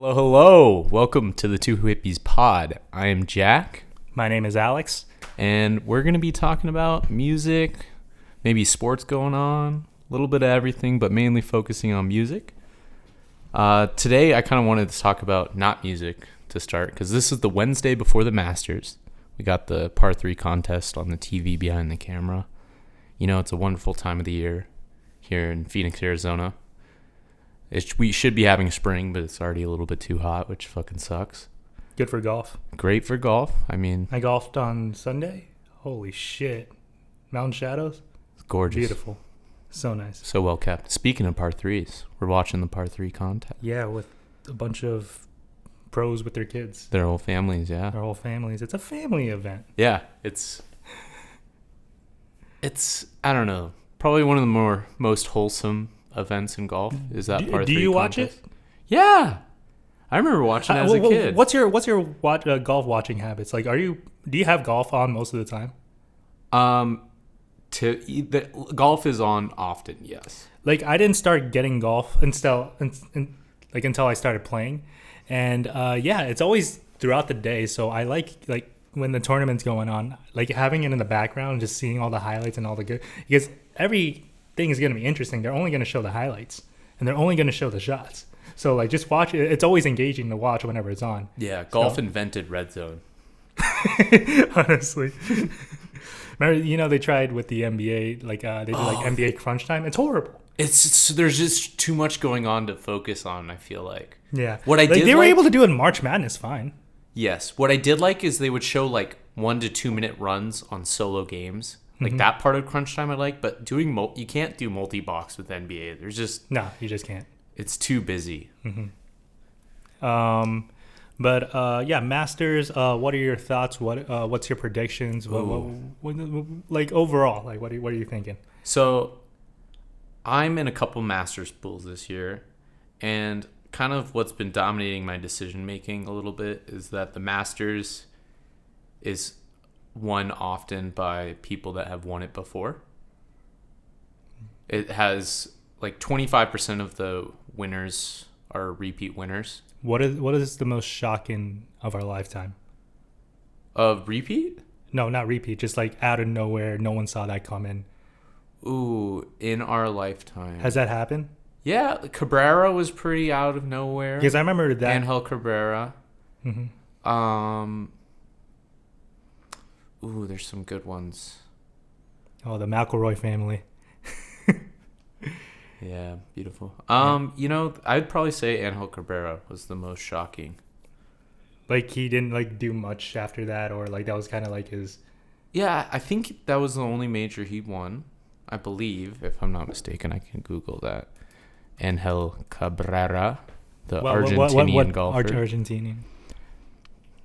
Hello, hello. Welcome to the Two Hippies Pod. I am Jack. My name is Alex. And we're going to be talking about music, maybe sports going on, a little bit of everything, but mainly focusing on music. Today, I kind of wanted to talk about not music to start, because this is the Wednesday before the Masters. We got the par 3 contest on the TV behind the camera. You know, it's a wonderful time of the year here in Phoenix, Arizona. We should be having spring, but it's already a little bit too hot, which fucking sucks. Good for golf. Great for golf. I mean, I golfed on Sunday. Holy shit. Mountain Shadows. it's gorgeous. Beautiful. So nice. So well kept. Speaking of par 3s, we're watching the par 3 contest. Yeah, with a bunch of pros with their kids. Their whole families, yeah. Their whole families. It's a family event. Yeah, it's I don't know, probably one of the most wholesome events in golf is that par 3 Do you watch contest. it? Yeah. I remember watching it as a kid. What's your golf watching habits? Like, do you have golf on most of the time? Golf is on often, yes. Like, I didn't start getting golf until I started playing, and yeah, it's always throughout the day. So I like when the tournament's going on, like having it in the background, just seeing all the highlights and all the good, because everything is going to be interesting. They're only going to show the highlights, and they're only going to show the shots. So like, just watch it. It's always engaging to watch whenever it's on. Yeah, golf invented red zone. Honestly. Remember, they tried with the NBA, they did NBA crunch time. It's horrible. There's just too much going on to focus on, I feel like. Yeah. They were able to do it in March Madness fine. Yes. What I did like is they would show 1 to 2 minute runs on solo games. Like that part of crunch time I like, but doing you can't do multi-box with NBA. There's just... No, you just can't. It's too busy. But yeah, Masters. What are your thoughts? What's your predictions? What overall? What are you thinking? So, I'm in a couple Masters pools this year, and kind of what's been dominating my decision making a little bit is that the Masters is won often by people that have won it before. It has 25% of the winners are repeat winners. What is the most shocking of our lifetime? Of repeat? No, not repeat. Just out of nowhere, no one saw that coming. Ooh, in our lifetime. Has that happened? Yeah, Cabrera was pretty out of nowhere. Because I remember that. Angel Cabrera. Ooh, there's some good ones. Oh, the McIlroy family. Yeah, beautiful. I'd probably say Angel Cabrera was the most shocking. He didn't do much after that, or that was kind of his. Yeah, I think that was the only major he won. I believe, if I'm not mistaken, I can Google that. Angel Cabrera, the Argentinian golfer. Argentinian.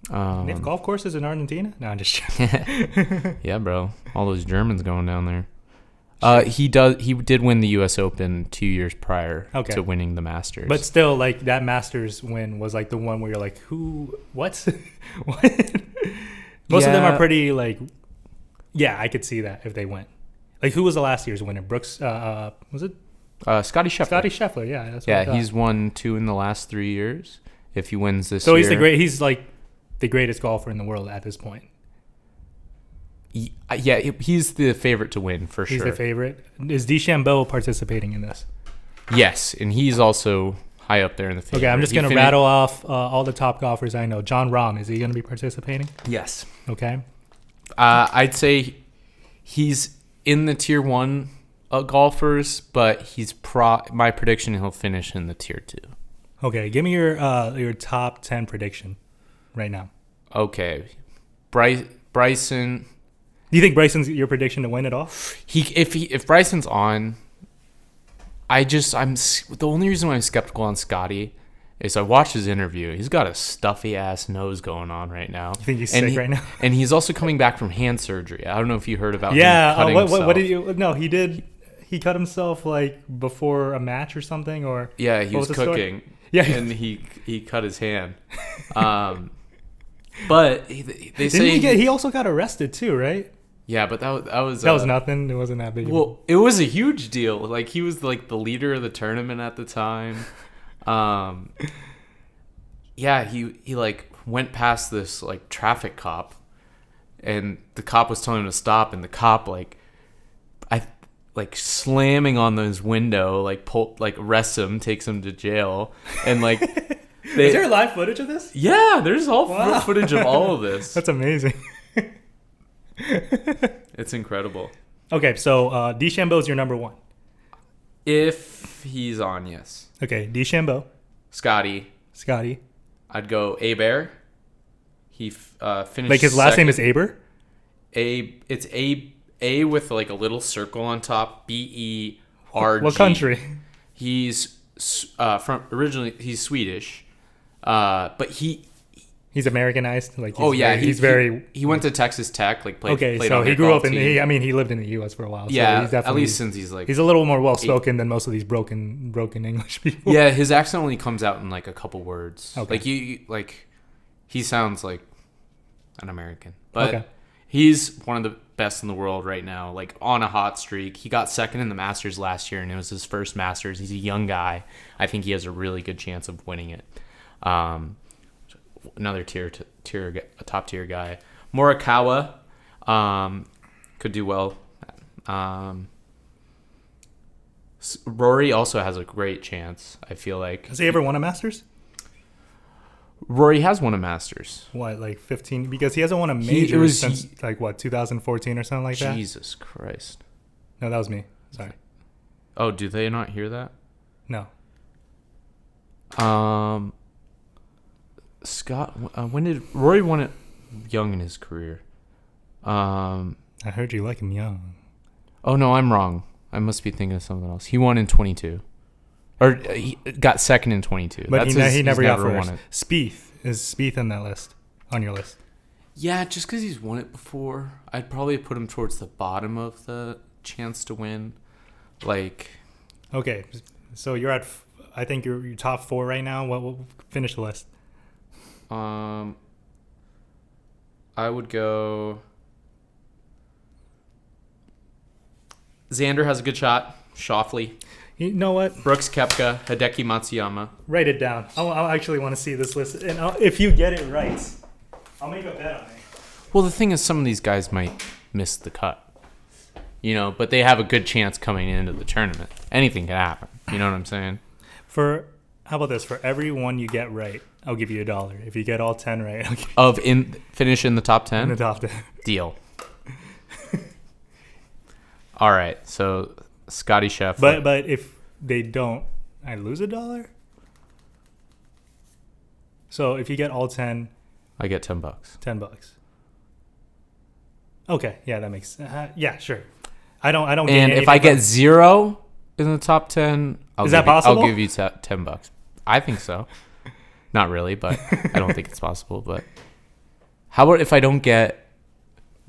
They have golf courses in Argentina? No, I'm just joking. Yeah, bro. All those Germans going down there. He did win the U.S. Open 2 years prior to winning the Masters. But still, that Masters win was the one where you're who? What? What? Most of them are pretty yeah, I could see that if they went. Who was the last year's winner? Brooks? Was it? Scotty Scheffler. Scotty Scheffler, yeah. That's what he's won 2 in the last 3 years. If he wins this year. So he's the greatest golfer in the world at this point. Yeah, he's the favorite to win for sure. He's the favorite. Is DeChambeau participating in this? Yes, and he's also high up there in the favorite. Okay, I'm just going to rattle off all the top golfers I know. Jon Rahm, is he going to be participating? Yes. Okay. I'd say he's in the tier 1 golfers, but he's my prediction he'll finish in the tier 2. Okay, give me your top 10 prediction right now. Okay. Bryson. Do you think Bryson's your prediction to win it all? If Bryson's on, I'm the only reason why I'm skeptical on Scotty is I watched his interview. He's got a stuffy ass nose going on right now. You think he's sick right now? And he's also coming back from hand surgery. I don't know if you heard about him cutting himself. What did you? No, he did. He cut himself before a match or something, or yeah, he was cooking. Yeah, and he cut his hand. But they say he also got arrested too, right? Yeah, but that was nothing. It wasn't that big. Well, it was a huge deal. He was the leader of the tournament at the time. yeah, he like went past this like traffic cop, and the cop was telling him to stop, and the cop like slamming on his window, like arrests him, takes him to jail, and like is there live footage of this? Yeah, there's all footage of all of this. That's amazing. It's incredible. Okay, so DeChambeau's your number one. If he's on, yes. Okay, DeChambeau. Scotty. I'd go Aber. He finished like his last name is Aber? It's A with like a little circle on top. BERG. What country? He's originally he's Swedish, but he's Americanized. Like he went to Texas Tech. Like played. Okay, played so on he their grew golf up in. team. He lived in the U.S. for a while. Yeah, so he's definitely, at least since he's like he's a little more well spoken than most of these broken English people. Yeah, his accent only comes out in like a couple words. Okay. Like he sounds like an American, but he's one of the best in the world right now. Like on a hot streak. He got second in the Masters last year, and it was his first Masters. He's a young guy. I think he has a really good chance of winning it. Another a top tier guy. Morikawa could do well. Rory also has a great chance, I feel like. Has he ever won a Masters? Rory has won a Masters. What, like 15? Because he hasn't won a major since, 2014 or something like that? Jesus Christ. No, that was me. Sorry. Oh, do they not hear that? No. Scott, when did Rory won it young in his career? I heard you like him young. Oh, no, I'm wrong. I must be thinking of something else. He won in 22. Or he got second in 22. But he never got first. Spieth. Is Spieth on that list? On your list? Yeah, just because he's won it before. I'd probably put him towards the bottom of the chance to win. Like... Okay, so you're at... I think you're top 4 right now. We'll finish the list. I would go... Xander has a good shot. Schauffele. You know what? Brooks Koepka, Hideki Matsuyama. Write it down. I'll actually want to see this list. And if you get it right, I'll make a bet on it. Well, the thing is, some of these guys might miss the cut. But they have a good chance coming into the tournament. Anything can happen. You know what I'm saying? How about this? For every one you get right, I'll give you $1. If you get all 10 right, I'll give you finish in the top 10? In the top 10. Deal. All right, so Scotty Scheffler. But if they don't, I lose $1? So if you get all 10... I get $10. $10. Okay, yeah, that makes... yeah, sure. I don't gain anything. And if I get 0 in the top 10... Is that possible? I'll give you $10. I think so. Not really, but I don't think it's possible. But how about if I don't get...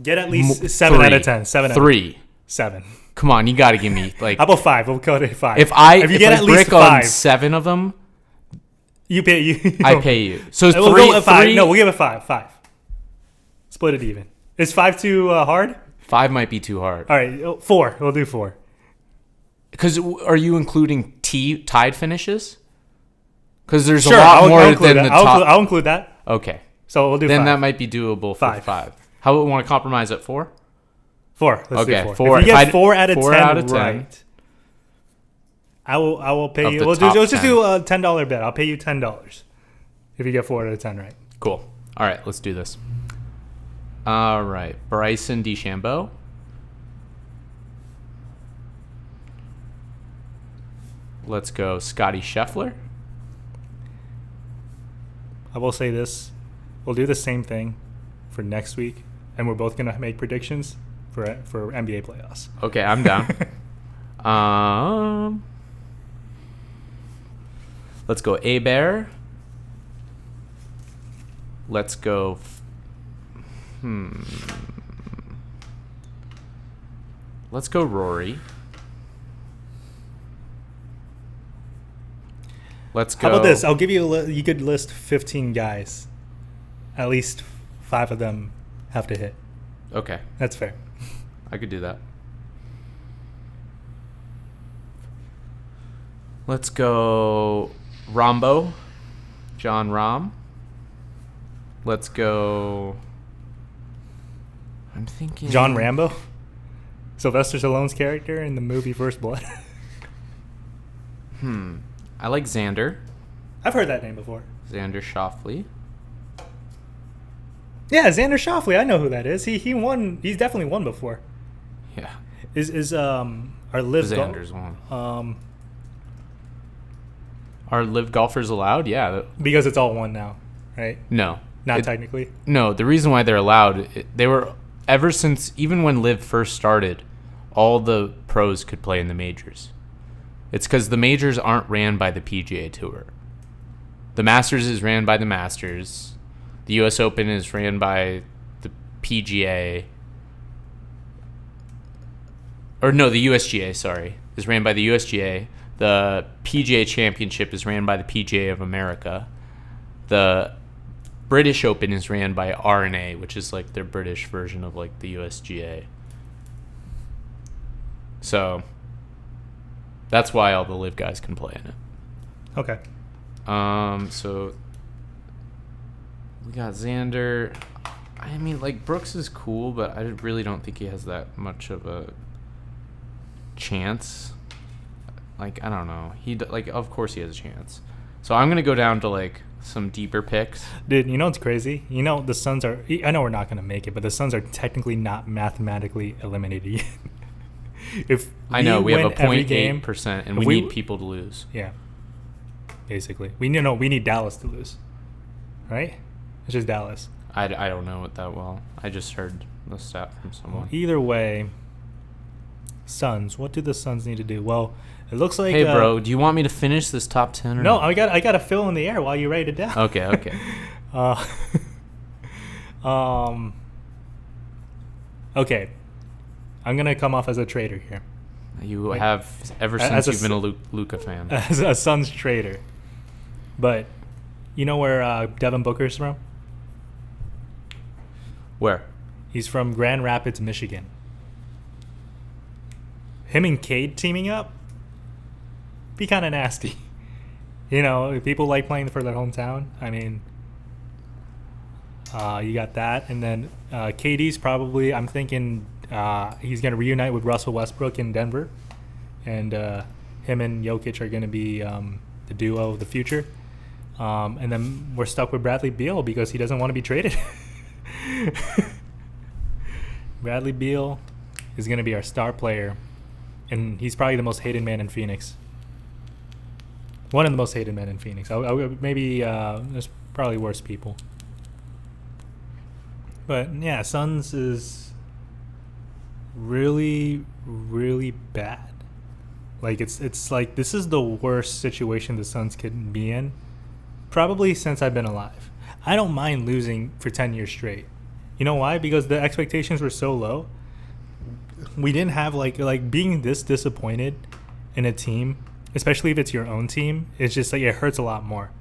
Get at least 7 out of 10. 7 3. 7. Come on, you got to give me like... How about 5? We'll go to 5. If you get at least 5 on 7 of them... You pay... I pay you. So we'll go with 5. No, we'll give it 5. 5. Split it even. Is 5 too hard? 5 might be too hard. All right, 4. We'll do 4. Because are you including tied finishes? Because there's a lot more than the top. I'll include that. Okay. So we'll do 5. Then that might be doable for 5. How about we want to compromise at 4? 4. Let's do 4. If you get 4 out of 10 right, I will pay you. Let's just do a $10 bet. I'll pay you $10 if you get 4 out of 10 right. Cool. All right, let's do this. All right, Bryson DeChambeau. Let's go Scotty Scheffler. I will say this. We'll do the same thing for next week, and we're both going to make predictions for NBA playoffs. Okay, I'm down. Let's go Aber. Let's go... Let's go Rory. Let's go... How about this? I'll give you you could list 15 guys. At least 5 of them have to hit. Okay. That's fair. I could do that. Let's go Rombo. John Rahm. Let's go. I'm thinking John Rambo, Sylvester Stallone's character in the movie First Blood. I like Xander. I've heard that name before. Xander Schauffele. Yeah, Xander Schauffele. I know who that is. He won. He's definitely won before. Yeah. Is our live Xander's won. Are live golfers allowed? Yeah. Because it's all one now, right? No. Not technically. No, the reason why they're allowed, they were ever since, even when live first started, all the pros could play in the majors. It's because the majors aren't ran by the PGA Tour. The Masters is ran by the Masters. The U.S. Open is ran by the PGA. Or no, the USGA, sorry, is ran by the USGA. The PGA Championship is ran by the PGA of America. The British Open is ran by RNA, which is like their British version of like the USGA. So that's why all the live guys can play in it. Okay. So we got Xander. I mean, like, Brooks is cool, but I really don't think he has that much of a chance. Like, I don't know. Of course he has a chance. So I'm gonna go down to like some deeper picks. Dude, you know what's crazy? You know the Suns are. I know we're not gonna make it, but the Suns are technically not mathematically eliminated yet. If I know we have a every 0.8%, and we need people to lose. Yeah. Basically, we need Dallas to lose, right? It's just Dallas. I don't know it that well. I just heard the stat from someone. Well, either way, Suns. What do the Suns need to do? Well, it looks like. Hey, bro, do you want me to finish this top 10? Or no, I got to fill in the air while you write it down. Okay. Okay. I'm gonna come off as a traitor here. You have ever since you've been a Luka fan. As a Suns traitor. But you know where Devin Booker's from? Where? He's from Grand Rapids, Michigan. Him and Cade teaming up? Be kind of nasty. You know, people like playing for their hometown. I mean, you got that. And then KD's probably, I'm thinking he's going to reunite with Russell Westbrook in Denver. And him and Jokic are going to be the duo of the future. And then we're stuck with Bradley Beal because he doesn't want to be traded. Bradley Beal is going to be our star player. And he's probably the most hated man in Phoenix. One of the most hated men in Phoenix. Maybe there's probably worse people. But yeah, Suns is really, really bad. Like it's like this is the worst situation the Suns could be in, probably since I've been alive. I don't mind losing for 10 years straight. You know why? Because the expectations were so low. We didn't have like being this disappointed in a team, especially if it's your own team. It's just like it hurts a lot more.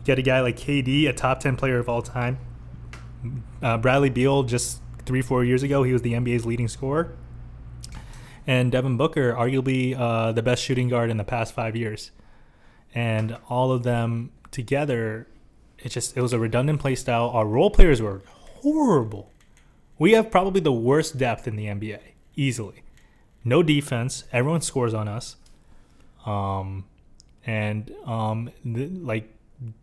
You get a guy like KD, a top 10 player of all time. Bradley Beal, just 3-4 years ago, he was the NBA's leading scorer. And Devin Booker, arguably the best shooting guard in the past 5 years. And all of them together, it was a redundant play style. Our role players were horrible. We have probably the worst depth in the NBA, easily. No defense. Everyone scores on us. Like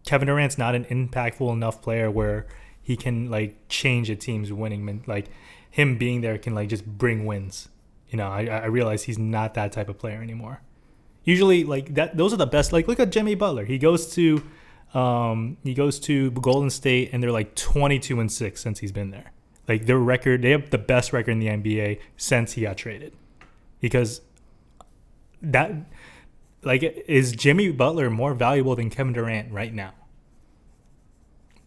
Kevin Durant's not an impactful enough player where he can like change a team's winning. Like him being there can like just bring wins. You know, I realize he's not that type of player anymore. Usually, like that, those are the best. Like look at Jimmy Butler. He goes to Golden State, and they're like 22-6 since he's been there. Like their record, they have the best record in the NBA since he got traded. Because that, like, is Jimmy Butler more valuable than Kevin Durant right now?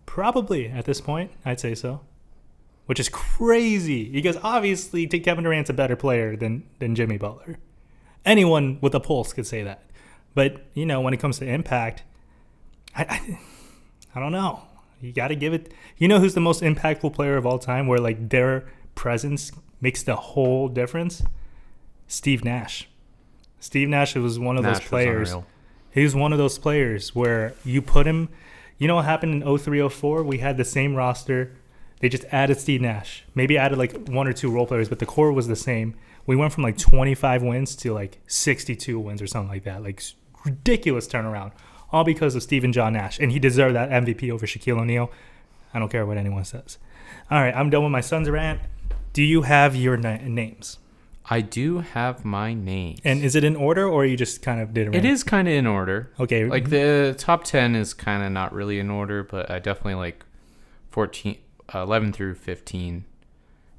Probably at this point, I'd say so. Which is crazy because obviously Kevin Durant's a better player than Jimmy Butler. Anyone with a pulse could say that. But, you know, when it comes to impact, I don't know. You got to give it. You know who's the most impactful player of all time where, like, their presence makes the whole difference? Steve Nash. Steve Nash was one of those players. He was one of those players where you put him You know what happened in 0304? We had the same roster. They just added Steve Nash. Maybe added like 1 or 2 role players, but the core was the same. We went from like 25 wins to like 62 wins or something like that. Like ridiculous turnaround. All because of Stephen John Nash. And he deserved that MVP over Shaquille O'Neal. I don't care what anyone says. All right, I'm done with my Suns rant. Do you have your names? I do have my names. And is it in order, or you just kind of did it? It is kind of in order. Okay. Like the top 10 is kind of not really in order, but I definitely like 11 through 15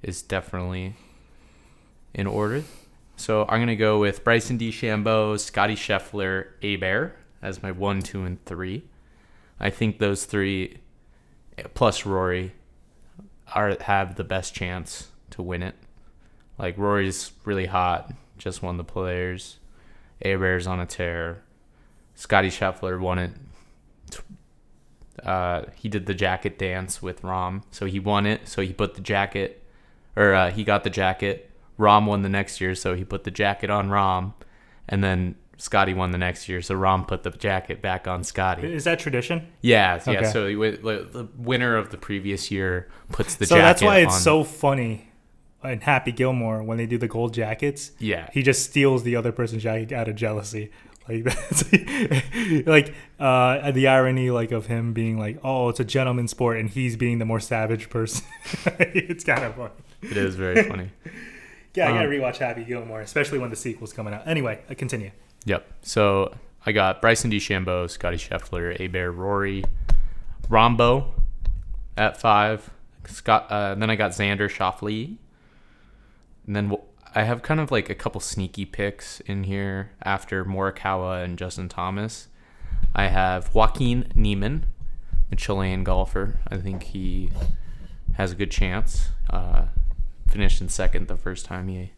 is definitely in order. So I'm going to go with Bryson DeChambeau, Scottie Scheffler, Hebert as my 1, 2, and 3. I think those 3, plus Rory, have the best chance to win it. Like, Rory's really hot, just won the Players. Hebert's on a tear. Scottie Scheffler won it. He did the jacket dance with Rahm, so he won it. So he put the jacket, he got the jacket. Rahm won the next year, so he put the jacket on Rahm. And then Scottie won the next year, so Rahm put the jacket back on Scottie. Is that tradition? Yeah, Okay. yeah. So the winner of the previous year puts the so jacket on. So that's why it's so funny in Happy Gilmore when they do the gold jackets. Yeah. He just steals the other person's jacket out of jealousy. Like that's like the irony like of him being like, oh, it's a gentleman's sport, and he's being the more savage person. It's kind of funny. It is very funny. Yeah, I gotta rewatch Happy Gilmore, especially when the sequel's coming out. Anyway, I continue. Yep. So I got Bryson DeChambeau, Scottie Scheffler, Hebert, Rory, Rombo at 5. Then I got Xander Schauffele. And then I have kind of like a couple sneaky picks in here after Morikawa and Justin Thomas. I have Joaquin Niemann, a Chilean golfer. I think he has a good chance. Finished in second the first time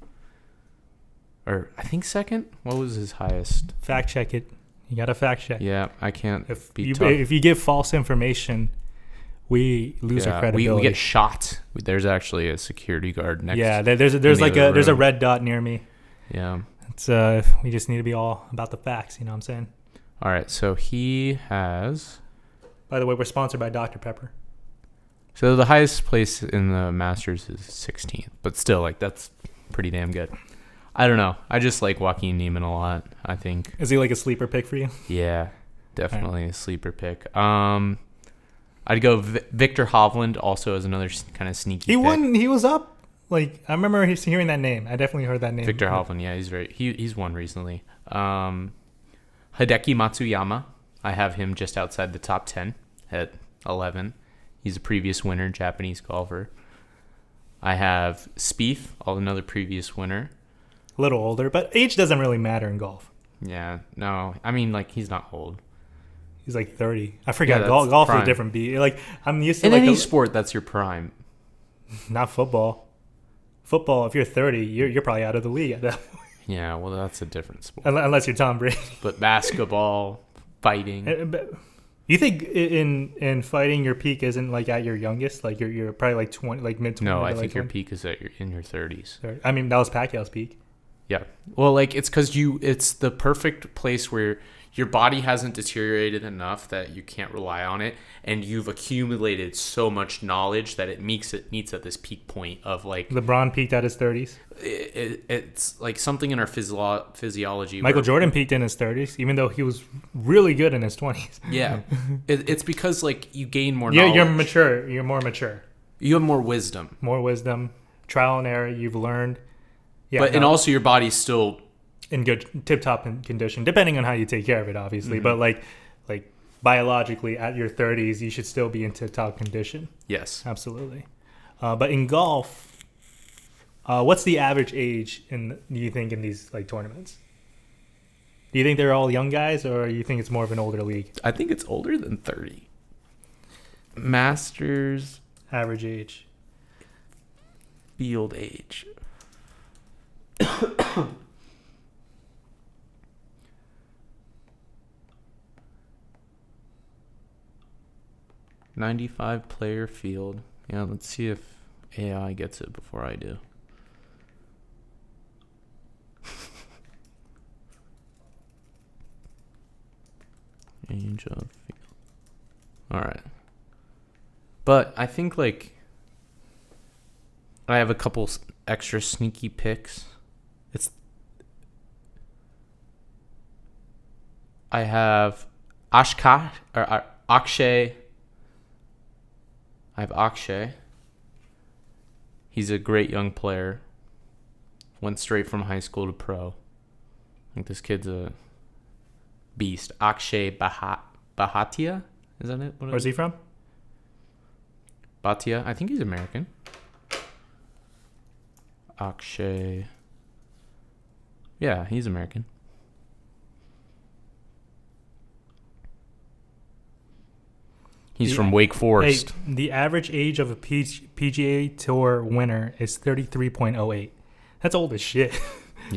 I think second. What was his highest? Fact check it. You gotta fact check. Yeah, I can't. If you give false information, we lose our credibility. We get shot. There's actually a security guard next. Yeah, there's like there's a red dot near me. Yeah. It's we just need to be all about the facts. You know what I'm saying? All right. So he has. By the way, we're sponsored by Dr. Pepper. So the highest place in the Masters is 16th, but still, like, that's pretty damn good. I don't know. I just like Joaquin Niemann a lot, I think. Is he like a sleeper pick for you? Yeah, definitely a sleeper pick. I'd go Victor Hovland also as another kind of sneaky pick. Won. He was up. Like, I remember hearing that name. I definitely heard that name. Victor Hovland, yeah, he's won recently. Hideki Matsuyama, I have him just outside the top 10 at 11. He's a previous winner, Japanese golfer. I have Spieth, another previous winner. A little older, but age doesn't really matter in golf. Yeah, no. I mean, like, he's not old. He's like 30. I forgot. Yeah, golf is prime. a different beat. Like, I'm used to in like any sport, that's your prime. Not football. Football, if you're 30, you're probably out of the league at that point. Yeah, well, that's a different sport. Unless you're Tom Brady. But basketball, fighting. You think in fighting your peak isn't like at your youngest? Like you're probably like 20, like mid 20s. No, I like think your 20? peak is in your 30s. I mean, that was Pacquiao's peak. Yeah. Well, like, it's because it's the perfect place where your body hasn't deteriorated enough that you can't rely on it, and you've accumulated so much knowledge that it meets at this peak point of, like, LeBron peaked at his 30s. It's like something in our physiology. Michael Jordan peaked in his 30s, even though he was really good in his 20s. Yeah. It's because, like, you gain more knowledge. You're mature. You're more mature. You have more wisdom. More wisdom. Trial and error. You've learned. Yeah, and also your body's still in good tip-top condition, depending on how you take care of it, obviously. Mm-hmm. But like biologically, at your 30s, you should still be in tip-top condition. Yes, absolutely. But in golf, what's the average age do you think in these like tournaments? Do you think they're all young guys, or you think it's more of an older league? I think it's older than 30. Masters average age, field age. 95 player field. Yeah, let's see if AI gets it before I do. Age of field. All right. But I think like I have a couple extra sneaky picks. I have Akshay. I have Akshay. He's a great young player. Went straight from high school to pro. I think this kid's a beast. Akshay Bhatia? Is that it? Where's he from? Bhatia. I think he's American. Akshay. Yeah, he's American. He's from Wake Forest. Hey, the average age of a PGA Tour winner is 33.08. That's old as shit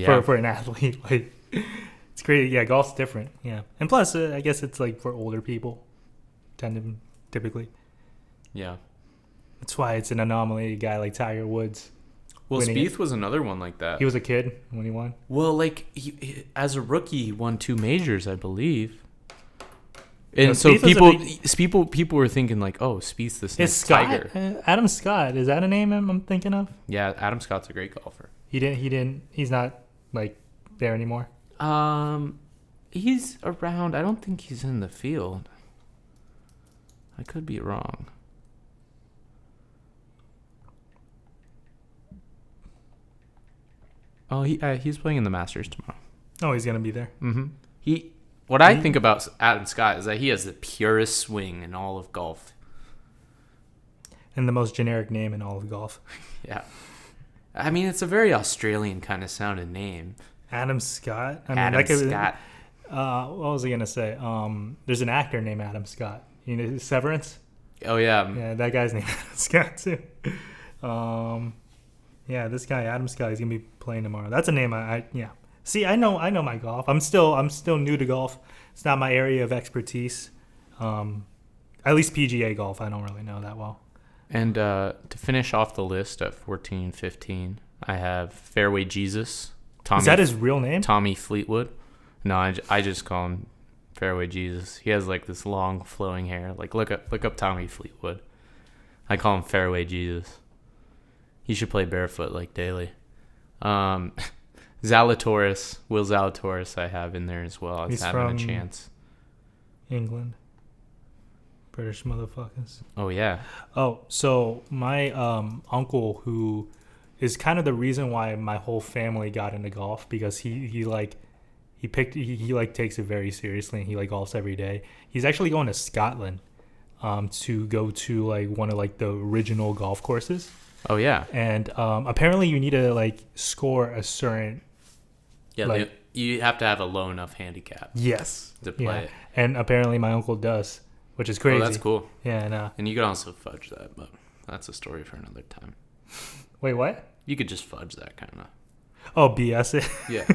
for an athlete. Like, it's crazy. Yeah, golf's different. Yeah, and plus, I guess it's like for older people, typically. Yeah, that's why it's an anomaly. A guy like Tiger Woods. Well, Spieth was another one like that. He was a kid when he won. Well, like he, as a rookie, he won 2 majors, I believe. And so people were thinking like, oh, Spieth's this next Tiger. Adam Scott, is that a name I'm thinking of? Yeah, Adam Scott's a great golfer. He's not like there anymore. He's around. I don't think he's in the field. I could be wrong. Oh, he's playing in the Masters tomorrow. Oh, he's gonna be there. Mm-hmm. What I think about Adam Scott is that he has the purest swing in all of golf. And the most generic name in all of golf. Yeah. I mean, it's a very Australian kind of sounding name. Adam Scott? Scott. What was I going to say? There's an actor named Adam Scott. You know, Severance? Oh, yeah. Yeah, that guy's named Adam Scott, too. Yeah, this guy, Adam Scott, he's going to be playing tomorrow. That's a name yeah. See, I know my golf. I'm still new to golf. It's not my area of expertise. At least PGA golf, I don't really know that well. And to finish off the list at 14 and 15, I have Fairway Jesus. Is that his real name? Tommy Fleetwood. No, I just call him Fairway Jesus. He has like this long flowing hair. Like look up Tommy Fleetwood. I call him Fairway Jesus. He should play barefoot like daily. Zalatoris, Will Zalatoris, I have in there as well. He's having a chance. England. British motherfuckers. Oh, yeah. Oh, so my uncle, who is kind of the reason why my whole family got into golf, because he takes it very seriously, and he like golfs every day. He's actually going to Scotland to go to like one of like the original golf courses. Oh, yeah. And apparently you need to like score a certain... Yeah, you have to have a low enough handicap. Yes. To play it. And apparently my uncle does, which is crazy. Oh, that's cool. Yeah, and you can also fudge that, but that's a story for another time. Wait, what? You could just fudge that kind of. Oh, BS it. Yeah.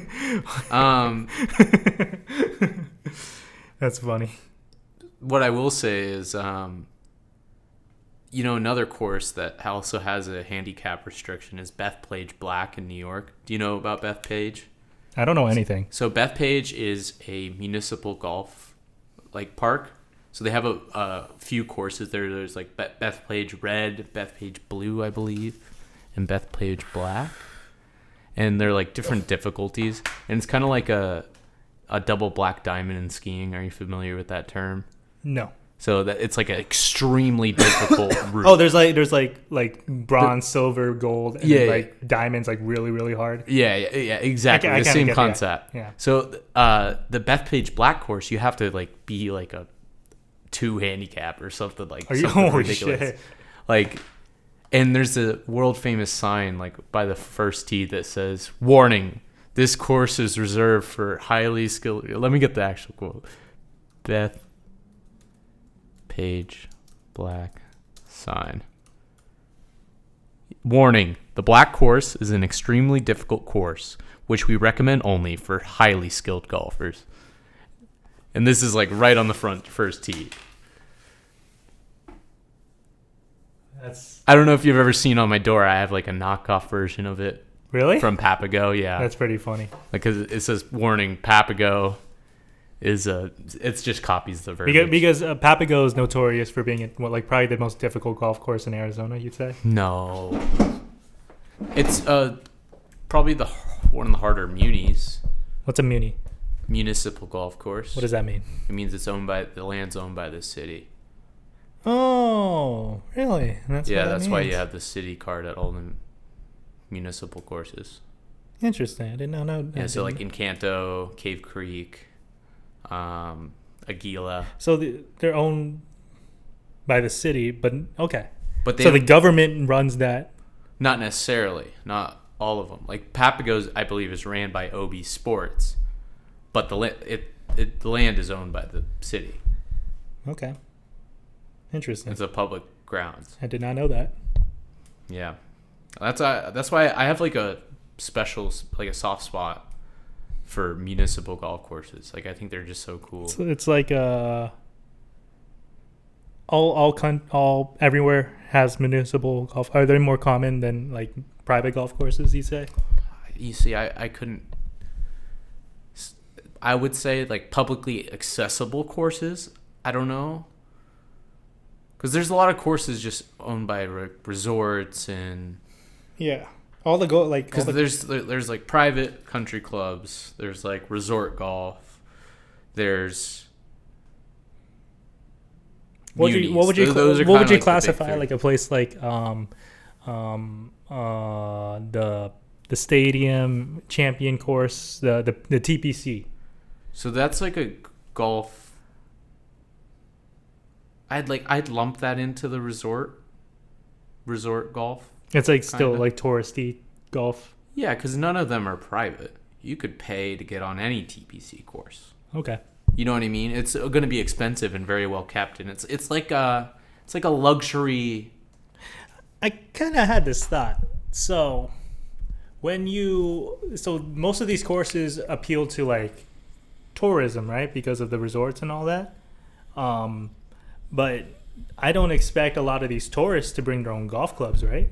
That's funny. What I will say is, another course that also has a handicap restriction is Bethpage Black in New York. Do you know about Bethpage? I don't know anything. So Bethpage is a municipal golf park. So they have a few courses there. There's like Bethpage Red, Bethpage Blue, I believe, and Bethpage Black. And they're like different difficulties. And it's kind of like a double black diamond in skiing. Are you familiar with that term? No. So that it's like an extremely difficult route. Oh, there's like bronze, silver, gold, and diamonds like really, really hard. Yeah, exactly. The same concept. Yeah. So the Bethpage Black course, you have to like be like a 2 handicap or something like something ridiculous. Shit. Like, and there's a world famous sign like by the first tee that says, "Warning: this course is reserved for highly skilled." Let me get the actual quote. Bethpage Black sign. Warning: the black course is an extremely difficult course, which we recommend only for highly skilled golfers. And this is like right on the front first tee. I don't know if you've ever seen on my door, I have like a knockoff version of it. Really? From Papago, yeah. That's pretty funny. Because it says, "Warning, Papago." is it's just copies the verbiage. Because Papago is notorious for being probably the most difficult golf course in Arizona, you'd say? No. It's probably one of the harder munis. What's a muni? Municipal golf course. What does that mean? It means the land's owned by the city. Oh, really? That's why you have the city card at all the municipal courses. Interesting. I did not know. Yeah, so like Encanto, Cave Creek, Aguila. So they're owned by the city, but okay. But so the government runs that? Not necessarily. Not all of them. Like Papago's, I believe, is ran by OB Sports, but the land is owned by the city. Okay. Interesting. It's a public grounds. I did not know that. Yeah, that's why I have like a special, like a soft spot for municipal golf courses. Like I think they're just so cool. So it's like all everywhere has municipal golf. Are they more common than like private golf courses? You say? You see, I couldn't. I would say like publicly accessible courses. I don't know. Because there's a lot of courses just owned by resorts and all the because there's like private country clubs, there's like resort golf, there's what would you classify like a place like the stadium champion course, the TPC? So that's like a golf. I'd lump that into the resort golf. It's like kinda. Still like touristy golf. Yeah, because none of them are private. You could pay to get on any TPC course. Okay. You know what I mean? It's going to be expensive and very well kept, and it's like a luxury. I kind of had this thought. So most of these courses appeal to like tourism, right? Because of the resorts and all that. But I don't expect a lot of these tourists to bring their own golf clubs, right?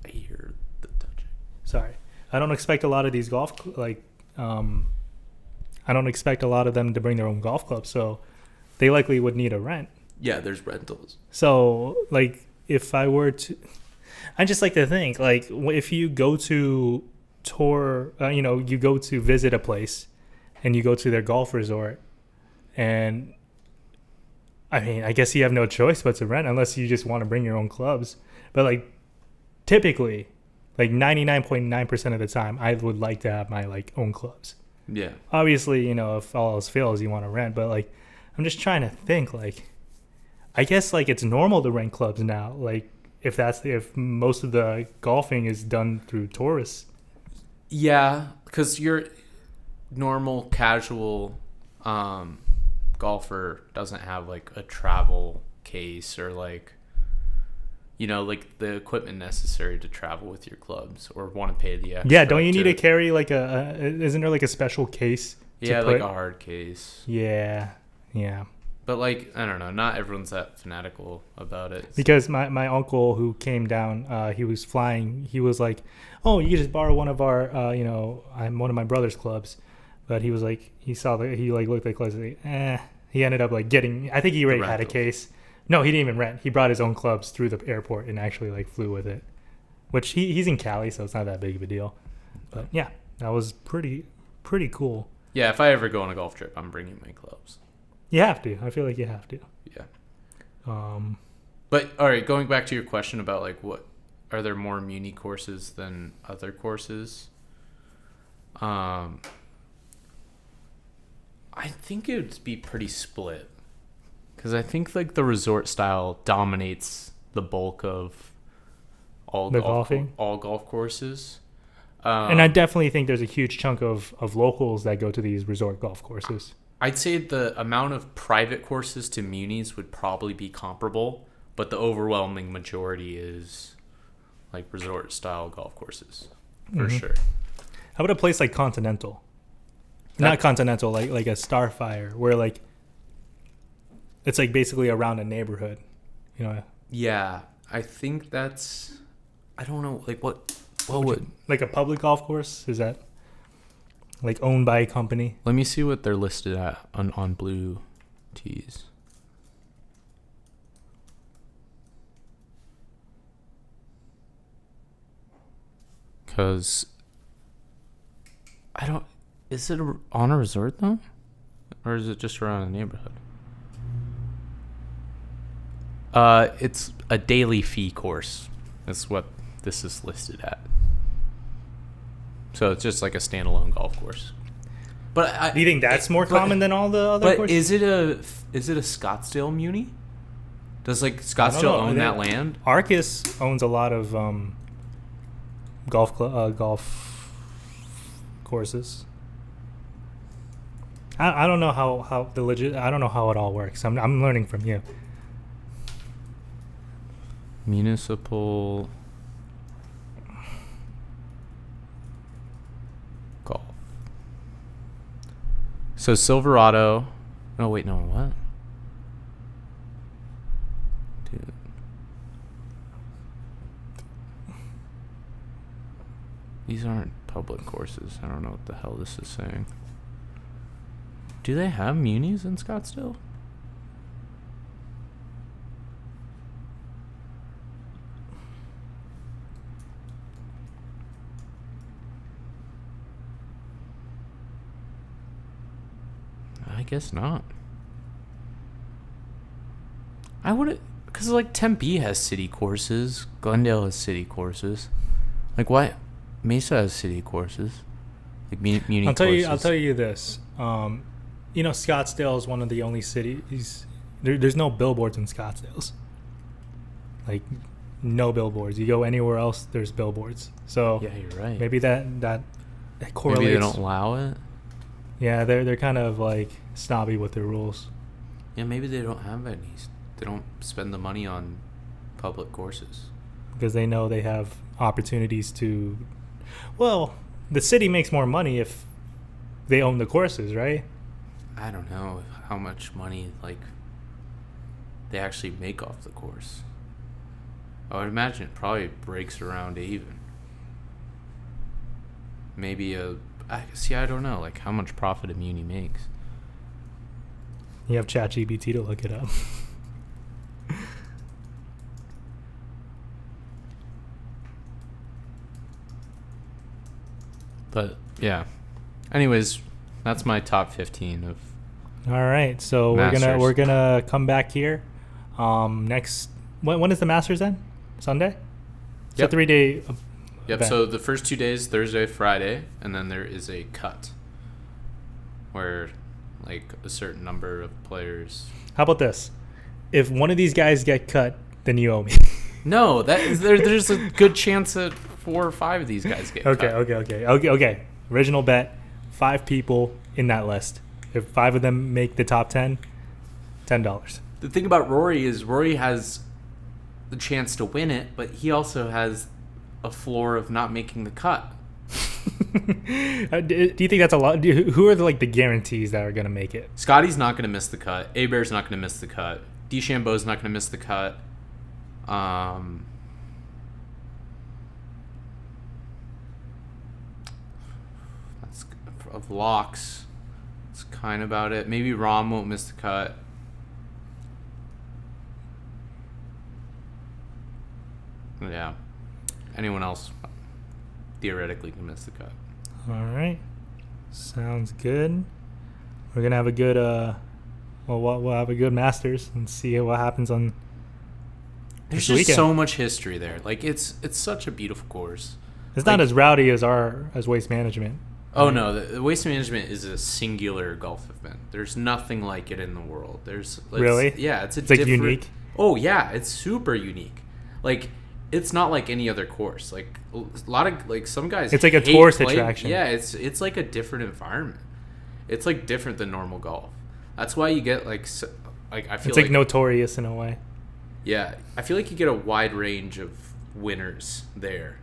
I hear the touching. Sorry. I don't expect a lot of these I don't expect a lot of them to bring their own golf clubs, so they likely would need a rent. Yeah, there's rentals. So, like, if I were to... I just like to think, like, if you go to you go to visit a place and you go to their golf resort and... I mean, I guess you have no choice but to rent unless you just want to bring your own clubs. But like typically, like 99.9% of the time, I would like to have my like own clubs. Yeah. Obviously, if all else fails, you want to rent. But like, I'm just trying to think. Like, I guess like it's normal to rent clubs now. Like, if most of the golfing is done through tourists. Yeah, because your normal casual. Golfer doesn't have like a travel case or like like the equipment necessary to travel with your clubs or want to pay the extra. Yeah, don't you need to carry like isn't there like a special case? Yeah, like a hard case. Yeah. But like I don't know, not everyone's that fanatical about it. Because my uncle who came down, he was flying. He was like, "Oh, you can just borrow one of our I'm one of my brother's clubs." But he was like, he looked at clothes. Like, He ended up like getting. I think he already had a case. No, he didn't even rent. He brought his own clubs through the airport and actually like flew with it. Which he's in Cali, so it's not that big of a deal. But yeah, that was pretty cool. Yeah, if I ever go on a golf trip, I'm bringing my clubs. You have to. I feel like you have to. Yeah. But all right, going back to your question about like what are there more muni courses than other courses? I think it would be pretty split because I think like the resort style dominates the bulk of all golf courses. And I definitely think there's a huge chunk of locals that go to these resort golf courses. I'd say the amount of private courses to munis would probably be comparable, but the overwhelming majority is like resort style golf courses for sure. How about a place like Continental? Not Continental, like a Starfire, where like it's like basically around a neighborhood, Yeah, I think that's. I don't know, like what would like a public golf course? Is that? Like owned by a company. Let me see what they're listed at on Blue Tees. Because I don't. Is it on a resort though, or is it just around the neighborhood? It's a daily fee course. That's what this is listed at. So it's just like a standalone golf course. But Do you think that's more common than all the other courses? Is it a Scottsdale Muni? Does like Scottsdale own that land? Arcus owns a lot of golf courses. I don't know how the legit. I don't know how it all works. I'm learning from you. Municipal golf. So Silverado. Oh wait, no, what? Dude. These aren't public courses. I don't know what the hell this is saying. Do they have munis in Scottsdale? I guess not. I would, because like Tempe has city courses, Glendale has city courses. Like why? Mesa has city courses. Like muni courses. I'll tell you this. You know, Scottsdale is one of the only cities. There's no billboards in Scottsdale. Like, no billboards. You go anywhere else, there's billboards. So yeah, you're right. Maybe that correlates. Maybe they don't allow it. Yeah, they're kind of like snobby with their rules. Yeah, maybe they don't have any. They don't spend the money on public courses because they know they have opportunities to. Well, the city makes more money if they own the courses, right? I don't know how much money like they actually make off the course. I would imagine it probably breaks around even. Maybe I don't know like how much profit a muni makes. You have ChatGPT to look it up. But yeah. Anyways, that's my top 15 of. All right, so Masters. we're gonna come back here. Next, when is the Masters end? Sunday. It's Yep. a 3-day. Yep. event. So the first 2 days, Thursday, Friday, and then there is a cut where like a certain number of players. How about this? If one of these guys get cut, then you owe me. No, there's a good chance that 4 or 5 of these guys get cut. Okay. Original bet: 5 people in that list. If 5 of them make the top 10, $10. The thing about Rory is Rory has the chance to win it, but he also has a floor of not making the cut. Do you think that's a lot? Who are the guarantees that are going to make it? Scotty's not going to miss the cut. Abear's not going to miss the cut. DeChambeau's not going to miss the cut. That's of locks. That's kind of about it. Maybe Rom won't miss the cut. Yeah. Anyone else theoretically can miss the cut. All right. Sounds good. We're going to have a good we'll have a good Masters and see what happens on There's this just weekend. so much history there. Like it's such a beautiful course. It's like, not as rowdy as Waste Management. Oh no, the Waste Management is a singular golf event. There's nothing like it in the world. Really? Yeah, it's like unique. Oh yeah, it's super unique. Like it's not like any other course. Like a lot of like some guys. It's like a hate tourist playing. attraction. Yeah, it's like a different environment. It's like different than normal golf. That's why you get like I feel it's like notorious in a way. Yeah, I feel like you get a wide range of winners there.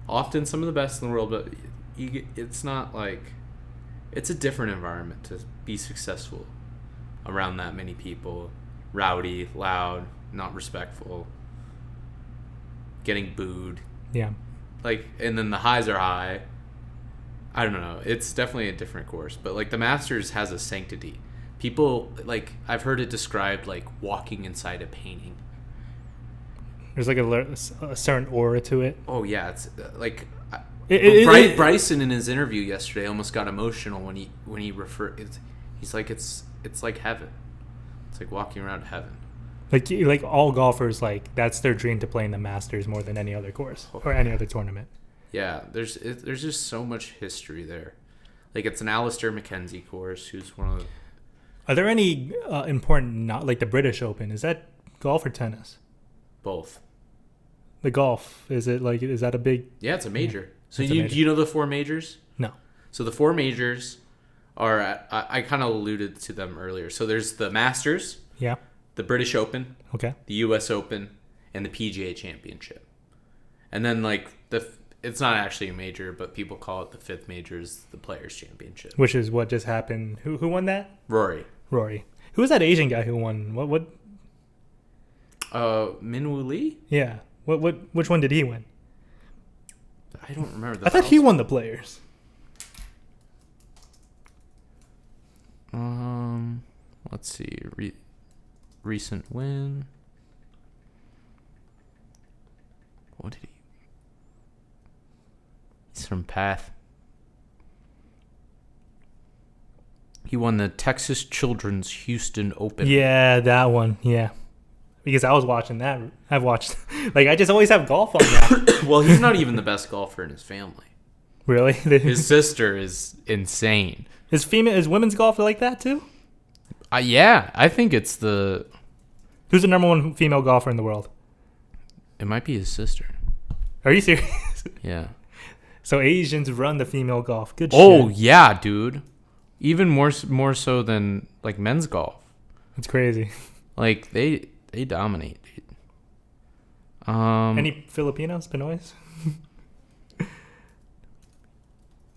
Often some of the best in the world, but it's not like it's a different environment to be successful around that many people. Rowdy, loud, not respectful, getting booed. Yeah. Like, and then the highs are high. I don't know. It's definitely a different course, but like the Masters has a sanctity. People like I've heard it described like walking inside a painting. There's like a certain aura to it. Oh yeah, it's like Bryson in his interview yesterday almost got emotional when he referred. He's like it's like heaven. It's like walking around heaven. Like all golfers, like that's their dream to play in the Masters more than any other course or any other tournament. Yeah, there's just so much history there. Like it's an Alistair McKenzie course, who's one of the... Are there any important, not like the British Open? Is that golf or tennis? Both. The golf, is that a big... Yeah, it's a major. Yeah, so do you know the 4 majors? No. So the 4 majors are, I kind of alluded to them earlier. So there's the Masters, Yeah. the British Open, Okay. the US Open, and the PGA Championship. And then like it's not actually a major, but people call it the 5th major, is the Players Championship. Which is what just happened. Who won that? Rory. Who was that Asian guy who won? What? Minwoo Lee? Yeah. Which one did he win? I don't remember. I thought he won the Players. Let's see. Recent win. What did he? He's from Path. He won the Texas Children's Houston Open. Yeah, that one. Yeah. Because I was watching that. I've watched... Like, I just always have golf on that. Well, he's not even the best golfer in his family. Really? His sister is insane. Is women's golf like that, too? Yeah, I think it's the... Who's the number 1 female golfer in the world? It might be his sister. Are you serious? Yeah. So Asians run the female golf. Good shit. Oh, yeah, dude. Even more so than, like, men's golf. That's crazy. Like, they dominate, dude. Any Filipinos, Pinoys?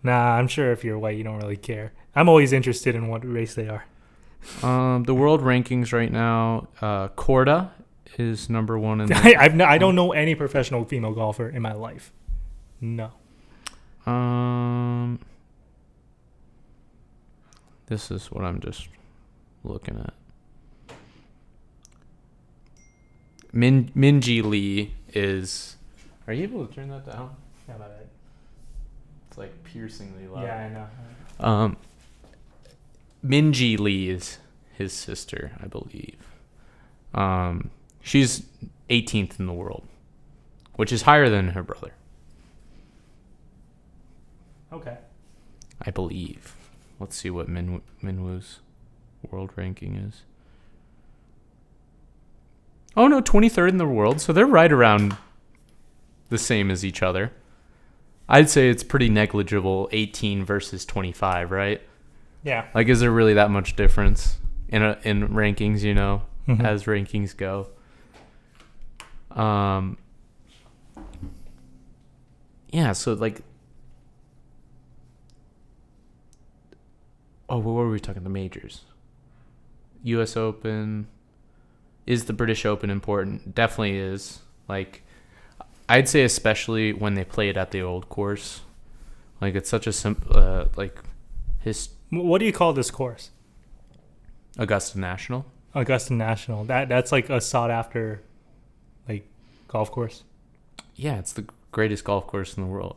Nah, I'm sure if you're white, you don't really care. I'm always interested in what race they are. The world rankings right now, Korda is number 1 in the... I don't know any professional female golfer in my life. No. This is what I'm just looking at. Minji Lee is... Are you able to turn that down? Yeah, my bad. It's like piercingly loud. Yeah, I know. Minji Lee is his sister, I believe. She's 18th in the world, which is higher than her brother, Okay. I believe. Let's see what Minwoo's world ranking is. Oh no, 23rd in the world, so they're right around the same as each other. I'd say it's pretty negligible, 18 versus 25, right? Yeah. Like, is there really that much difference in rankings, you know, Mm-hmm. as rankings go? Yeah, so, like... Oh, what were we talking? The majors. U.S. Open. Is the British Open important? Definitely is. Like, I'd say especially when they play it at the old course. Like, it's such a simple, What do you call this course? Augusta National. Augusta National. That's like a sought after, like, golf course. Yeah, it's the greatest golf course in the world.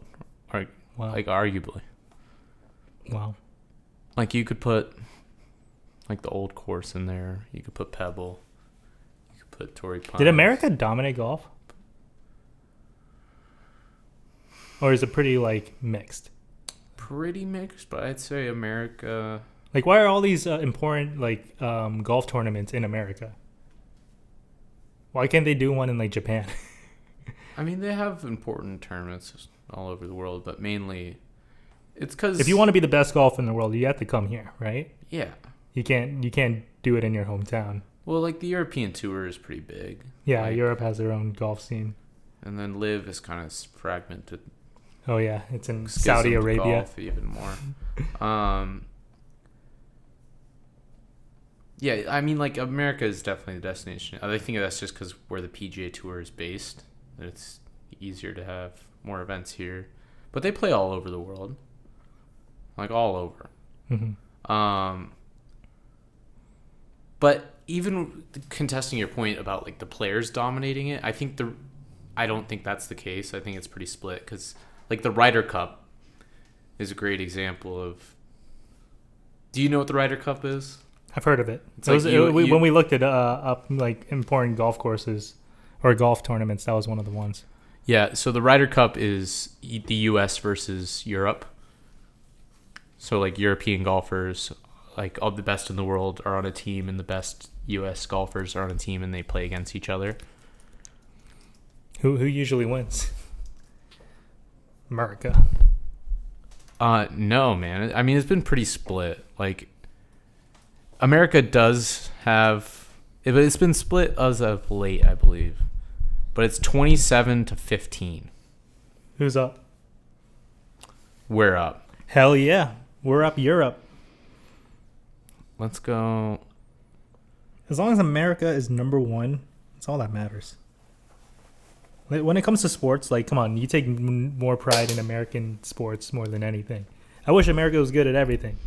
Or, Wow. like, arguably. Wow. Like, you could put, like, the old course in there. You could put Pebble. You could put Torrey Pines. Did America dominate golf? Or is it pretty, like, mixed? Pretty mixed, but I'd say America... Like, why are all these important, like, golf tournaments in America? Why can't they do one in, like, Japan? I mean, they have important tournaments all over the world, but mainly it's because... If you want to be the best golfer in the world, you have to come here, right? Yeah. You can't do it in your hometown. Well, like, the European tour is pretty big. Yeah, like, Europe has their own golf scene. And then LIV is kind of fragmented. Oh, yeah. It's in Schism Saudi to Arabia. golf even more. Yeah, I mean, like, America is definitely the destination. I think that's just because where the PGA Tour is based. It's easier to have more events here. But they play all over the world. like all over. Mm-hmm. But even contesting your point about like the players dominating it, I don't think that's the case. I think it's pretty split because like the Ryder Cup is a great example of. Do you know what the Ryder Cup is? I've heard of it. When we looked at up like important golf courses or golf tournaments, that was one of the ones. Yeah, so the Ryder Cup is the U.S. versus Europe. So like European golfers, like all the best in the world are on a team, and the best U.S. golfers are on a team, and they play against each other. Who usually wins? America. No, man. I mean, it's been pretty split. Like, America does have, but it's been split as of late, I believe. But it's 27-15. Who's up? We're up. Hell yeah, we're up. Europe. Let's go. As long as America is number one, that's all that matters. When it comes to sports, like, come on, you take more pride in American sports more than anything. I wish America was good at everything.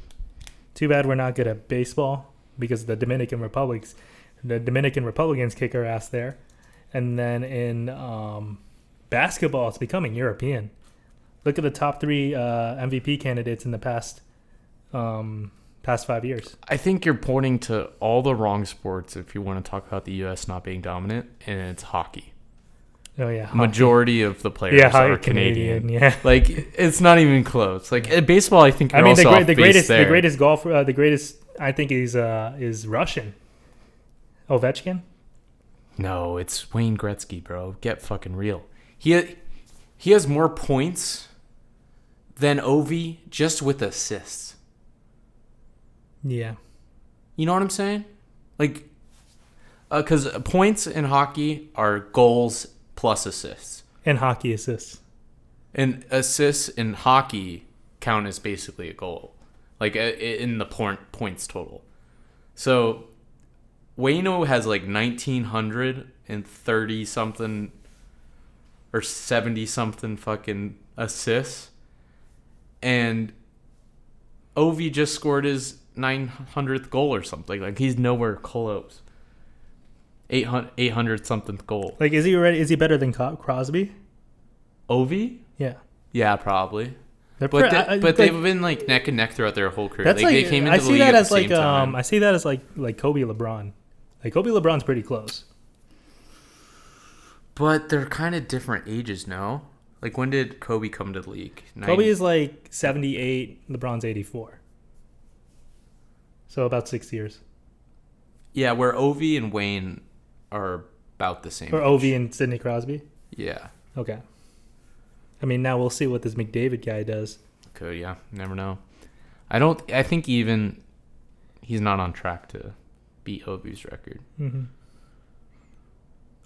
Too bad we're not good at baseball because the Dominican Republicans kick our ass there. And then in basketball, it's becoming European. Look at the top 3 MVP candidates in the past 5 years. I think you're pointing to all the wrong sports if you want to talk about the U.S. not being dominant, and it's hockey. Oh yeah, hockey. Majority of the players are Canadian. Yeah, like it's not even close. Like baseball, I think. The greatest golfer, the greatest I think is Russian. Ovechkin. No, it's Wayne Gretzky, bro. Get fucking real. He has more points than Ovi just with assists. Yeah. You know what I'm saying? Like, because points in hockey are goals plus assists. And hockey assists. And assists in hockey count as basically a goal. Like, in the points total. So, Wayno has like 1,930 something or 70 something fucking assists. And Ovi just scored his 900th goal or something. Like, he's nowhere close. 800 something goal. Like, is he ready? Is he better than Crosby? Ovi? Yeah. Yeah, probably. But they've been like neck and neck throughout their whole career. That's they came into the league at the same time. I see that as like Kobe LeBron. Like Kobe LeBron's pretty close. But they're kind of different ages, no? Like, when did Kobe come to the league? Kobe is like 78. LeBron's 84. So about 6 years. Yeah, where Ovi and Wayne are about the same. Or age. Ovi and Sidney Crosby? Yeah. Okay. I mean, now we'll see what this McDavid guy does. Could, yeah. Never know. I think even he's not on track to beat Ovi's record. Mm-hmm.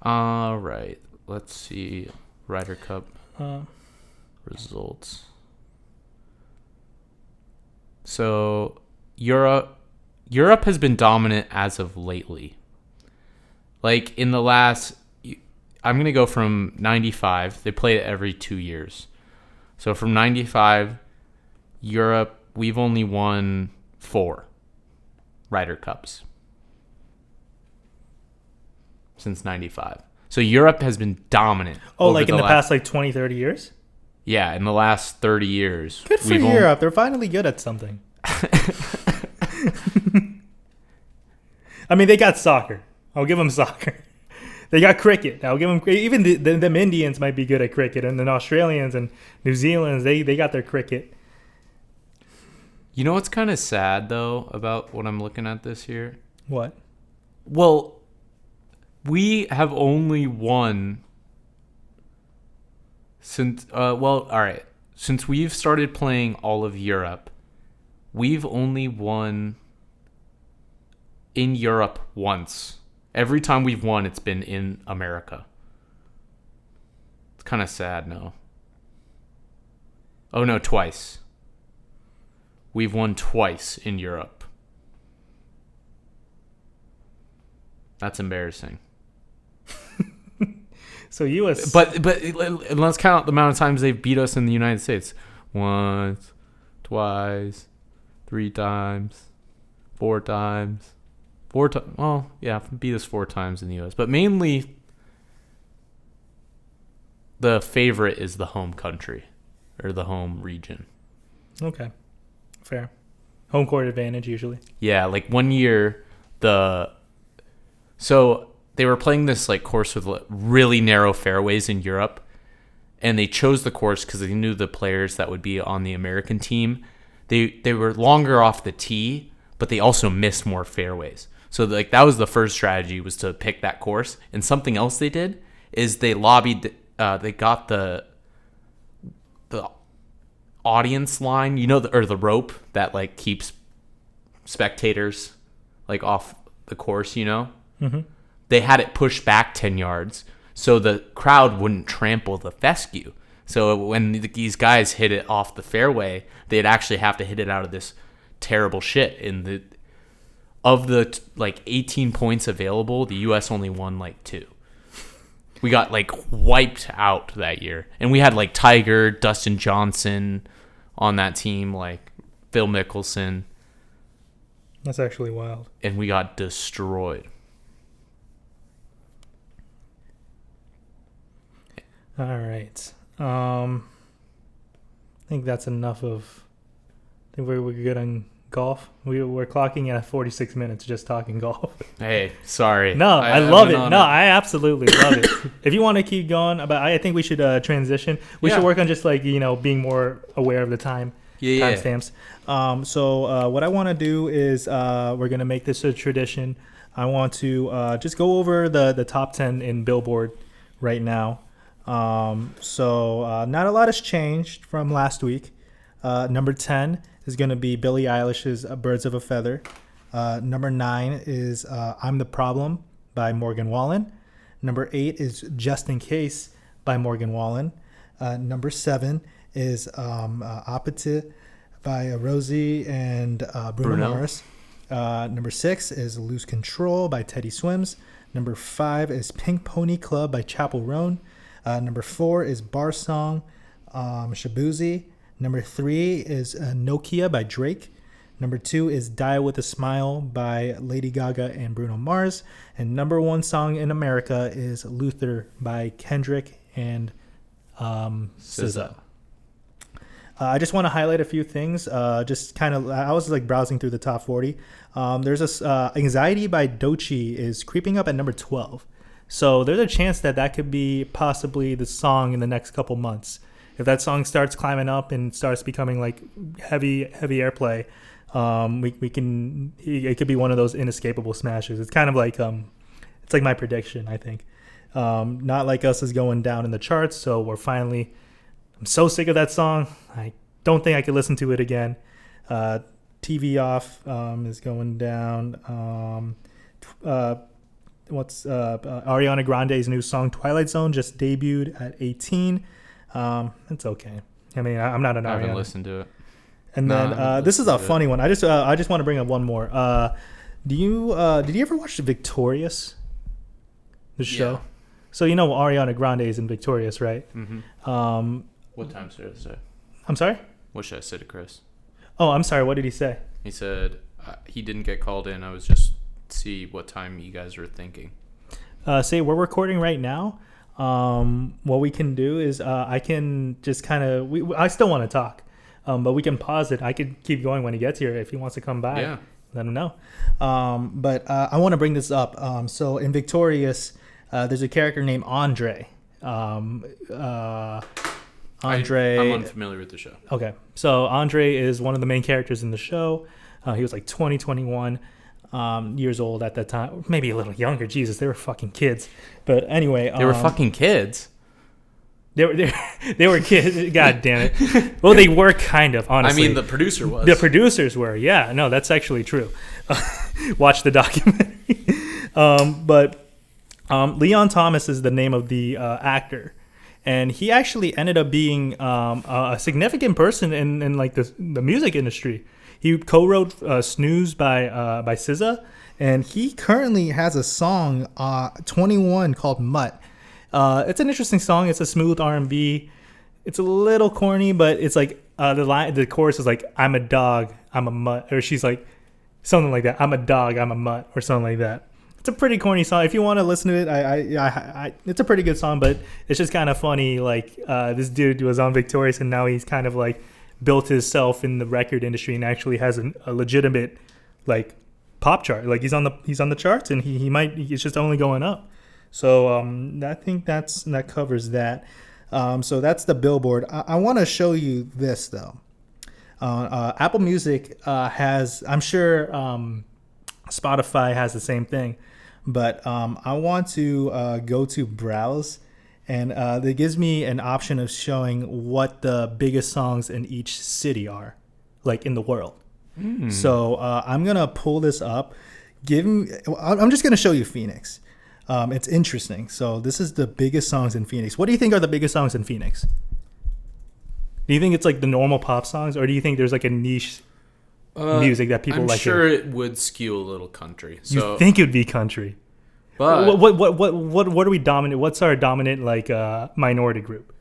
All right. Let's see. Ryder Cup results. So, Europe has been dominant as of lately. Like, in the last... I'm going to go from 95. They play it every 2 years. So, from 95, Europe, we've only won 4 Ryder Cups since 95. So, Europe has been dominant. Oh, like in the past, like, 20, 30 years? Yeah, in the last 30 years. Good for Europe. They're finally good at something. I mean, they got soccer. I'll give them soccer. They got cricket. I'll give them... Even them Indians might be good at cricket. And then Australians and New Zealanders, they got their cricket. You know what's kind of sad, though, about what I'm looking at this year? What? Well, we have only won since... all right. Since we've started playing all of Europe, we've only won in Europe once. Every time we've won, it's been in America. It's kind of sad, no? Oh, no, twice. We've won twice in Europe. That's embarrassing. So U.S. But let's count the amount of times they've beat us in the United States. Once, twice, 3 times, 4 times. 4 times. Well, yeah, beat us 4 times in the U.S. But mainly, the favorite is the home country or the home region. Okay, fair. Home court advantage usually. Yeah, like one year, so they were playing this like course with really narrow fairways in Europe, and they chose the course because they knew the players that would be on the American team. They were longer off the tee, but they also missed more fairways. So like that was the first strategy, was to pick that course. And something else they did is they lobbied. They got the audience line, or the rope that like keeps spectators like off the course. Mm-hmm. They had it pushed back 10 yards so the crowd wouldn't trample the fescue. So when these guys hit it off the fairway, they'd actually have to hit it out of this terrible shit. Of the like 18 points available, the U.S. only won like 2. We got like wiped out that year. And we had like Tiger, Dustin Johnson on that team, like Phil Mickelson. That's actually wild. And we got destroyed. All right. I think that's enough of... I think we're good on golf. We're clocking at 46 minutes just talking golf. Hey, sorry. No, I love it. No, I absolutely love it. If you want to keep going, but I think we should transition. We should work on just like, being more aware of the timestamps. So what I want to do is we're going to make this a tradition. I want to just go over the top 10 in Billboard right now. So not a lot has changed from last week. Number 10 is going to be Billie Eilish's Birds of a Feather. Number 9 is I'm the Problem by Morgan Wallen. Number 8 is Just in Case by Morgan Wallen. Number 7 is Appetite by Rosie and Bruno Mars. Number 6 is Lose Control by Teddy Swims. Number 5 is Pink Pony Club by Chappell Roan. Number 4 is Bar Song, Shabuzi. Number 3 is Nokia by Drake. Number 2 is Die With a Smile by Lady Gaga and Bruno Mars. And number 1 song in America is Luther by Kendrick and SZA. I just want to highlight a few things. Just kind of, I was like browsing through the top 40. There's this Anxiety by Doechii is creeping up at number 12. So there's a chance that could be possibly the song in the next couple months. If that song starts climbing up and starts becoming like heavy airplay, it could be one of those inescapable smashes. It's kind of like it's like my prediction, I think. Not Like Us is going down in the charts, so I'm so sick of that song. I don't think I could listen to it again. TV Off is going down. Ariana Grande's new song Twilight Zone just debuted at 18. It's okay. I mean, I'm not an Ariana. I haven't listened to it. And then this is a funny one. I just want to bring up one more. Did you ever watch Victorious? The show. Yeah. So Ariana Grande is in Victorious, right? Mm-hmm. What time should I say? I'm sorry? What should I say to Chris? Oh, I'm sorry. What did he say? He said he didn't get called in. I was just see what time you guys are thinking. Say we're recording right now. What we can do is I can just kind of I still want to talk, but we can pause it. I could keep going when he gets here if he wants to come back. Yeah, let him know. But I want to bring this up. So in Victorious, there's a character named Andre. Andre. I'm unfamiliar with the show. Okay, so Andre is one of the main characters in the show. He was like 21 years old at that time, maybe a little younger. Jesus, they were fucking kids. But anyway, they were fucking kids. They were kids. God damn it. Well, they were kind of, honestly. I mean, the producer was. The producers were. Yeah, no, that's actually true. Watch the documentary. But Leon Thomas is the name of the actor. And he actually ended up being a significant person in like the music industry. He co-wrote "Snooze" by SZA, and he currently has a song 21 called "Mutt." It's an interesting song. It's a smooth R&B. It's a little corny, but it's like the chorus is like, "I'm a dog, I'm a mutt," or she's like something like that. "I'm a dog, I'm a mutt," or something like that. It's a pretty corny song. If you want to listen to it, it's a pretty good song, but it's just kind of funny. Like this dude was on Victorious, and now he's kind of like built himself in the record industry and actually has a legitimate like pop chart. Like he's on the charts, and he's just only going up. So I think that covers that. So that's the Billboard. I want to show you this though. Apple Music has, I'm sure Spotify has the same thing, but I want to go to browse, and it gives me an option of showing what the biggest songs in each city are, like in the world. So I'm gonna pull this up. I'm just gonna show you Phoenix. It's interesting. So this is the biggest songs in Phoenix. What do you think are the biggest songs in Phoenix? Do you think it's like the normal pop songs, or do you think there's like a niche music that people like? I'm sure it would skew a little country. So. You think it would be country? But what are we dominant? What's our dominant like minority group?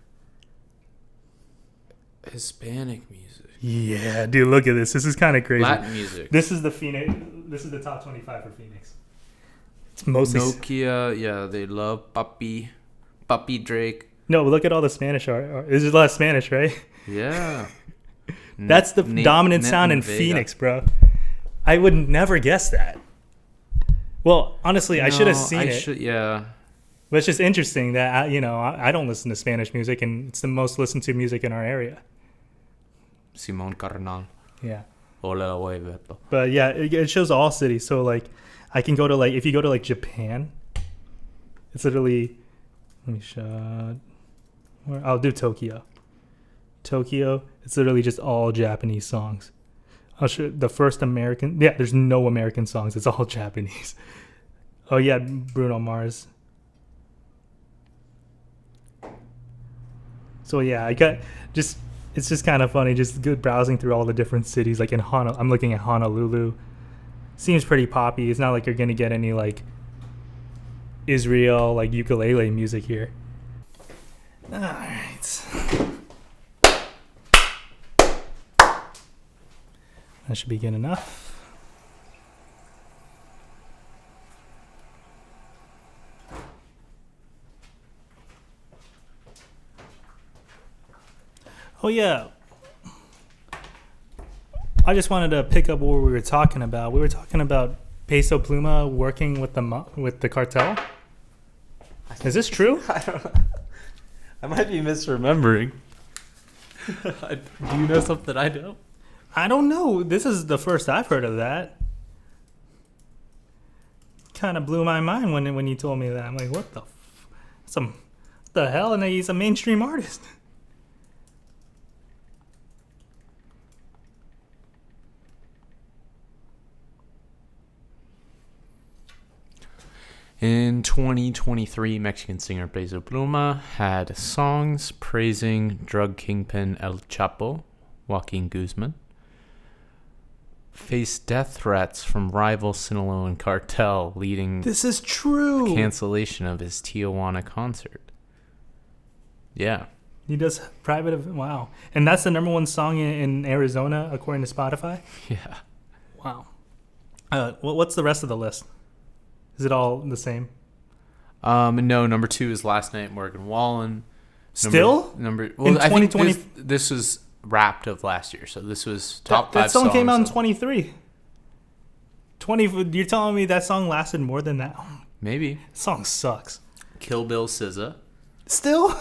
Hispanic music. Yeah, dude, look at this. This is kind of crazy. Latin music. This is the Phoenix. This is the top 25 for Phoenix. It's mostly Nokia. Yeah, they love Papi Drake. No, but look at all the Spanish art. There's a lot of Spanish, right? Yeah. That's the dominant sound in Phoenix, bro. I would never guess that. Well, honestly, I should have seen it. Yeah. But it's just interesting that, I don't listen to Spanish music, and it's the most listened to music in our area. Simon Carnal. Yeah. Hola, Beto. But yeah, it shows all cities. So like, I can go to like, if you go to like Japan, it's literally, let me show, I'll do Tokyo. Tokyo, it's literally just all Japanese songs. I'll show the first American. Yeah, there's no American songs. It's all Japanese. Oh yeah, Bruno Mars. So yeah, it's just kind of funny, just good browsing through all the different cities. Like I'm looking at Honolulu. Seems pretty poppy. It's not like you're gonna get any like Israel like ukulele music here. All right. That should be good enough. Oh yeah. I just wanted to pick up what we were talking about. We were talking about Peso Pluma working with the cartel. Is this true? I don't know. I might be misremembering. Do you know something I don't? I don't know. This is the first I've heard of that. Kind of blew my mind when you told me that. I'm like, what the hell? And he's a mainstream artist. In 2023, Mexican singer Peso Pluma had songs praising drug kingpin El Chapo, Joaquin Guzman, faced death threats from rival Sinaloan cartel, leading this is true cancellation of his Tijuana concert. Yeah. He does private. Wow. And that's the number one song in Arizona, according to Spotify? Yeah. Wow. What's the rest of the list? Is it all the same? No, number 2 is Last Night, Morgan Wallen. Still? Well, I think this was wrapped of last year, so this was top 5 That song songs came out in 23. You're telling me that song lasted more than that? Maybe. That song sucks. Kill Bill SZA. Still?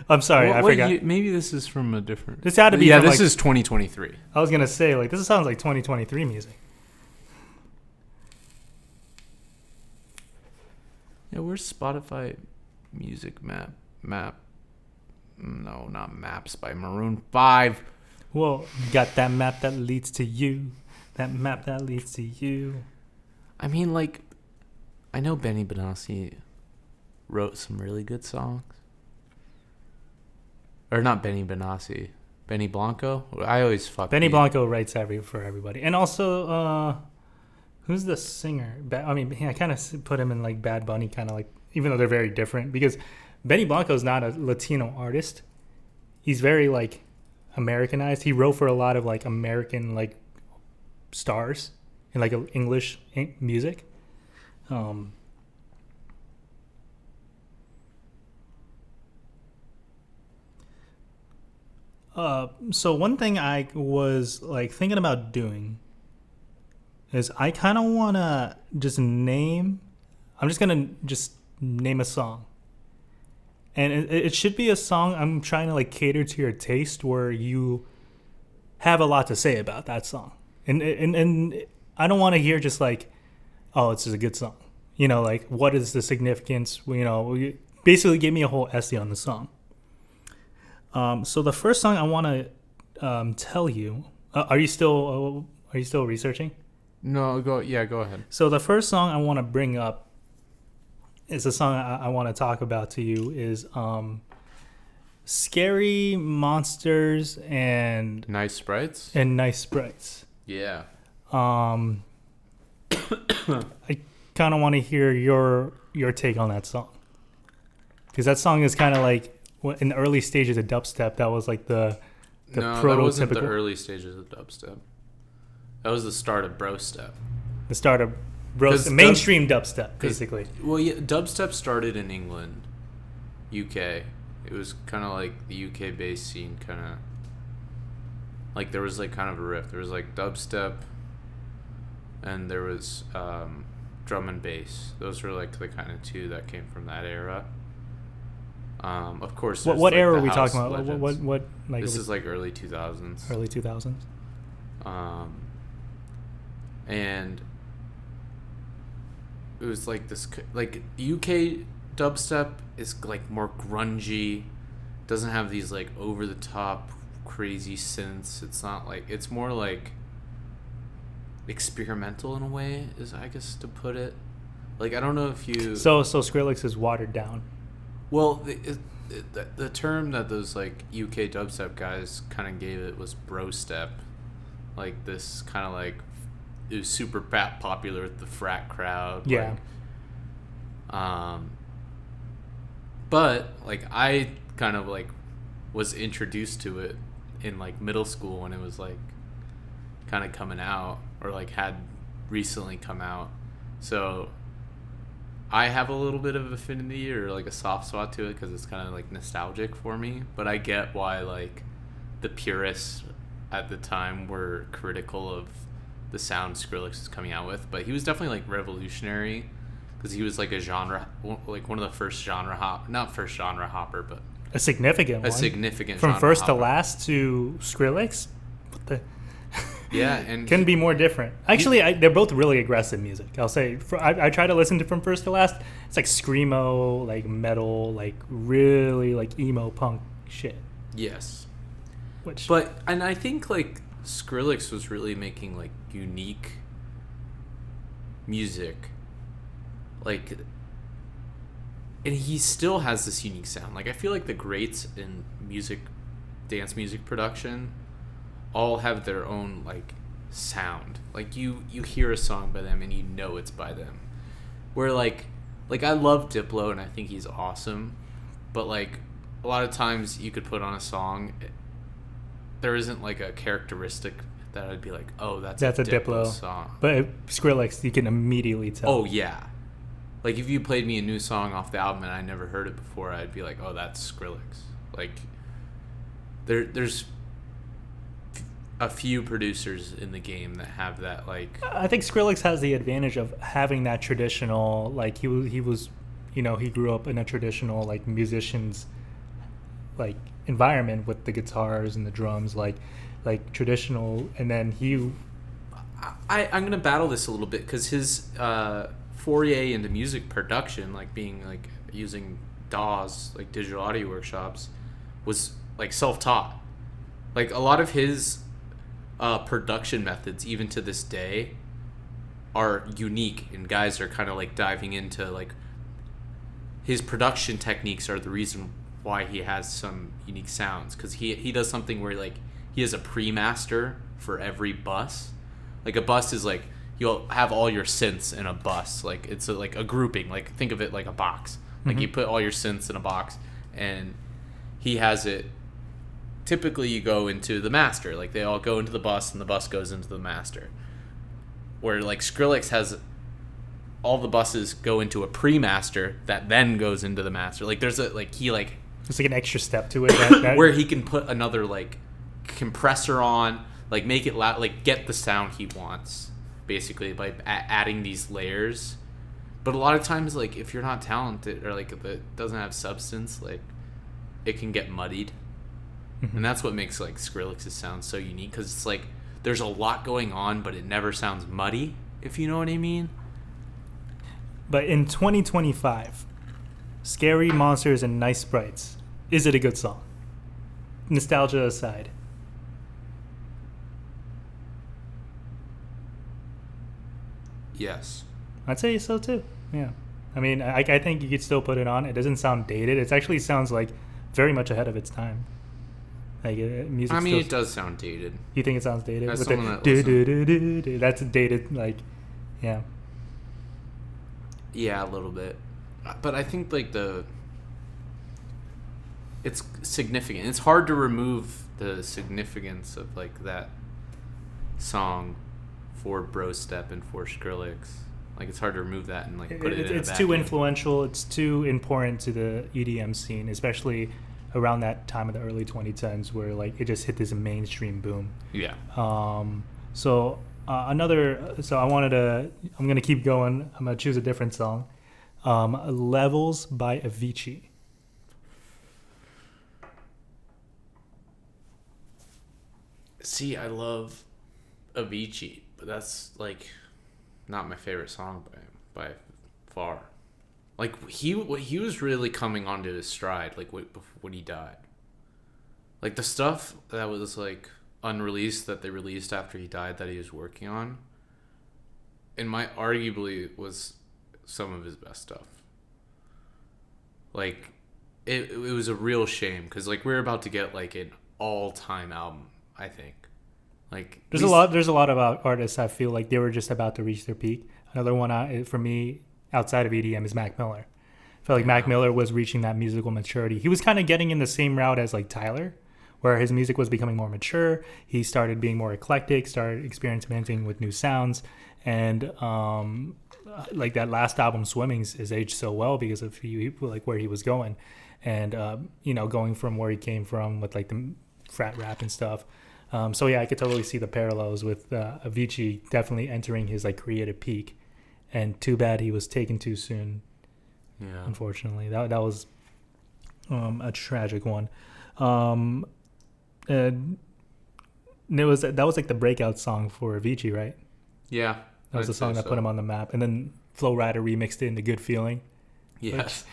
I'm sorry, I forgot. Maybe this is from a different... This had to be this is 2023. I was going to say, like, this sounds like 2023 music. Yeah, where's Spotify music map? No, not Maps by Maroon 5. Well, you got that map that leads to you. That map that leads to you. I mean, like, I know Benny Benassi wrote some really good songs. Or not Benny Benassi. Benny Blanco? I always fuck Benny Blanco writes for everybody. And also, who's the singer? I kind of put him in like Bad Bunny, kind of like, even though they're very different, because Benny Blanco is not a Latino artist. He's very like, Americanized. He wrote for a lot of like American like stars in like English music. So one thing I was like thinking about doing is I kind of want to just name. I'm just gonna just name a song, and it should be a song I'm trying to like cater to your taste, where you have a lot to say about that song, and I don't want to hear just like, oh, it's just a good song. You know, like what is the significance? You know, basically give me a whole essay on the song. So the first song I want to tell you. Are you still researching? No, go ahead. So the first song I want to bring up is a song I want to talk about to you is Scary Monsters and Nice Sprites. Nice Sprites. Yeah. I kind of want to hear your take on that song, because that song is kind of like in the early stages of dubstep. That was like the no, prototypical. That wasn't the early stages of dubstep. That was the start of brostep. The start of mainstream dubstep, basically. Well, yeah, dubstep started in England, UK. It was kind of like the UK based scene, kind of like there was like kind of a riff. There was like dubstep, and there was drum and bass. Those were like the kind of two that came from that era. Of course. What like era are we talking about? What like? This is like early 2000s. Early 2000s. And it was like this, like UK dubstep is like more grungy, doesn't have these like over the top crazy synths. It's not like, it's more like experimental in a way, is I guess to put it. Like I don't know if you. So Skrillex is watered down. Well, the term that those like UK dubstep guys kind of gave it was bro step, like this kind of like. It was super popular with the frat crowd. Yeah. Like, but like I kind of like was introduced to it in like middle school when it was like kind of coming out, or like had recently come out. So I have a little bit of affinity or like a soft spot to it because it's kind of like nostalgic for me. But I get why like the purists at the time were critical of the sound Skrillex is coming out with, but he was definitely like revolutionary because he was like a genre, like one of the first not first genre hopper, but a significant from genre first hopper. To last to Skrillex. What the? Yeah, and couldn't be more different. Actually, they're both really aggressive music. I'll say. I try to listen to from first to last. It's like screamo, like metal, like really like emo punk shit. Yes, and I think like Skrillex was really making like unique music, like, and he still has this unique sound. Like I feel like the greats in dance music production all have their own like sound. Like you hear a song by them and you know it's by them. Where like I love Diplo and I think he's awesome, but like a lot of times you could put on a song, there isn't like a characteristic that I'd be like, oh, that's a Diplo song. But Skrillex, you can immediately tell. Oh yeah, like if you played me a new song off the album and I never heard it before, I'd be like, oh, that's Skrillex. Like there's a few producers in the game that have that. Like I think Skrillex has the advantage of having that traditional, like he was, you know, he grew up in a traditional like musicians like environment with the guitars and the drums, like traditional, and then I'm gonna battle this a little bit because his foray into music production, like being like using DAWs, like digital audio workshops, was like self-taught. Like a lot of his production methods, even to this day, are unique, and guys are kind of like diving into like his production techniques are the reason why he has some unique sounds, because he does something where like he has a pre-master for every bus. Like a bus is like you'll have all your synths in a bus, like it's like a grouping, like think of it like a box. Like you put all your synths in a box, and he has it typically you go into the master. Like, they all go into the bus, and the bus goes into the master. Where, like, Skrillex has all the buses go into a pre-master that then goes into the master. Like, there's a, like, he, like... It's like an extra step to it. That where he can put another, like, compressor on, like, make it loud, like, get the sound he wants, basically, by adding these layers. But a lot of times, like, if you're not talented, or, like, if it doesn't have substance, like, it can get muddied. And that's what makes, like, Skrillex's sound so unique, because it's like there's a lot going on, but it never sounds muddy, if you know what I mean. But in 2025, Scary Monsters and Nice Sprites, is it a good song? Nostalgia aside. Yes. I'd say so too. Yeah. I mean, I think you could still put it on. It doesn't sound dated. It actually sounds like very much ahead of its time. Like, music. I mean, it does sound dated. You think it sounds dated? As with someone the that's dated. Like, yeah. Yeah, a little bit. But I think, like, it's significant. It's hard to remove the significance of, like, that song for Bro Step and for Skrillex. Like, it's hard to remove that and, like, put it in a It's vacuum. too influential. It's too important to the EDM scene, especially around that time of the early 2010s, where, like, it just hit this mainstream boom. Yeah. So I'm gonna keep going. I'm gonna choose a different song. Levels by Avicii. See, I love Avicii, but that's, like, not my favorite song by far. Like, he was really coming onto his stride, like, when he died. Like, the stuff that was, like, unreleased that they released after he died that he was working on, and arguably was some of his best stuff. Like, it was a real shame, because, like, we're about to get, like, an all-time album, I think. Like, there's a lot of artists I feel like they were just about to reach their peak. Another one for me outside of EDM is Mac Miller. I feel like Mac Miller was reaching that musical maturity. He was kind of getting in the same route as, like, Tyler, where his music was becoming more mature. He started being more eclectic, started experimenting with new sounds, and like, that last album, Swimmings, is aged so well because of like where he was going, and going from where he came from with, like, the frat rap and stuff. So yeah, I could totally see the parallels with Avicii definitely entering his, like, creative peak, and too bad he was taken too soon. Yeah, unfortunately, that was a tragic one. And that was like the breakout song for Avicii, right? Yeah, that was the song that put him on the map, and then Flo Rida remixed it into "Good Feeling." Yes.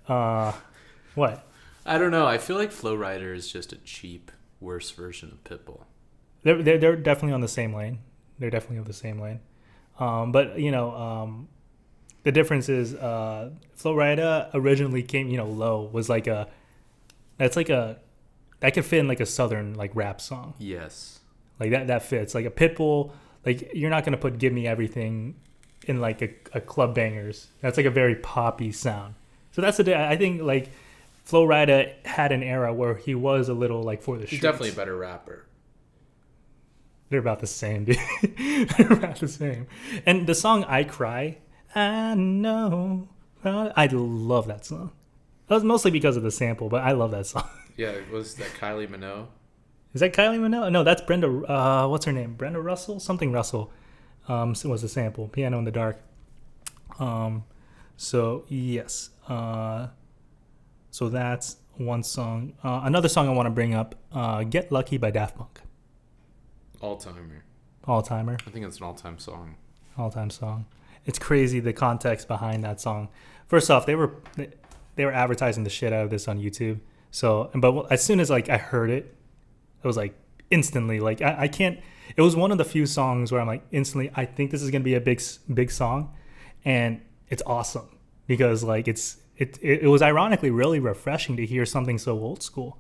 What? I don't know. I feel like Flo Rida is just a cheap, worse version of Pitbull. They're definitely on the same lane. They're definitely on the same lane. But the difference is Flo Rida originally came, low, was like that could fit in, like, a southern, like, rap song. Yes. Like, that fits. Like, a Pitbull, like, you're not gonna put "Give Me Everything" in, like, a club bangers. That's, like, a very poppy sound. So that's I think, like, Flo Rida had an era where he was a little, like, for the streets. He's definitely a better rapper. They're about the same, dude. They're about the same. And the song "I Cry," I know, I love that song. That was mostly because of the sample, but I love that song. Yeah, was that Kylie Minogue? Is that Kylie Minogue? No, that's Brenda. What's her name? Brenda Russell? Something Russell. Was the sample. "Piano in the Dark." So yes. So that's one song. Another song I want to bring up. "Get Lucky" by Daft Punk. All-timer. All-timer. I think it's an all-time song. All-time song. It's crazy the context behind that song. First off, they were advertising the shit out of this on YouTube. So, but as soon as, like, I heard it, it was, like, instantly, like, I can't. It was one of the few songs where I'm like, instantly, I think this is gonna be a big song, and it's awesome because, like, it was ironically really refreshing to hear something so old school,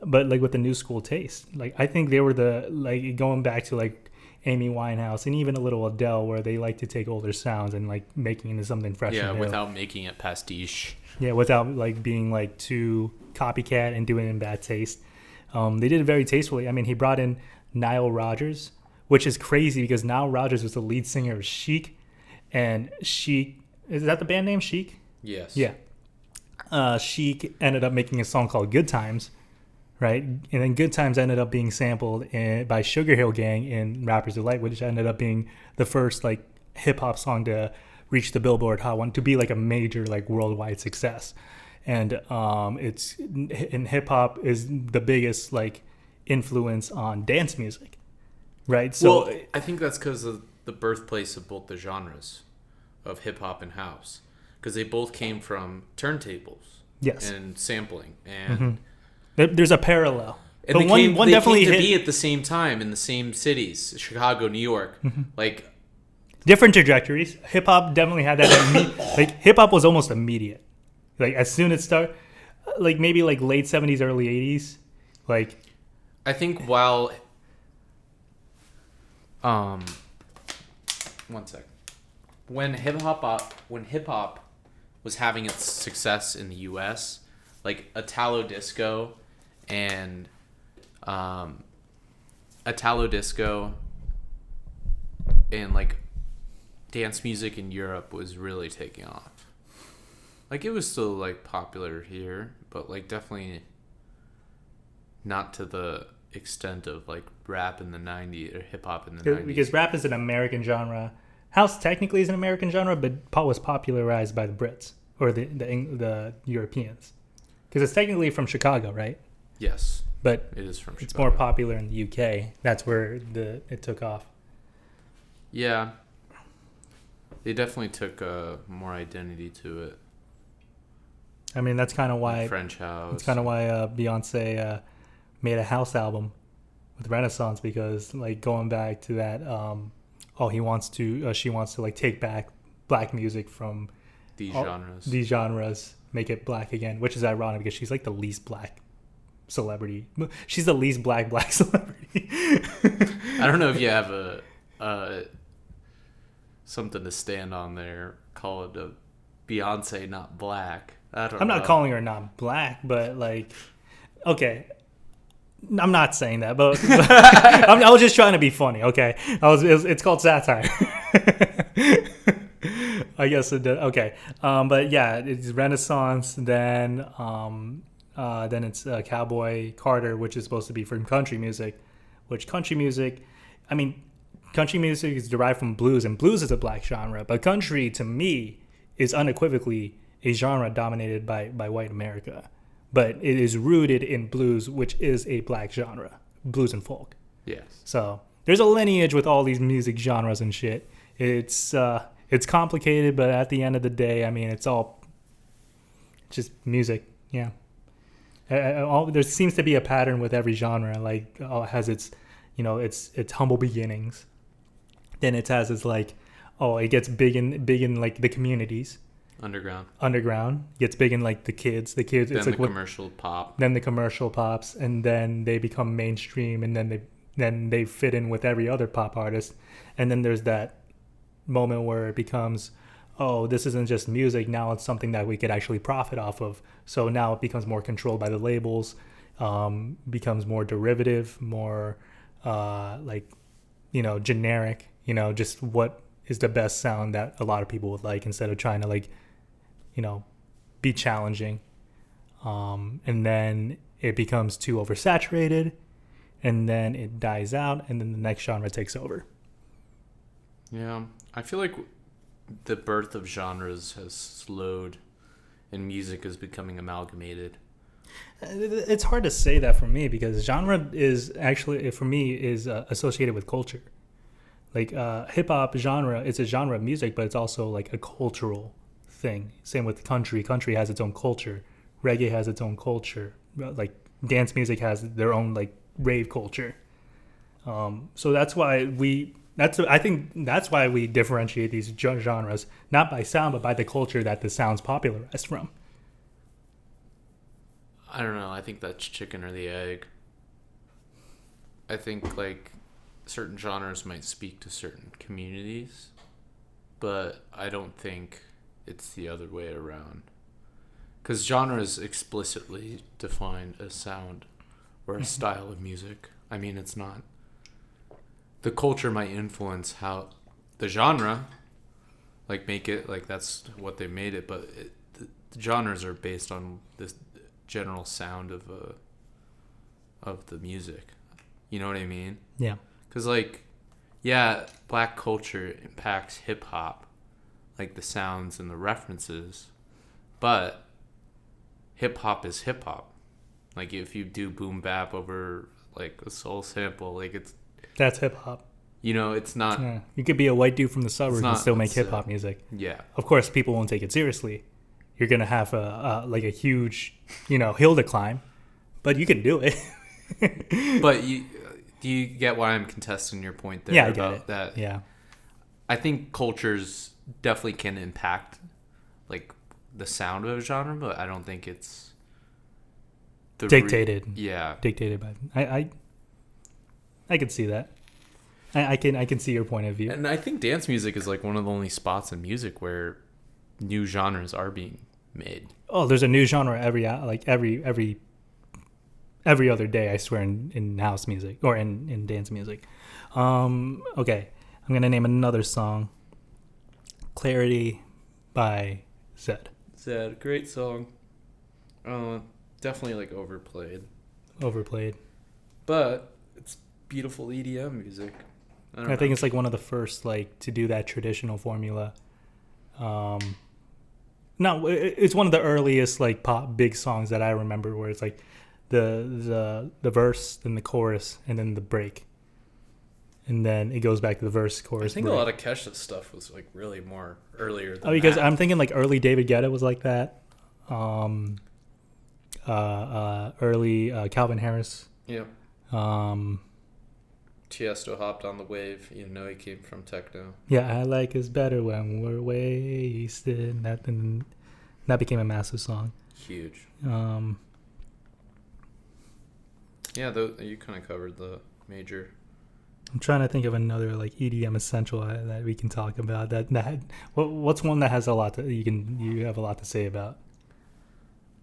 but, like, with the new school taste. Like, I think they were going back to, like, Amy Winehouse and even a little Adele, where they like to take older sounds and, like, making it into something fresh. Yeah, and new. without making it pastiche. Yeah, without, like, being, like, too copycat and doing it in bad taste. They did it very tastefully. I mean, he brought in Nile Rodgers, which is crazy because Nile Rodgers was the lead singer of Chic, and Chic, is that the band name, Chic? Yes. Yeah. Chic ended up making a song called Good Times, right? And then Good Times ended up being sampled by Sugar Hill Gang in Rapper's Delight, which ended up being the first like hip hop song to reach the Billboard Hot 1, to be like a major like worldwide success. And it's in hip hop is the biggest like influence on dance music, right? So well, I think that's because of the birthplace of both the genres of hip hop and house, because they both came from turntables, yes, and sampling, and there's a parallel. and but they one definitely came to hit be at the same time in the same cities, Chicago, New York, like different trajectories. Hip hop definitely had that. Like hip hop was almost immediate. Like as soon as it started, like maybe like late 70s, early 80s, like I think while one sec. When hip hop was having its success in the US, like Italo disco and like dance music in Europe was really taking off. Like it was still like popular here, but like definitely not to the extent of like rap in the 90s or hip hop in the 90s. because rap is an American genre. House technically is an American genre, but was popularized by the Brits or the Europeans, because it's technically from Chicago, right? Yes, but it is from Chicago. It's more popular in the UK. That's where it took off. Yeah, they definitely took more identity to it. I mean, that's kind of why French house. That's kind of why Beyonce made a house album with Renaissance, because like going back to that, she wants to like take back black music from these genres, make it black again, which is ironic because she's like the least black celebrity. She's the least black celebrity. I don't know if you have a something to stand on there. Call it a Beyonce not black. I'm not calling her not black, but like, okay, I'm not saying that, but I was just trying to be funny. Okay, it's called satire. I guess it did. Okay, but yeah, it's Renaissance. Then it's Cowboy Carter, which is supposed to be from country music. Country music is derived from blues, and blues is a black genre. But country, to me, is unequivocally a genre dominated by white America. But it is rooted in blues, which is a black genre, blues and folk. Yes. So there's a lineage with all these music genres and shit. It's complicated, but at the end of the day, I mean, it's all just music. Yeah. There seems to be a pattern with every genre. Like, it has its humble beginnings. Then it has its like, it gets big in like the communities. Underground gets big in like the kids. Then it's like commercial pop. Then the commercial pops, and then they become mainstream, and then they fit in with every other pop artist. And then there's that moment where it becomes, this isn't just music. Now it's something that we could actually profit off of. So now it becomes more controlled by the labels, becomes more derivative, more generic. Just what is the best sound that a lot of people would like, instead of trying to be challenging. And then it becomes too oversaturated, and then it dies out, and then the next genre takes over. Yeah, I feel like the birth of genres has slowed, and music is becoming amalgamated. It's hard to say that for me, because genre is actually, for me, is associated with culture. Like hip hop genre, it's a genre of music, but it's also like a cultural thing. Same with country. Country has its own culture. Reggae has its own culture. Like dance music has their own like rave culture. So that's why I think that's why we differentiate these genres, not by sound, but by the culture that the sound's popularized from. I don't know. I think that's chicken or the egg. I think like certain genres might speak to certain communities, but I don't think it's the other way around. Because genres explicitly define a sound or a style of music. I mean, it's not. The culture might influence how the genre, like make it like that's what they made it, but the genres are based on this general sound of the music. You know what I mean? Yeah. Because like, yeah, black culture impacts hip hop, like the sounds and the references, but hip hop is hip hop. Like if you do boom bap over like a soul sample, like that's hip hop. You know, it's not. Yeah. You could be a white dude from the suburbs and still make hip hop music. Yeah. Of course, people won't take it seriously. You're gonna have a huge, hill to climb, but you can do it. But do you get why I'm contesting your point there? Yeah, I get it. That. Yeah. I think cultures definitely can impact like the sound of a genre, but I don't think it's dictated. Yeah. Dictated by. I could see that. I can see your point of view. And I think dance music is like one of the only spots in music where new genres are being made. Oh, there's a new genre every other day, I swear, in house music or in dance music. Okay, I'm gonna name another song. Clarity by Zed. Zed, great song. Definitely like overplayed. But it's beautiful EDM music. I think it's like one of the first like to do that traditional formula. No, it's one of the earliest like pop big songs that I remember where it's like the verse, then the chorus, and then the break, and then it goes back to the verse, chorus. I think break. a lot of Kesha's stuff was like really more earlier than because that. I'm thinking like early David Guetta was like that. Early Calvin Harris. Yep. Tiesto hopped on the wave. You know, he came from techno. Yeah, I like us better when we're wasted. That became a massive song. Huge. Yeah, you kind of covered the major. I'm trying to think of another like EDM essential that we can talk about. What's one that has a lot that you have a lot to say about?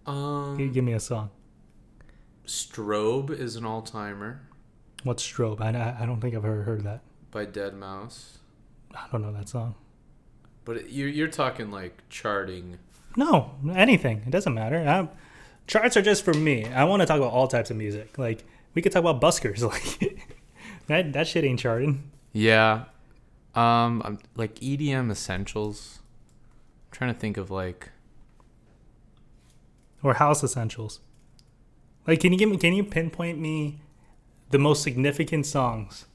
Give me a song. Strobe is an all-timer. What's Strobe? I don't think I've ever heard that. By Dead Mouse. I don't know that song. But you're talking like charting. No, anything. It doesn't matter. Charts are just for me. I want to talk about all types of music. Like we could talk about buskers. Like that shit ain't charting. Yeah. I'm like EDM essentials. I'm trying to think of like. Or house essentials. Like, can you pinpoint me the most significant songs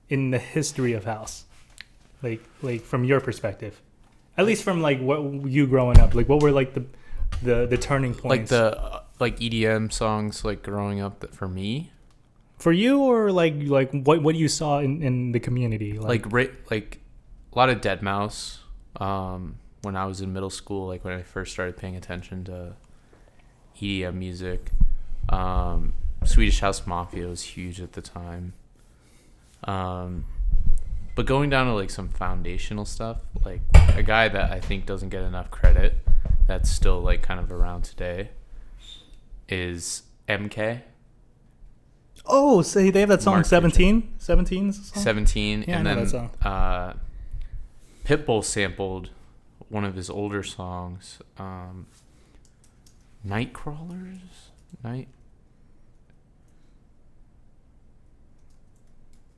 in the history of house? Like from your perspective, at least from like what you growing up. Like, what were like the turning points? Like EDM songs like growing up for me. For you, or like what you saw in the community? Like a lot of Dead Mouse. When I was in middle school, like when I first started paying attention to EDM music. Swedish House Mafia was huge at the time. But going down to like some foundational stuff, like a guy that I think doesn't get enough credit that's still like kind of around today is MK. Oh, so they have that song Mark 17? 17 is the song? 17. Yeah, and I know then that song. Pitbull sampled one of his older songs, Nightcrawlers?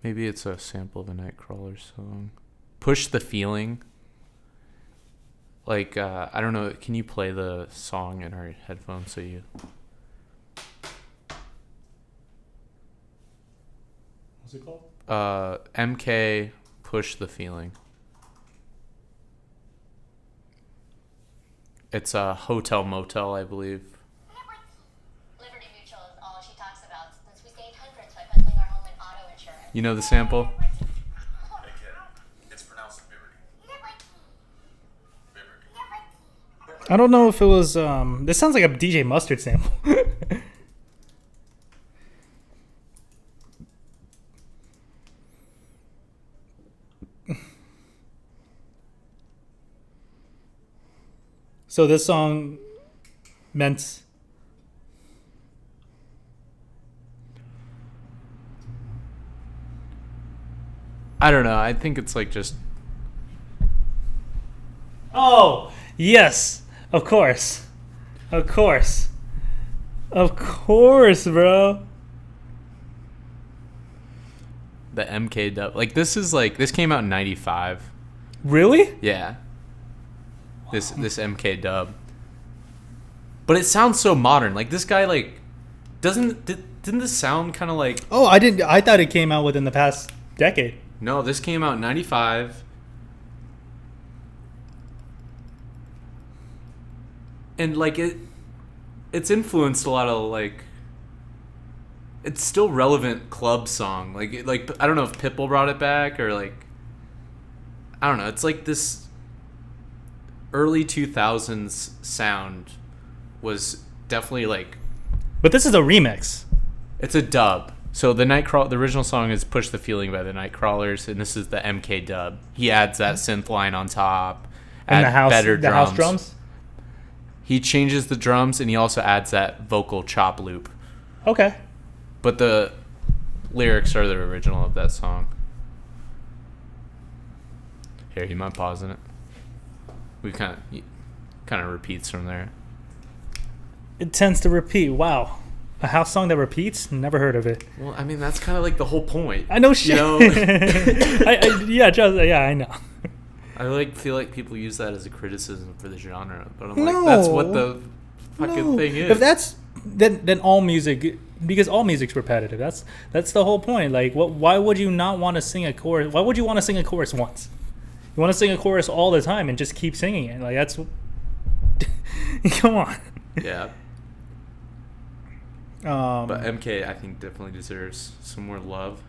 Maybe it's a sample of a Nightcrawlers song. Push the Feeling. Like, I don't know. Can you play the song in our headphones so you... What's it called? MK Push the Feeling. It's a Hotel Motel, I believe. Liberty Mutual is all she talks about since we gained hundreds by bundling our home and auto insurance. You know the sample? It's pronounced Liberty. I don't know if it was. This sounds like a DJ Mustard sample. So this song meant I don't know. I think it's like just Oh, yes. Of course. Of course. Of course, bro. the MK dub. Like this came out in '95. Really? Yeah. This MK dub. But it sounds so modern. Like this guy didn't this sound kind of like Oh, I didn't. I thought it came out within the past decade. No, this came out in '95. And it's influenced a lot of it's still relevant club song. Like I don't know if Pitbull brought it back or I don't know. It's like this early 2000s sound was definitely But this is a remix. it's a dub. So the original song is "Push the Feeling" by the Nightcrawlers, and this is the MK dub. He adds that synth line on top, And the house, better the house drums. He changes the drums, and he also adds that vocal chop loop. Okay. But the lyrics are the original of that song. Here, you mind pausing it? We kind of repeats from there. It tends to repeat. Wow. A house song that repeats? Never heard of it. Well, I mean, that's kind of the whole point. I know shit. You know? I know. I feel like people use that as a criticism for the genre, but I'm No. that's what the fucking thing is. If that's then all music, because all music's repetitive. That's the whole point. Why would you not want to sing a chorus? Why would you want to sing a chorus once? You want to sing a chorus all the time and just keep singing it. That's come on. Yeah. But MK, I think, definitely deserves some more love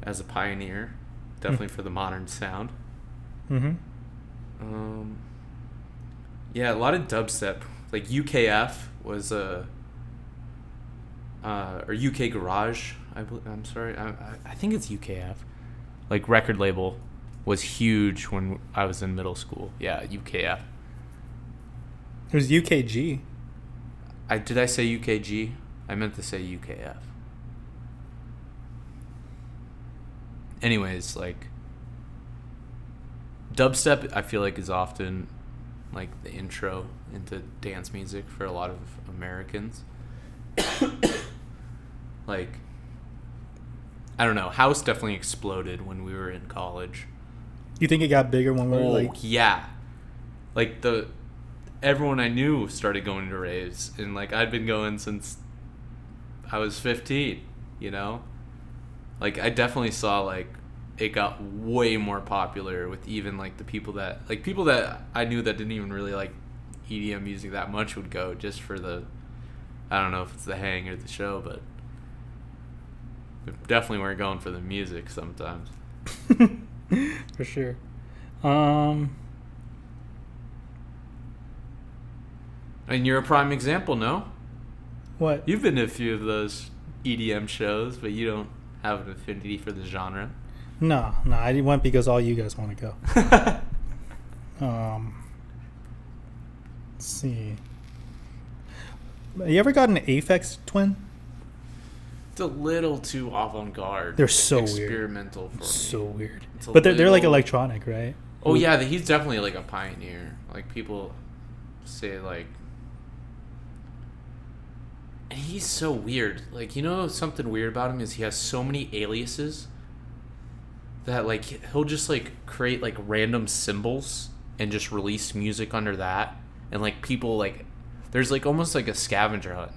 as a pioneer. Definitely for the modern sound. Mm-hmm. Yeah, a lot of dubstep. Like UKF was or UK Garage. I'm sorry. I think it's UKF. Record label was huge when I was in middle school. Yeah, UKF. It was UKG. Did I say UKG? I meant to say UKF. Anyways, dubstep I feel is often the intro into dance music for a lot of Americans. I don't know, house definitely exploded when we were in college. You think it got bigger when we were yeah. Everyone I knew started going to raves, and I'd been going since I was 15, you know? I definitely saw it got way more popular with even the people that I knew that didn't even really like EDM music that much would go just for I don't know if it's the hang or the show, but we definitely weren't going for the music sometimes. For sure. And you're a prime example, no? What? You've been to a few of those EDM shows, but you don't have an affinity for the genre. No, I went because all you guys want to go. Let's see. You ever got an Aphex Twin? It's a little too avant-garde. They're so weird. Experimental for me. So weird. It's a But they're little- electronic, right? Oh yeah, he's definitely a pioneer. People say and he's so weird. Something weird about him is he has so many aliases that he'll just create random symbols and just release music under that, and people there's almost a scavenger hunt.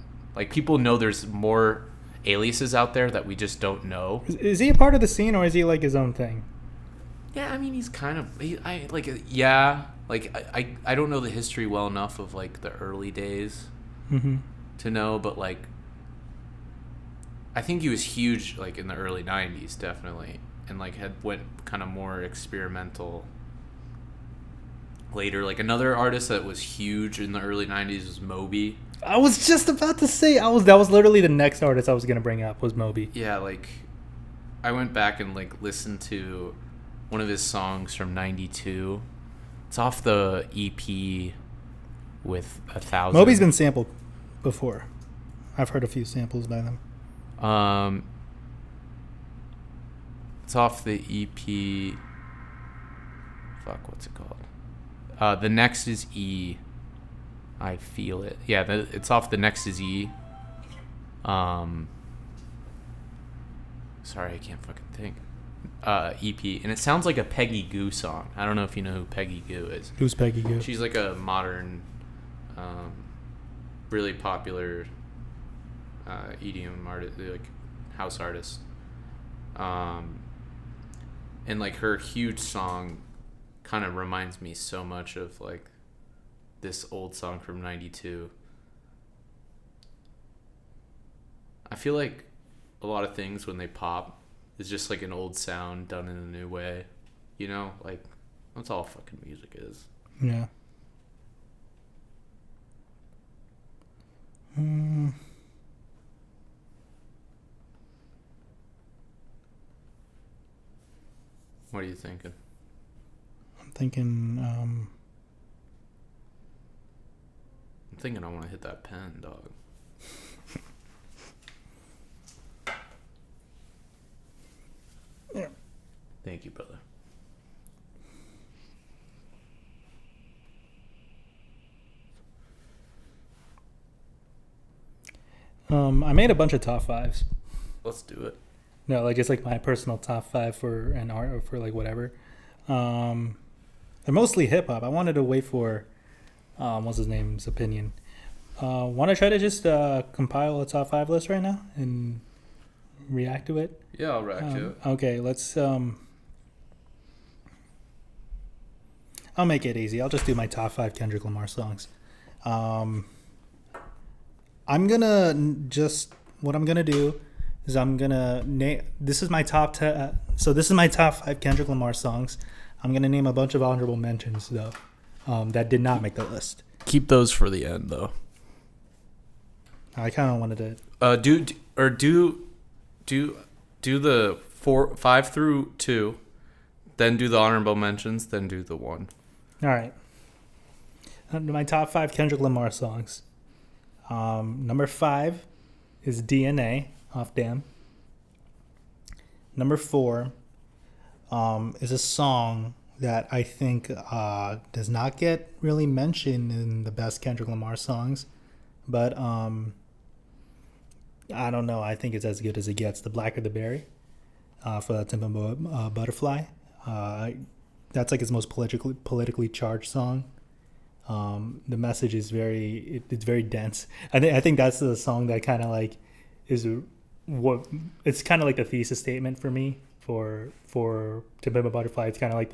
People know there's more aliases out there that we just don't know. Is he a part of the scene, or is he his own thing? Yeah, I mean, he's kind of I don't know the history well enough of the early days to know, but I think he was huge in the early 90s definitely, and had went kind of more experimental later. Another artist that was huge in the early 90s was Moby. I was just about to say that was literally the next artist I was gonna bring up was Moby. Yeah, I went back and listened to one of his songs from '92. It's off the EP with 1,000. Moby's been sampled before. I've heard a few samples by them. It's It's off the EP. Fuck, what's it called? The Next is E. I Feel It. Yeah, it's off the Next is E. Sorry, I can't fucking think. EP, and it sounds like a Peggy Goo song. I don't know if you know who Peggy Goo is. Who's Peggy Goo? She's like a modern, really popular EDM artist, like house artist. And like her huge song kind of reminds me so much of like this old song from '92. I feel like a lot of things when they pop is just like an old sound done in a new way, you know, like that's all fucking music is. Yeah. What are you thinking? I'm thinking I'm thinking I want to hit that pen, dog. Yeah. Thank you, brother. I made a bunch of top fives. Let's do it. No, like it's like my personal top five for an art or for like whatever. They're mostly hip hop. I wanted to wait for what's his name's opinion. Want to try to just compile a top five list right now and react to it? Yeah, I'll react to it. Okay, let's. I'll make it easy. I'll just do my top five Kendrick Lamar songs. I'm gonna just what I'm gonna do is I'm gonna name. This is my top 10. So this is my top five Kendrick Lamar songs. I'm gonna name a bunch of honorable mentions though, that did not make the list. Keep those for the end, though. I kind of wanted to. Do the 5 through 2, then do the honorable mentions, then do the 1. All right. My top five Kendrick Lamar songs. Number 5 is DNA off Damn. Number 4 is a song that I think does not get really mentioned in the best Kendrick Lamar songs, but I don't know. I think it's as good as it gets. The Blacker the Berry for the Timber Butterfly. That's like his most politically charged song. The message is it's very dense. I think that's the song that kind of like is what it's kind of like the thesis statement for me for Timber Butterfly. It's kind of like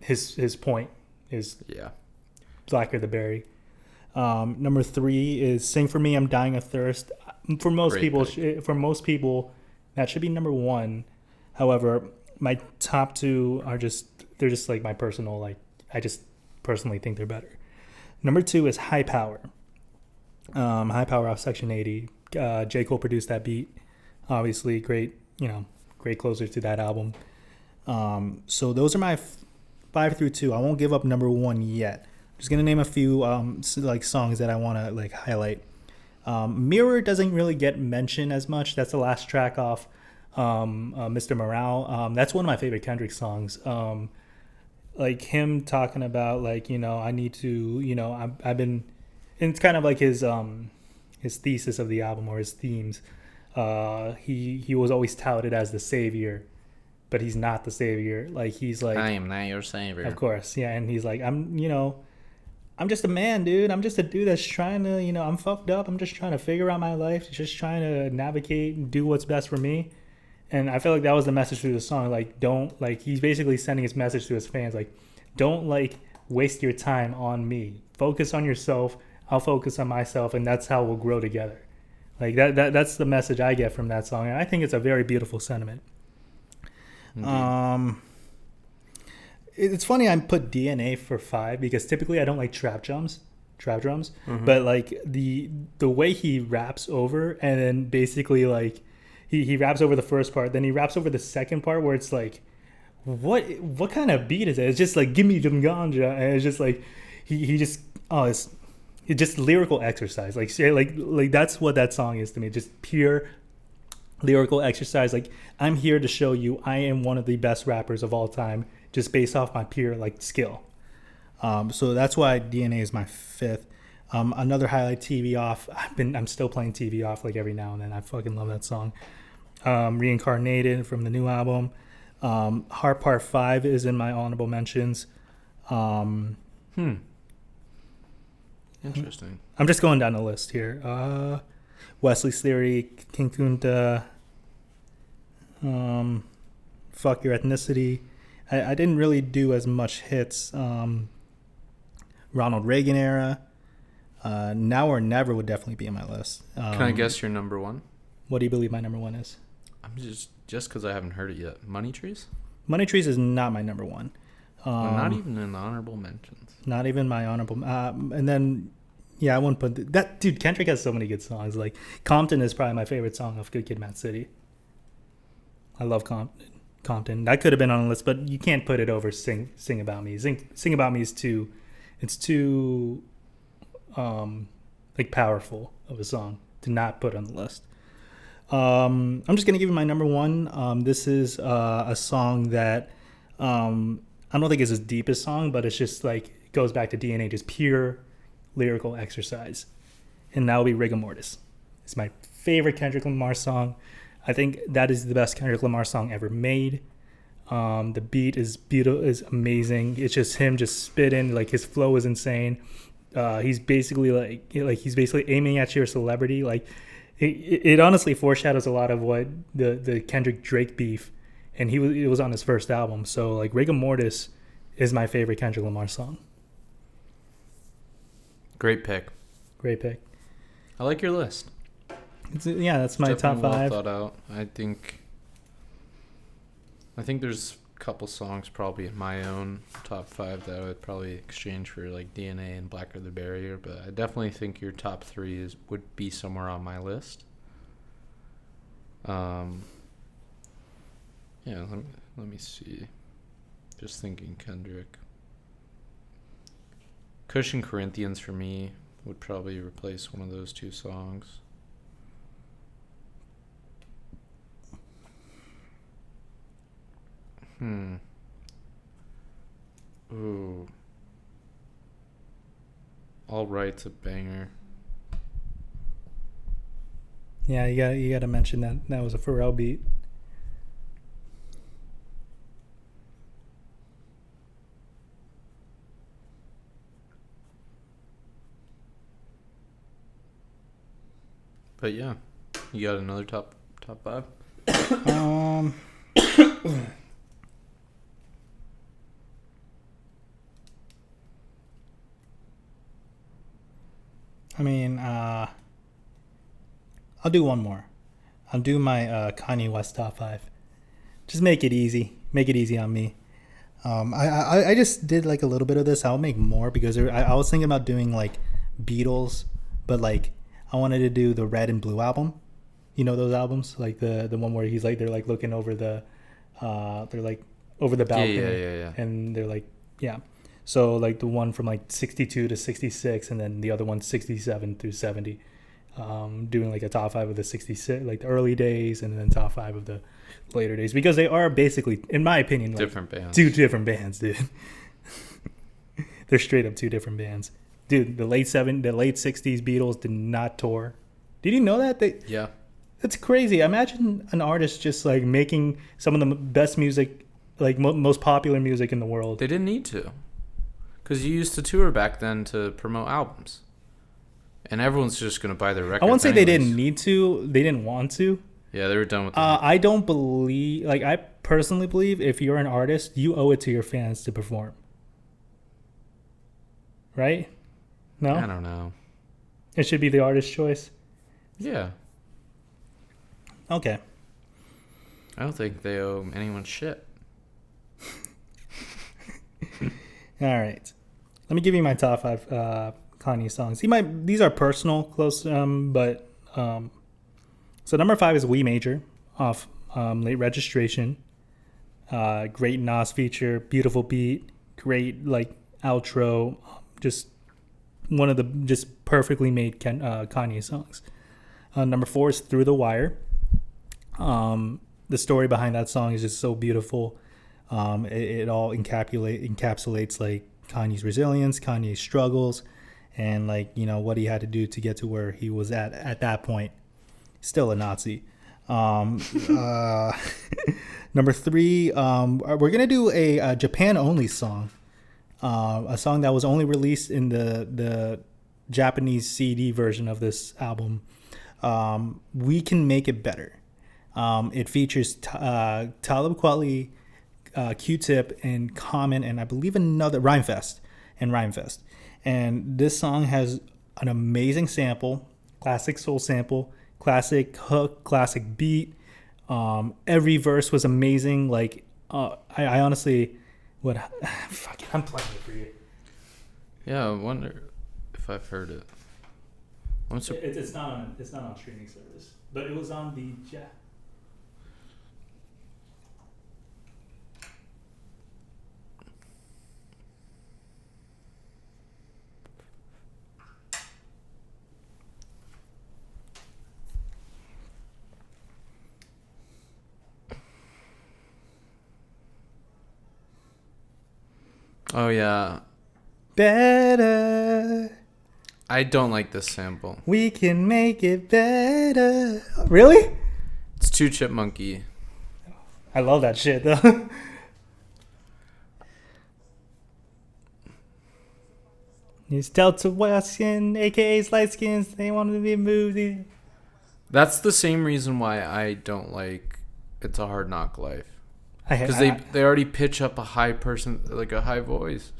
his point is Blacker the Berry. Number 3 is Sing for Me, I'm Dying of Thirst. For most people, that should be number 1. However, my top 2 they're just like my personal, like I just personally think they're better. Number 2 is High Power. High Power off Section 80. J. Cole produced that beat. Obviously, great closer to that album. So those are my 5 through 2. I won't give up number 1 yet. I'm just gonna name a few like songs that I want to like highlight. Mirror doesn't really get mentioned as much. That's the last track off Mr. Morale. That's one of my favorite Kendrick songs. Like him talking about like, I need to, I've been, and it's kind of like his thesis of the album or his themes. He was always touted as the savior, but he's not the savior. Like he's like, I am not your savior. Of course, yeah. And he's like, I'm just a man, dude. I'm just a dude that's trying to, I'm fucked up. I'm just trying to figure out my life. Just trying to navigate and do what's best for me. And I feel like that was the message through the song. Like, he's basically sending his message to his fans. Like, don't, waste your time on me. Focus on yourself. I'll focus on myself, and that's how we'll grow together. Like, that's the message I get from that song. And I think it's a very beautiful sentiment. Mm-hmm. It's funny I put DNA for 5 because typically I don't like trap drums, mm-hmm. But like the way he raps over and then basically like he raps over the first part, then he raps over the second part where it's like, what kind of beat is it? It's just like give me some ganja, and it's just like he just it's just lyrical exercise. Like that's what that song is to me, just pure lyrical exercise. Like, I'm here to show you I am one of the best rappers of all time, just based off my pure like skill. So that's why DNA is my fifth. Another highlight, TV Off. I'm still playing TV Off like every now and then. I fucking love that song. Reincarnated from the new album. Heart Part 5 is in my honorable mentions. Interesting. I'm just going down the list here. Wesley's Theory, King Kunta, Fuck Your Ethnicity. I didn't really do as much hits. Ronald Reagan era. Now or Never would definitely be in my list. Can I guess your number one? What do you believe my number one is? I'm just because I haven't heard it yet. Money Trees? Money Trees is not my number one. Not even in the honorable mentions. Not even my honorable. And then, yeah, I wouldn't put that. Dude, Kendrick has so many good songs. Like, Compton is probably my favorite song of Good Kid, Mad City. I love Compton. That could have been on the list, but you can't put it over Sing About Me. Sing About Me is too. It's too, like, powerful of a song to not put on the list. I'm just gonna give you my number one. This is a song that I don't think it's his deepest song, but it's just like it goes back to DNA, just pure lyrical exercise, and that will be Rigor Mortis. It's my favorite Kendrick Lamar song. I think that is the best Kendrick Lamar song ever made. The beat is beautiful, is amazing. It's just him just spitting, like his flow is insane. He's basically like he's basically aiming at your celebrity. Like it honestly foreshadows a lot of what the Kendrick Drake beef, and it was on his first album. So like Rigor Mortis is my favorite Kendrick Lamar song. Great pick. Great pick. I like your list. That's my top five. Well thought out. I think there's a couple songs probably in my own top five that I would probably exchange for like DNA and Blacker the Barrier, but I definitely think your top three would be somewhere on my list. Yeah, let me see. Just thinking Kendrick. Cushion Corinthians for me would probably replace one of those two songs. Ooh. All Right's a banger. Yeah, you gotta mention that was a Pharrell beat. But yeah, you got another top five? I mean, I'll do one more. I'll do my Kanye West top five. Just make it easy. Make it easy on me. I just did like a little bit of this. I'll make more because I was thinking about doing like Beatles, but like I wanted to do the Red and Blue album. You know those albums, like the one where he's like they're like looking over the they're like over the balcony, yeah. And they're like So like the one from like 62 to 66, and then the other one 67 through 70. Doing like a top five of the 66, like the early days, and then top five of the later days, because they are basically, in my opinion, like different bands. Two different bands, dude. They're straight up two different bands, dude. The late 60s Beatles did not tour. Did you know that? Yeah. That's crazy. Imagine an artist just like making some of the best music, like most popular music in the world. They didn't need to, because you used to tour back then to promote albums. And everyone's just going to buy their records. I won't say anyways. they didn't need to. They didn't want to. Yeah, they were done with that. I don't believe... Like, I personally believe if you're an artist, you owe it to your fans to perform. Right? No? I don't know. It should be the artist's choice? Yeah. Okay. I don't think they owe anyone shit. All right. Let me give you my top five Kanye songs. These are personal, close, but so number 5 is We Major off Late Registration. Great Nas feature, beautiful beat, great like outro, just one of the just perfectly made Kanye songs. Number 4 is Through the Wire. The story behind that song is just so beautiful. It all encapsulates like Kanye's resilience, Kanye's struggles, and like, you know, what he had to do to get to where he was at that point. Still a Nazi. Number 3, we're gonna do a Japan only song, a song that was only released in the Japanese CD version of this album. We Can Make It Better. It features Talib Kweli, Q-Tip, and Common, and I believe another Rhymefest. And this song has an amazing sample, classic soul sample, classic hook, classic beat. Every verse was amazing. Like, I honestly would. Fuck it, I'm playing it for you. Yeah, I wonder if I've heard it. It's not on streaming service, but it was on the Oh yeah, Better. I don't like this sample. We can make it better. Really? It's too chipmunky. I love that shit though. These Delta white skin, AKA's light skins, they want to be moved. That's the same reason why I don't like It's a Hard Knock Life. Because they already pitch up a high voice.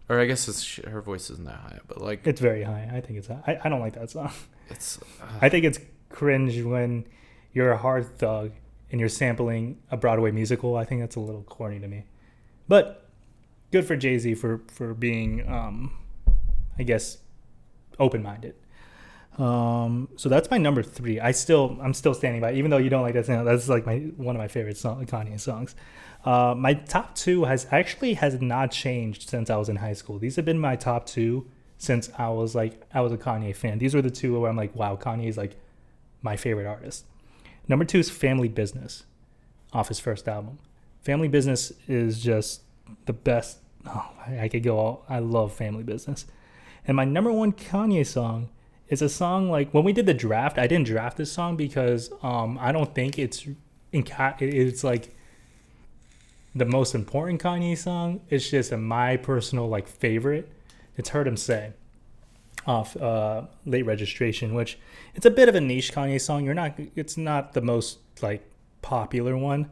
Or I guess her voice isn't that high, but like it's very high. I think it's high. I don't like that song. It's. I think it's cringe when you're a hard thug and you're sampling a Broadway musical. I think that's a little corny to me. But good for Jay-Z for being, I guess, open-minded. So that's my number 3. I'm still standing by, even though you don't like that song. That's like one of my favorite Kanye songs. My top 2 has not changed since I was in high school. These have been my top 2 since I was a Kanye fan. These were the 2 where I'm like, wow, Kanye is like my favorite artist. Number 2 is Family Business, off his first album. Family Business is just the best. Oh, I could go all. I love Family Business. And my number 1 Kanye song is a song like when we did the draft. I didn't draft this song because I don't think it's like the most important Kanye song. It's just my personal like favorite. It's Heard Him Say off Late Registration, which it's a bit of a niche Kanye song. It's not the most like popular one,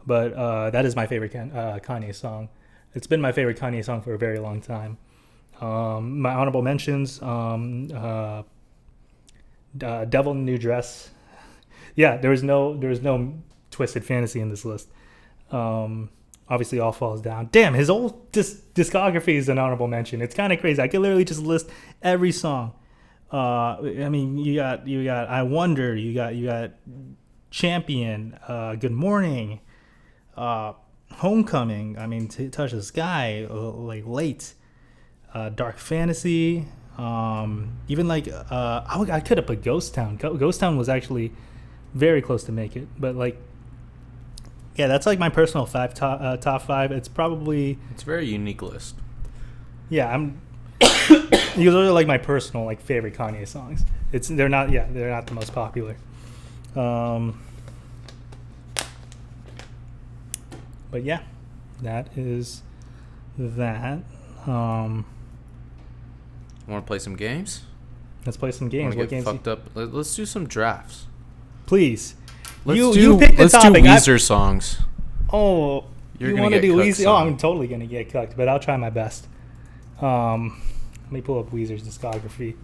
but that is my favorite Kanye song. It's been my favorite Kanye song for a very long time. My honorable mentions, Devil in a New Dress. Yeah, there was no Twisted Fantasy in this list. Obviously, All Falls Down. Damn, his whole discography is an honorable mention. It's kind of crazy. I could literally just list every song. I mean, you got I Wonder. You got Champion. Good Morning. Homecoming. I mean, Touch the Sky. Like Late. Dark Fantasy. Even like I could have put Ghost Town. Ghost Town was actually very close to make it, but like. Yeah, that's like my personal top 5. It's a very unique list. Yeah, these are like my personal like favorite Kanye songs. They're not the most popular. But yeah, that is that. Want to play some games? Let's play some games. What games? Fucked up. Let's do some drafts. Please. You pick the topic. Let's do Weezer songs. Oh, you want to do Weezer? Oh, I'm totally gonna get cooked, but I'll try my best. Let me pull up Weezer's discography.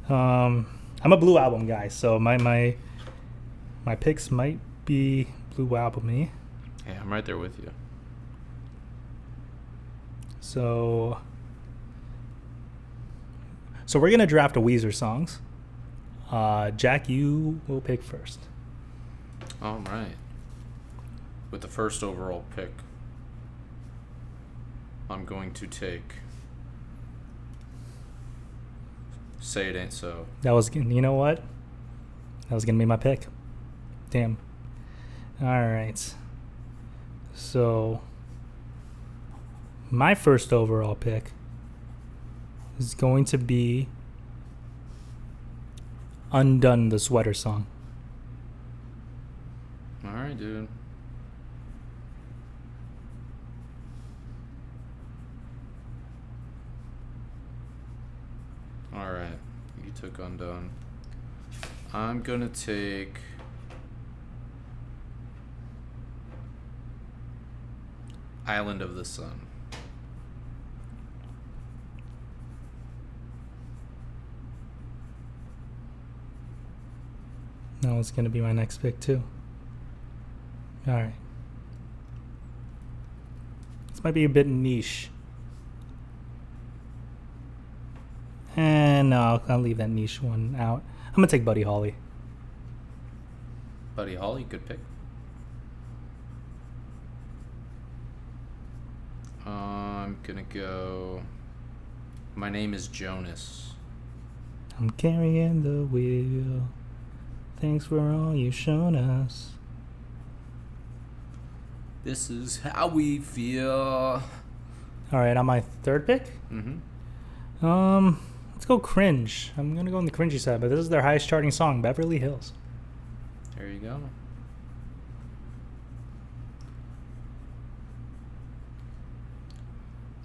I'm a Blue Album guy, so my picks might be Blue Album-y. Yeah, I'm right there with you. So we're gonna draft a Weezer songs. Jack, you will pick first. All right. With the first overall pick, I'm going to take Say It Ain't So. You know what? That was going to be my pick. Damn. All right. So, my first overall pick is going to be Undone, the Sweater Song. All right, dude. All right, you took Undone. I'm gonna take Island of the Sun. That was going to be my next pick, too. All right. This might be a bit niche. And no, I'll leave that niche one out. I'm going to take Buddy Holly. Buddy Holly, good pick. I'm gonna go. My Name is Jonas. I'm carrying the wheel. Thanks for all you've shown us. This is how we feel. All right, on my third pick, Mm-hmm. let's go cringe. I'm gonna go on the cringy side, but this is their highest charting song, Beverly Hills. There you go.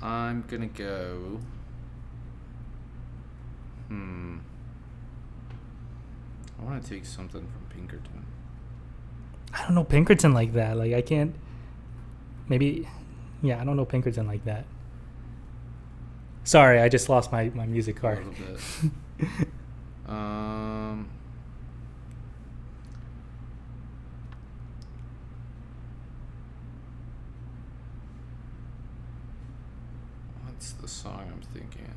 I'm gonna go. I want to take something from Pinkerton. I don't know Pinkerton like that. Like I can't. Maybe, yeah, I don't know Pinkerton like that. Sorry, I just lost my music A card. little bit. What's the song I'm thinking of?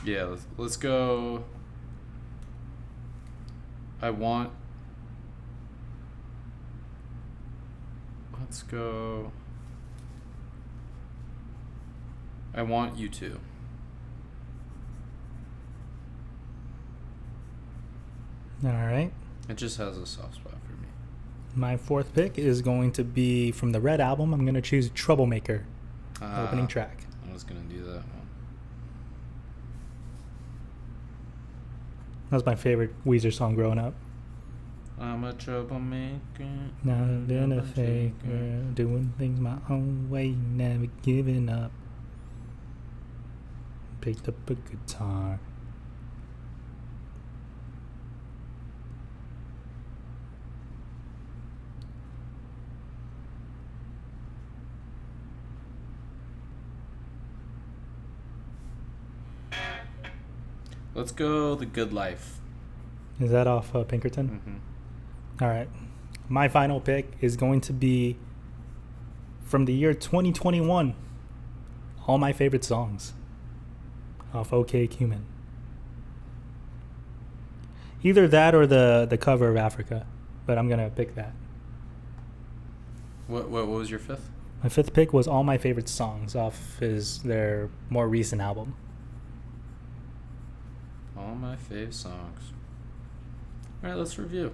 Yeah, let's go. Let's go. I Want You To. All right. It just has a soft spot for me. My fourth pick is going to be from the Red album. I'm going to choose Troublemaker, opening track. I was going to do that one. That was my favorite Weezer song growing up. I'm a troublemaker. Not been a faker, doing things my own way, never giving up. Picked up a guitar. Let's go The Good Life. Is that off Pinkerton? Mm-hmm. All right. My final pick is going to be from the year 2021. All my favorite songs off OK Cumin. Either that or the cover of Africa, but I'm going to pick that. What was your fifth? My fifth pick was All My Favorite Songs off their more recent album. All my fave songs. All right, let's review.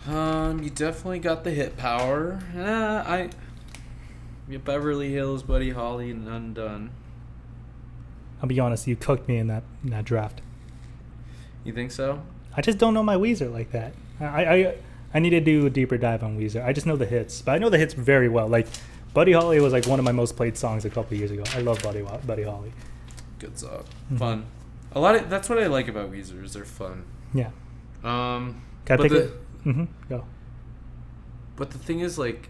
You definitely got the hit power. You Beverly Hills, Buddy Holly, and Undone. I'll be honest, you cooked me in that draft. You think so? I just don't know my Weezer like that. I need to do a deeper dive on Weezer. I just know the hits, but I know the hits very well. Like Buddy Holly was like one of my most played songs a couple of years ago. I love Buddy Holly. Good song. Mm-hmm. Fun. That's what I like about Weezer is they're fun. Yeah. But Go. But the thing is, like,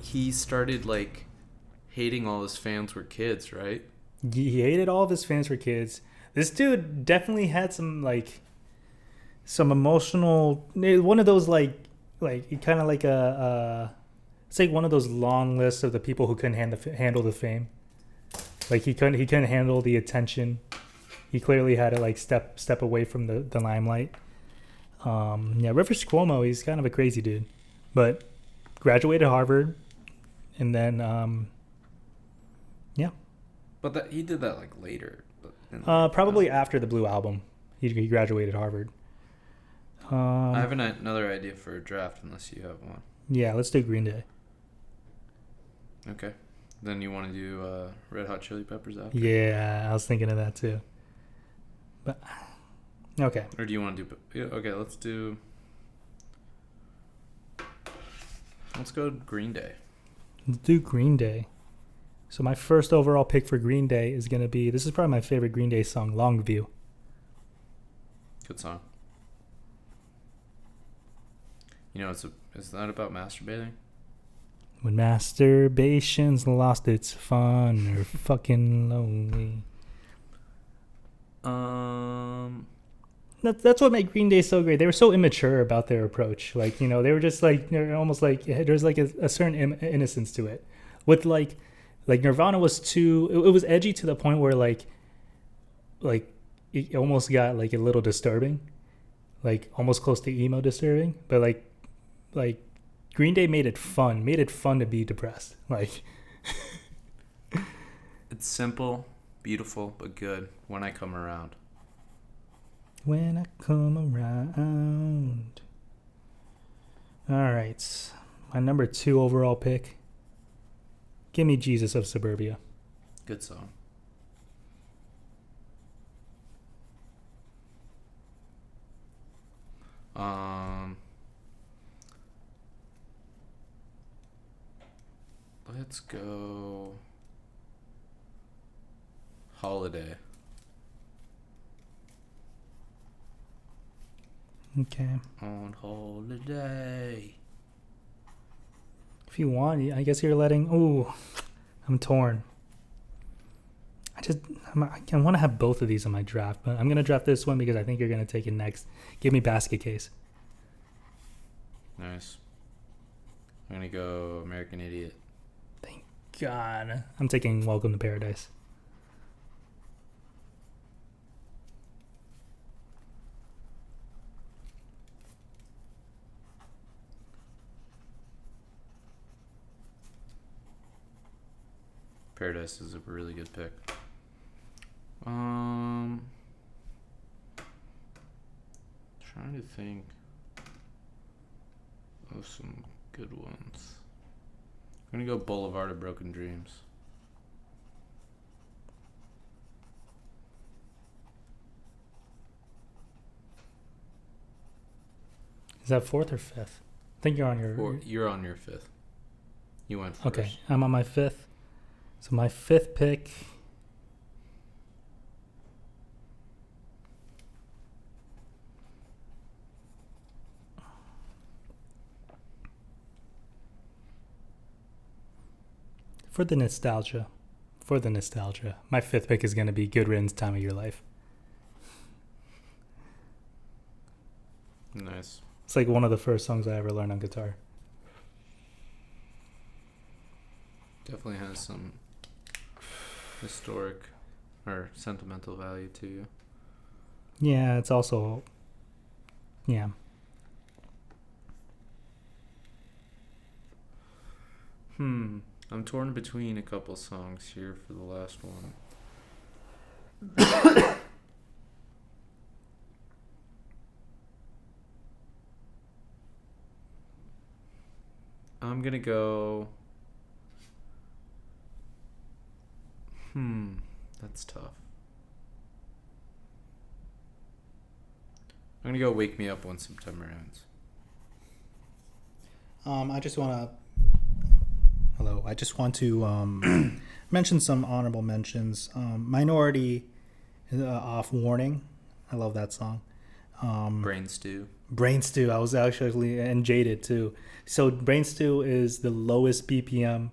he started like hating all his fans were kids, right? He hated all of his fans were kids. This dude definitely had some emotional. One of those like kind of like it's like one of those long lists of the people who couldn't handle the fame. Like he couldn't handle the attention. He clearly had to like step away from the limelight. Yeah, Rivers Cuomo, he's kind of a crazy dude, but graduated Harvard, and then yeah, But he did that like later. probably after the Blue Album, he graduated Harvard. I have another idea for a draft unless you have one. Yeah, let's do Green Day. Okay. Then you want to do Red Hot Chili Peppers after? Yeah, I was thinking of that too. But okay. Or do you want to do... Yeah, okay, let's go Green Day. Let's do Green Day. So my first overall pick for Green Day is going to be... This is probably my favorite Green Day song, Longview. Good song. You know, is that about masturbating? When masturbation's lost its fun or fucking lonely. That's what made Green Day so great. They were so immature about their approach. Like, you know, they were just like, they're almost like, there's like a certain innocence to it. With like Nirvana was too, it was edgy to the point where like it almost got like a little disturbing. Like almost close to emo disturbing. But like Green Day made it fun to be depressed. Like, it's simple, beautiful, but good when I come around. When I come around. All right. My number 2 overall pick. Give me Jesus of Suburbia. Good song. Let's go Holiday. Okay. On holiday. If you want, I guess you're letting... Ooh, I'm torn. I want to have both of these in my draft, but I'm going to draft this one because I think you're going to take it next. Give me Basket Case. Nice. I'm going to go American Idiot. Thank God. I'm taking Welcome to Paradise. Paradise is a really good pick. Trying to think of some good ones. I'm gonna go Boulevard of Broken Dreams. Is that 4th or 5th? I think you're on your... You're on your 5th. You went first. Okay, I'm on my 5th. So my 5th pick... For the nostalgia, my 5th pick is going to be Good Riddance, Time of Your Life. Nice. It's like one of the first songs I ever learned on guitar. Definitely has some historic or sentimental value to you. Yeah, it's also... Yeah. I'm torn between a couple songs here for the last one. I'm gonna go... That's tough. I'm gonna go Wake Me Up When September Ends. I just want to mention some honorable mentions. Minority off Warning. I love that song. Brain Stew. Brain Stew. I was actually... And Jaded, too. So Brain Stew is the lowest BPM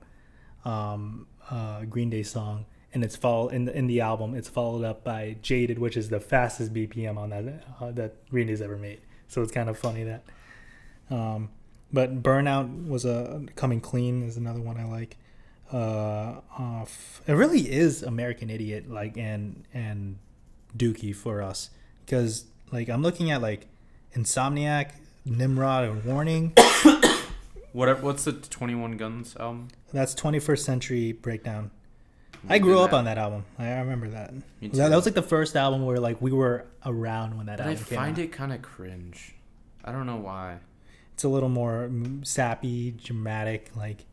Green Day song. And it's in the album, it's followed up by Jaded, which is the fastest BPM on that Green Day's ever made. So it's kind of funny that. But Burnout was Coming Clean is another one I like. It really is American Idiot and Dookie for us, because like I'm looking at like Insomniac, Nimrod, or Warning. What's the 21 Guns album? That's 21st Century Breakdown. I We grew did up that. on that album. I remember that. Me That too. was like the first album where like we were around when that But I album came find out. it kind of cringe. I don't know why. It's a little more sappy, dramatic. Like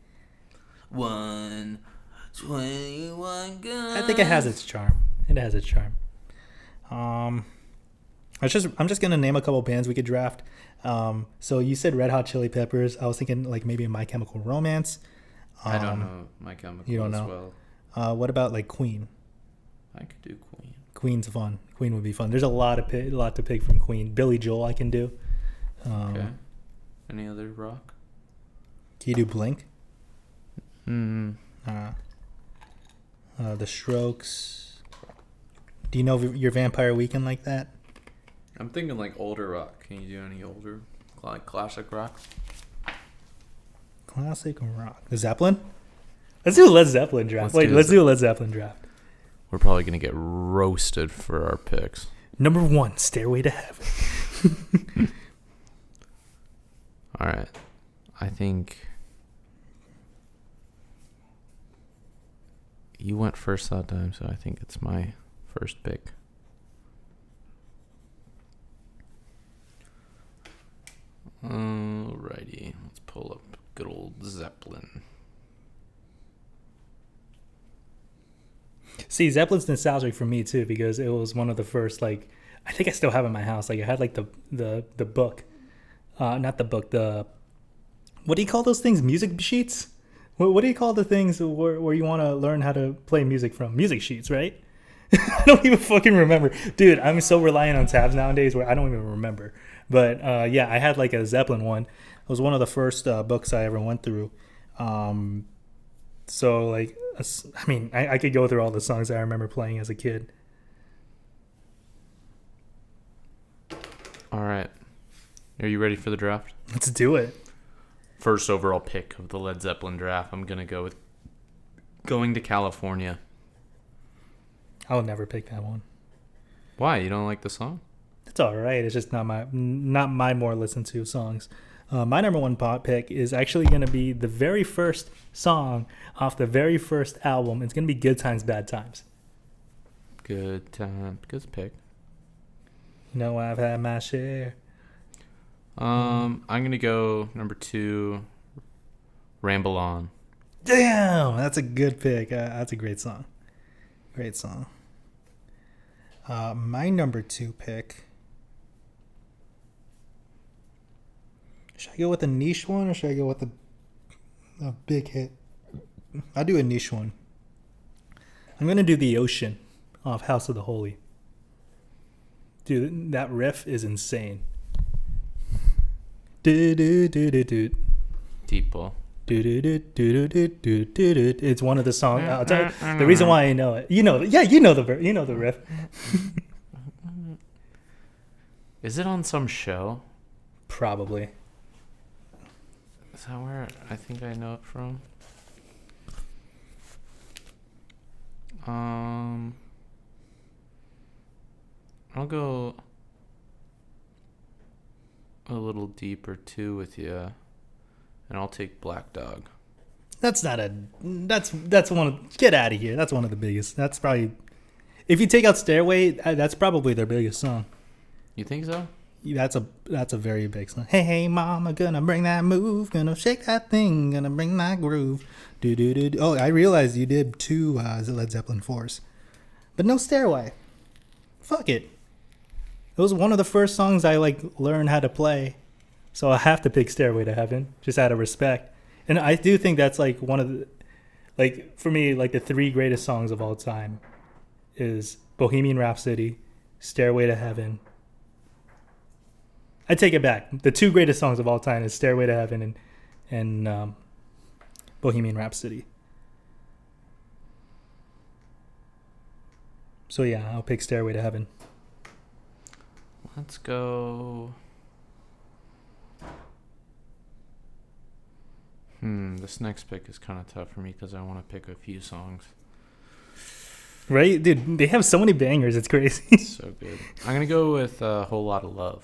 121 Guns. I think it has its charm. It has its charm. I'm just gonna name a couple bands we could draft. So you said Red Hot Chili Peppers. I was thinking like maybe My Chemical Romance. I don't know My Chemical you don't as know? well. What about like Queen? I could do Queen. Queen's fun. Queen would be fun. There's a lot to pick from Queen. Billy Joel I can do. Okay. Any other rock? Can you do Blink? Mm. The Strokes. Do you know your Vampire Weekend like that? I'm thinking like older rock. Can you do any older, like classic rock? Classic rock. The Zeppelin? Let's do a Led Zeppelin draft. Let's do a Led Zeppelin draft. We're probably gonna get roasted for our picks. Number 1, Stairway to Heaven. All right. I think you went first that time, so I think it's my first pick. Alrighty, let's pull up good old Zeppelin. See, Zeppelin's nostalgic for me too because it was one of the first like I think I still have it in my house. Like I had like the book, not the book. The what do you call those things? Music sheets. What do you call the things where you want to learn how to play music from? Music sheets, right? I don't even fucking remember, dude. I'm so reliant on tabs nowadays where I don't even remember. But yeah, I had like a Zeppelin one. It was one of the first books I ever went through. So like, I mean, I could go through all the songs I remember playing as a kid. All right. Are you ready for the draft? Let's do it. First overall pick of the Led Zeppelin draft. I'm going to go with Going to California. I'll never pick that one. Why? You don't like the song? It's all right. It's just not my more listened to songs. My number 1 pot pick is actually going to be the very first song off the very first album. It's going to be Good Times, Bad Times. Good time. Good pick. You know, I've had my share. I'm going to go number 2, Ramble On. Damn, that's a good pick. That's a great song. Great song. My number 2 pick. Should I go with a niche one or should I go with a big hit? I'll do a niche one. I'm going to do The Ocean off House of the Holy. Dude, that riff is insane. Do-do-do-do-do. Deep Ball. Do-do-do-do-do-do-do-do. It's one of the songs. I'll tell you, the reason why I know it. You know the riff. Is it on some show? Probably. Is that where I think I know it from? I'll go a little deeper too with you, and I'll take Black Dog. That's one of, get out of here. That's one of the biggest. That's probably, if you take out Stairway, that's probably their biggest song. You think so? That's a very big song. Hey, hey, mama, gonna bring that move, gonna shake that thing, gonna bring that groove. Do do do. Oh, I realized you did 2 Led Zeppelin 4s, but no Stairway. Fuck it. It was one of the first songs I like learned how to play, so I have to pick Stairway to Heaven just out of respect. And I do think that's like one of the, like for me, like the 3 greatest songs of all time is Bohemian Rhapsody, Stairway to Heaven. I take it back. The 2 greatest songs of all time is Stairway to Heaven and Bohemian Rhapsody. So yeah, I'll pick Stairway to Heaven. Let's go. This next pick is kind of tough for me because I want to pick a few songs. Right? Dude, they have so many bangers. It's crazy. So good. I'm going to go with A Whole Lot of Love.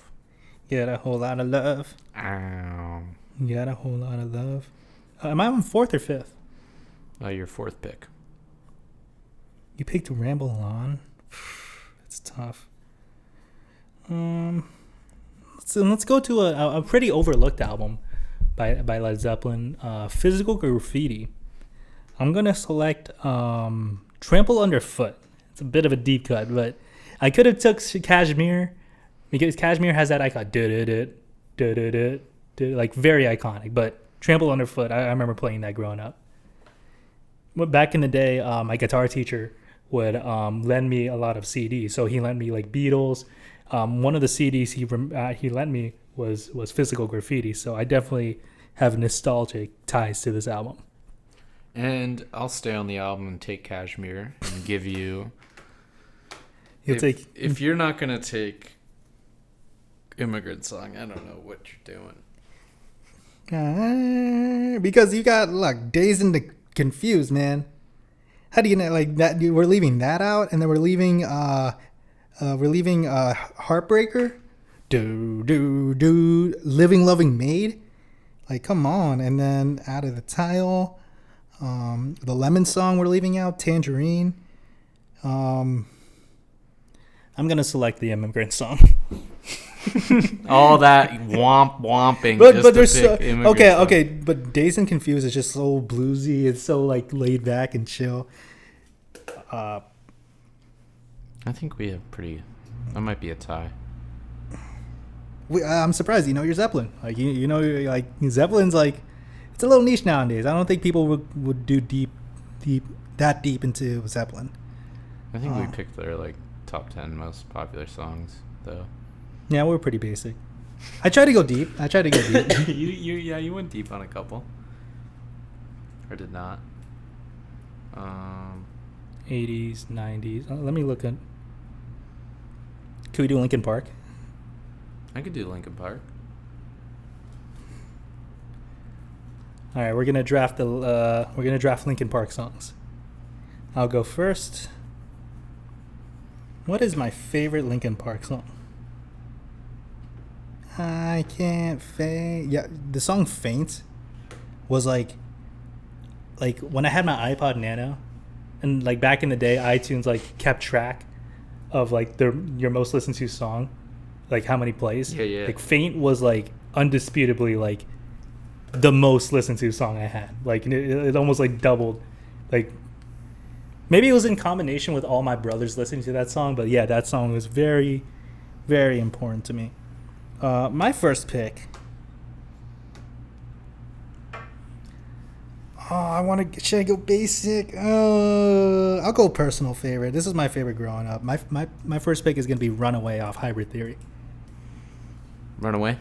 Get a whole lot of love. Ow. Got a whole lot of love. Am I on fourth or fifth? Your fourth pick. You picked Ramble On. It's tough. Let's go to a pretty overlooked album by Led Zeppelin, Physical Graffiti. I'm gonna select Trample Underfoot. It's a bit of a deep cut, but I could have took Kashmir because Kashmir has that icon, like very iconic. But Trample Underfoot, I remember playing that growing up. But back in the day, my guitar teacher would lend me a lot of CDs. So he lent me like Beatles. One of the CDs he lent me was Physical Graffiti. So I definitely have nostalgic ties to this album. And I'll stay on the album and take Kashmir and give you. If you're not gonna take Immigrant Song, I don't know what you're doing. Because you got like Dazed and Confused, man. How do you know like that? We're leaving that out, and then we're leaving Heartbreaker. Living Loving Maid. Like, come on. And then Out of the Tile. The Lemon Song we're leaving out. Tangerine. I'm gonna select the Immigrant Song. all that womping. But there's okay. But Dazed and Confused is just so bluesy. It's so like laid back and chill. I think we have that might be a tie. I'm surprised. You know your Zeppelin. Like you know like Zeppelin's like it's a little niche nowadays. I don't think people would do deep into Zeppelin. I think we picked their like top 10 most popular songs though. Yeah, we're pretty basic. I try to go deep. You went deep on a couple. Or did not. 80s, 90s. Let me look at. Can we do Linkin Park? I could do Linkin Park. All right, we're gonna draft Linkin Park songs. I'll go first. What is my favorite Linkin Park song? I can't faint. Yeah, the song "Faint" was like when I had my iPod Nano, and like back in the day, iTunes like kept track of like your most listened to song, like how many plays. Yeah. Like "Faint" was like undisputably like the most listened to song I had. Like it almost like doubled. Like maybe it was in combination with all my brothers listening to that song, but yeah, that song was very, very important to me. My first pick. Should I go basic? I'll go personal favorite. This is my favorite growing up. My first pick is gonna be "Runaway" off Hybrid Theory. Runaway.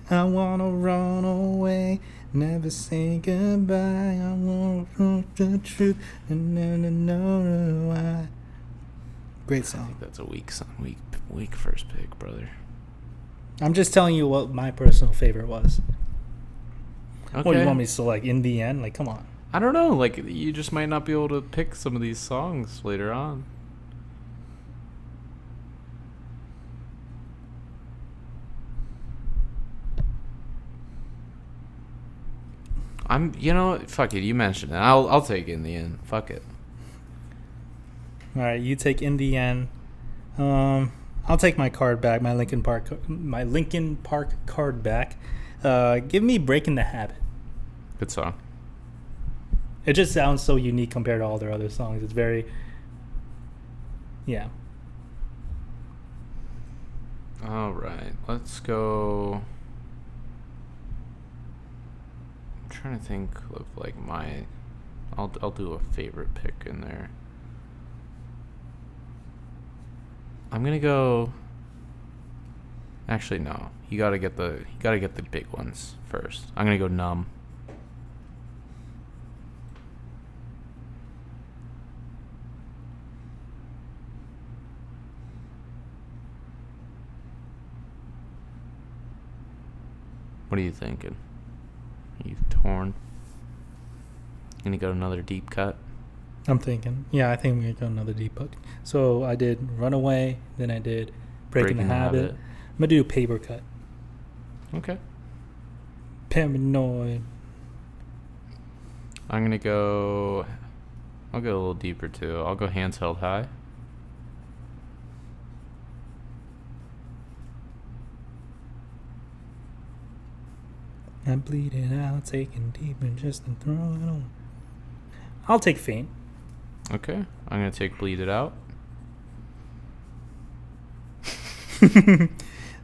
I wanna run away, never say goodbye. I wanna prove the truth and never know why. Great I song. think that's a weak song. Weak first pick, brother. I'm just telling you what my personal favorite was. Okay. What do you want me to select in the end? Like, come on. I don't know. Like, you just might not be able to pick some of these songs later on. Fuck it. You mentioned it. I'll take it in the end. Fuck it. All right, you take "In the End." I'll take my card back. My Linkin Park card back. Give me "Breaking the Habit." Good song. It just sounds so unique compared to all their other songs. It's very, yeah. All right, let's go. I'm trying to think of like I'll do a favorite pick in there. I'm gonna go. Actually, no. You gotta get the big ones first. I'm gonna go "Numb." What are you thinking? Are you torn? Gonna go another deep cut? I'm thinking. Yeah, I think I'm going to go another deep cut. So I did "Runaway," then I did Breaking the Habit. I'm going to do "Paper Cut." Okay. Paranoid. I'm gonna go. I'll go a little deeper too. I'll go Hands Held High. I'm bleeding out, taking deep and just throwing it on. I'll take Faint. Okay. I'm gonna take Bleed It Out.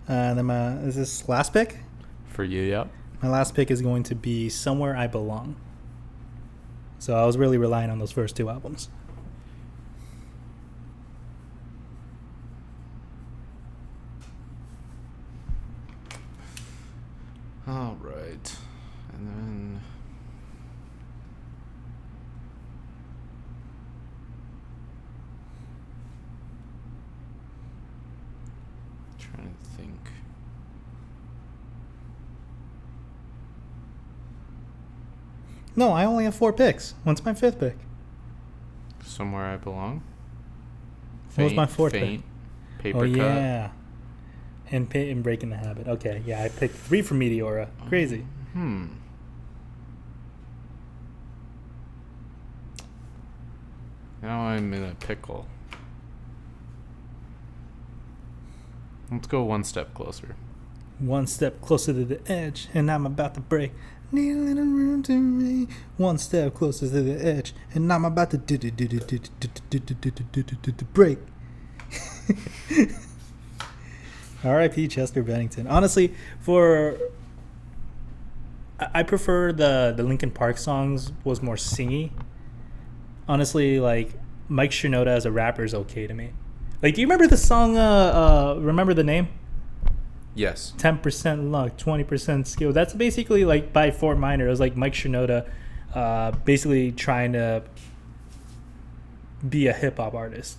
Then is this last pick? For you, yep. My last pick is going to be Somewhere I Belong. So I was really relying on those first two albums. All right. And then. Trying to think. No, I only have 4 picks. What's my 5th pick? Somewhere I Belong. What was my 4th pick? Faint. Paper Oh, Cut. yeah. And Breaking the Habit. Okay, yeah, I picked 3 for Meteora. Crazy. Now I'm in a pickle. Let's go one step closer. One step closer to the edge, and I'm about to break. Need a little room to me. One step closer to the edge, and I'm about to break. R.I.P. Chester Bennington. Honestly, I prefer the Linkin Park songs was more singy. Honestly, like Mike Shinoda as a rapper is okay to me. Like, do you remember the song? Remember the name? Yes. 10% luck, 20% skill. That's basically like by Fort Minor. It was like Mike Shinoda, basically trying to be a hip hop artist,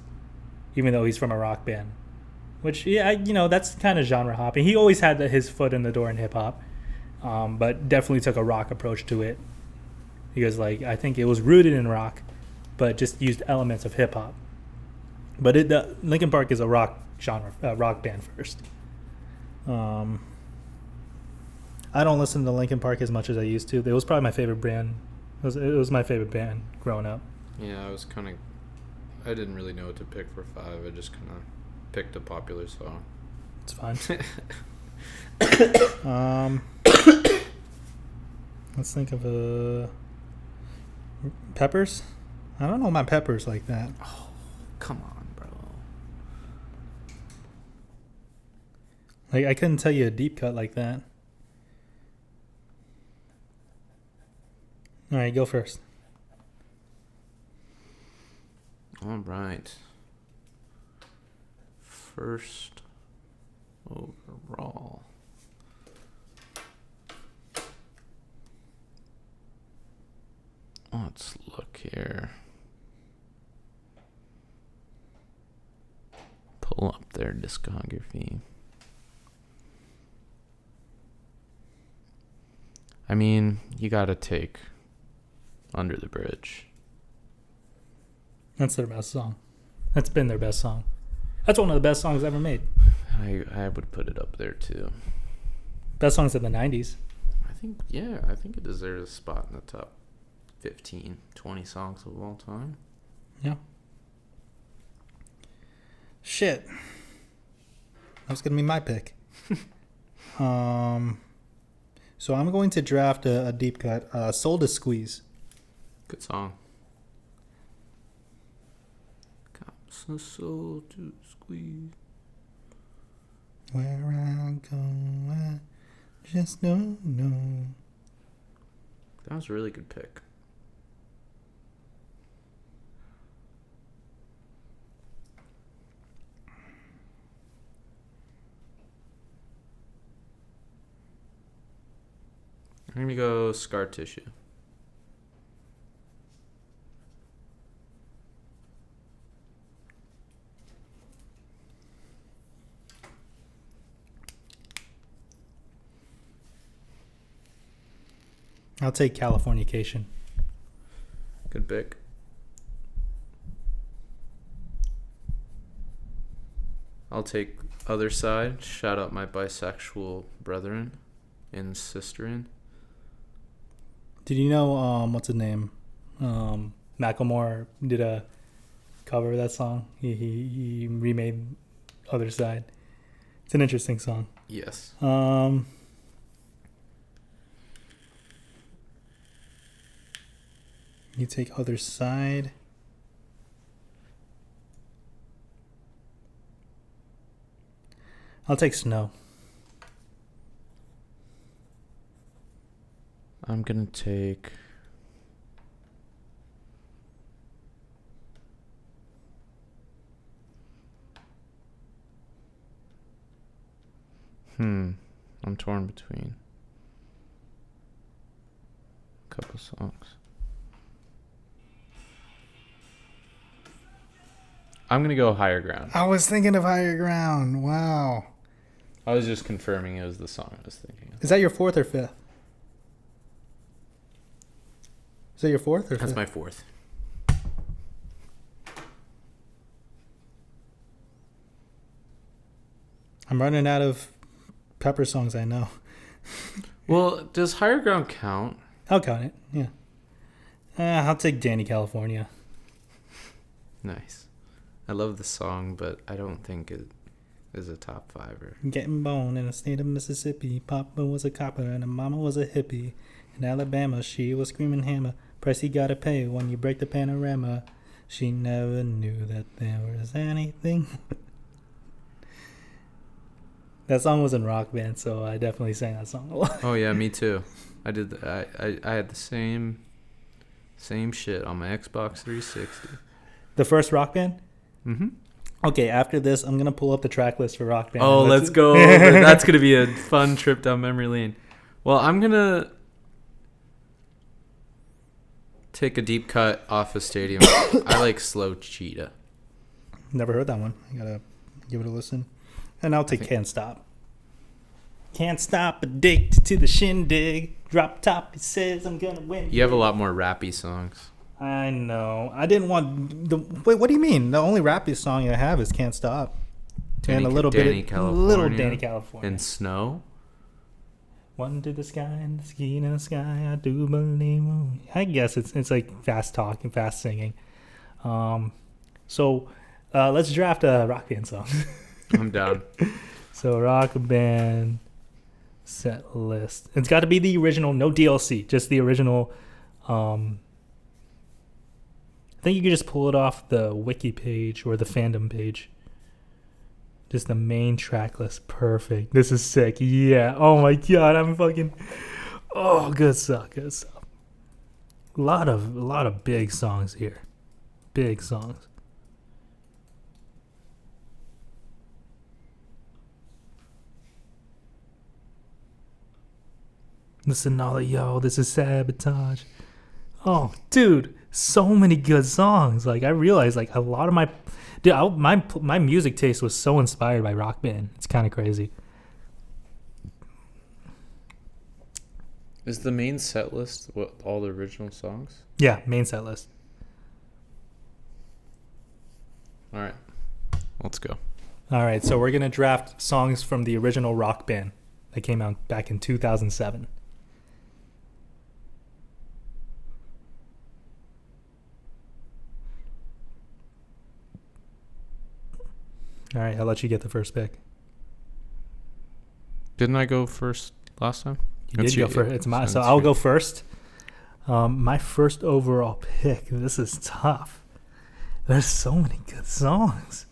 even though he's from a rock band. Which, yeah, that's kind of genre hopping. He always had his foot in the door in hip hop, but definitely took a rock approach to it. Because, like, I think it was rooted in rock, but just used elements of hip hop. But Linkin Park is a rock genre, rock band first. I don't listen to Linkin Park as much as I used to. It was probably my favorite band. It was my favorite band growing up. Yeah, I didn't really know what to pick for 5. I just kind of picked a popular song. It's fine. Let's think of Peppers. I don't know my Peppers like that. Oh, come on, bro. Like, I couldn't tell you a deep cut like that. All right, go first. All right. First overall. Let's look here. Pull up their discography. I mean, you gotta take Under the Bridge. That's their best song. That's been their best song. That's one of the best songs ever made. I would put it up there too. Best songs of the 90s. I think it deserves a spot in the top 15, 20 songs of all time. Yeah. Shit. That was gonna be my pick. So I'm going to draft a deep cut. Soul to Squeeze. Good song. Got some soul to squeeze. Where I go, I just don't know. That was a really good pick. I'm going to go Scar Tissue. I'll take Californication. Good pick. I'll take Other Side. Shout out my bisexual brethren. and sister in. Did you know what's his name? Macklemore did a cover of that song. He remade Other Side. It's an interesting song. Yes. You take Other Side. I'll take Snow. I'm gonna take. I'm torn between a couple songs. I'm gonna go Higher Ground. I was thinking of Higher Ground. Wow. I was just confirming it was the song I was thinking of. Is that your fourth or fifth? Is that your fourth or That's fifth? my fourth. I'm running out of Pepper songs I know. Well, does Higher Ground count? I'll count it. Yeah. I'll take Danny California. Nice. I love the song, but I don't think it is a top fiver. Getting born in the state of Mississippi. Papa was a copper and her mama was a hippie. In Alabama, she was screaming hammer. Price you gotta pay when you break the panorama. She never knew that there was anything. That song was in Rock Band, so I definitely sang that song a lot. Oh yeah, me too. I did. I had the same shit on my Xbox 360. The first Rock Band? Mm-hmm. Okay, after this, I'm going to pull up the track list for Rock Band. Oh, let's go. That's going to be a fun trip down memory lane. Well, I'm going to take a deep cut off of Stadium. I like Slow Cheetah. Never heard that one. I got to give it a listen. And I'll take Can't Stop. Can't stop, addicted to the shindig. Drop top, he says I'm going to win. You have a lot more rappy songs. I know. I didn't want the. Wait, what do you mean? The only rappy song I have is "Can't Stop," and a little Danny bit, California, little Danny California, and Snow. One to the sky and the ski in the sky. I do believe. I guess it's like fast talk and fast singing. So let's draft a Rock Band song. I'm down. So Rock Band set list. It's got to be the original, no DLC, just the original. I think you could just pull it off the wiki page or the fandom page. Just the main track list. Perfect. This is sick. Yeah. Oh my god. I'm fucking. Oh, good stuff. Good stuff. A lot of big songs here. Big songs. Listen, all of y'all. This is Sabotage. Oh, dude, so many good songs. Like I realized, like a lot of my music taste was so inspired by Rock Band. It's kind of crazy. Is the main set list what all the original songs? Yeah, main set list. All right, let's go. All right, so we're gonna draft songs from the original Rock Band that came out back in 2007. All right, I'll let you get the first pick. Didn't I go first last time? You did go first. It's my, so I'll go first. My first overall pick. This is tough. There's so many good songs.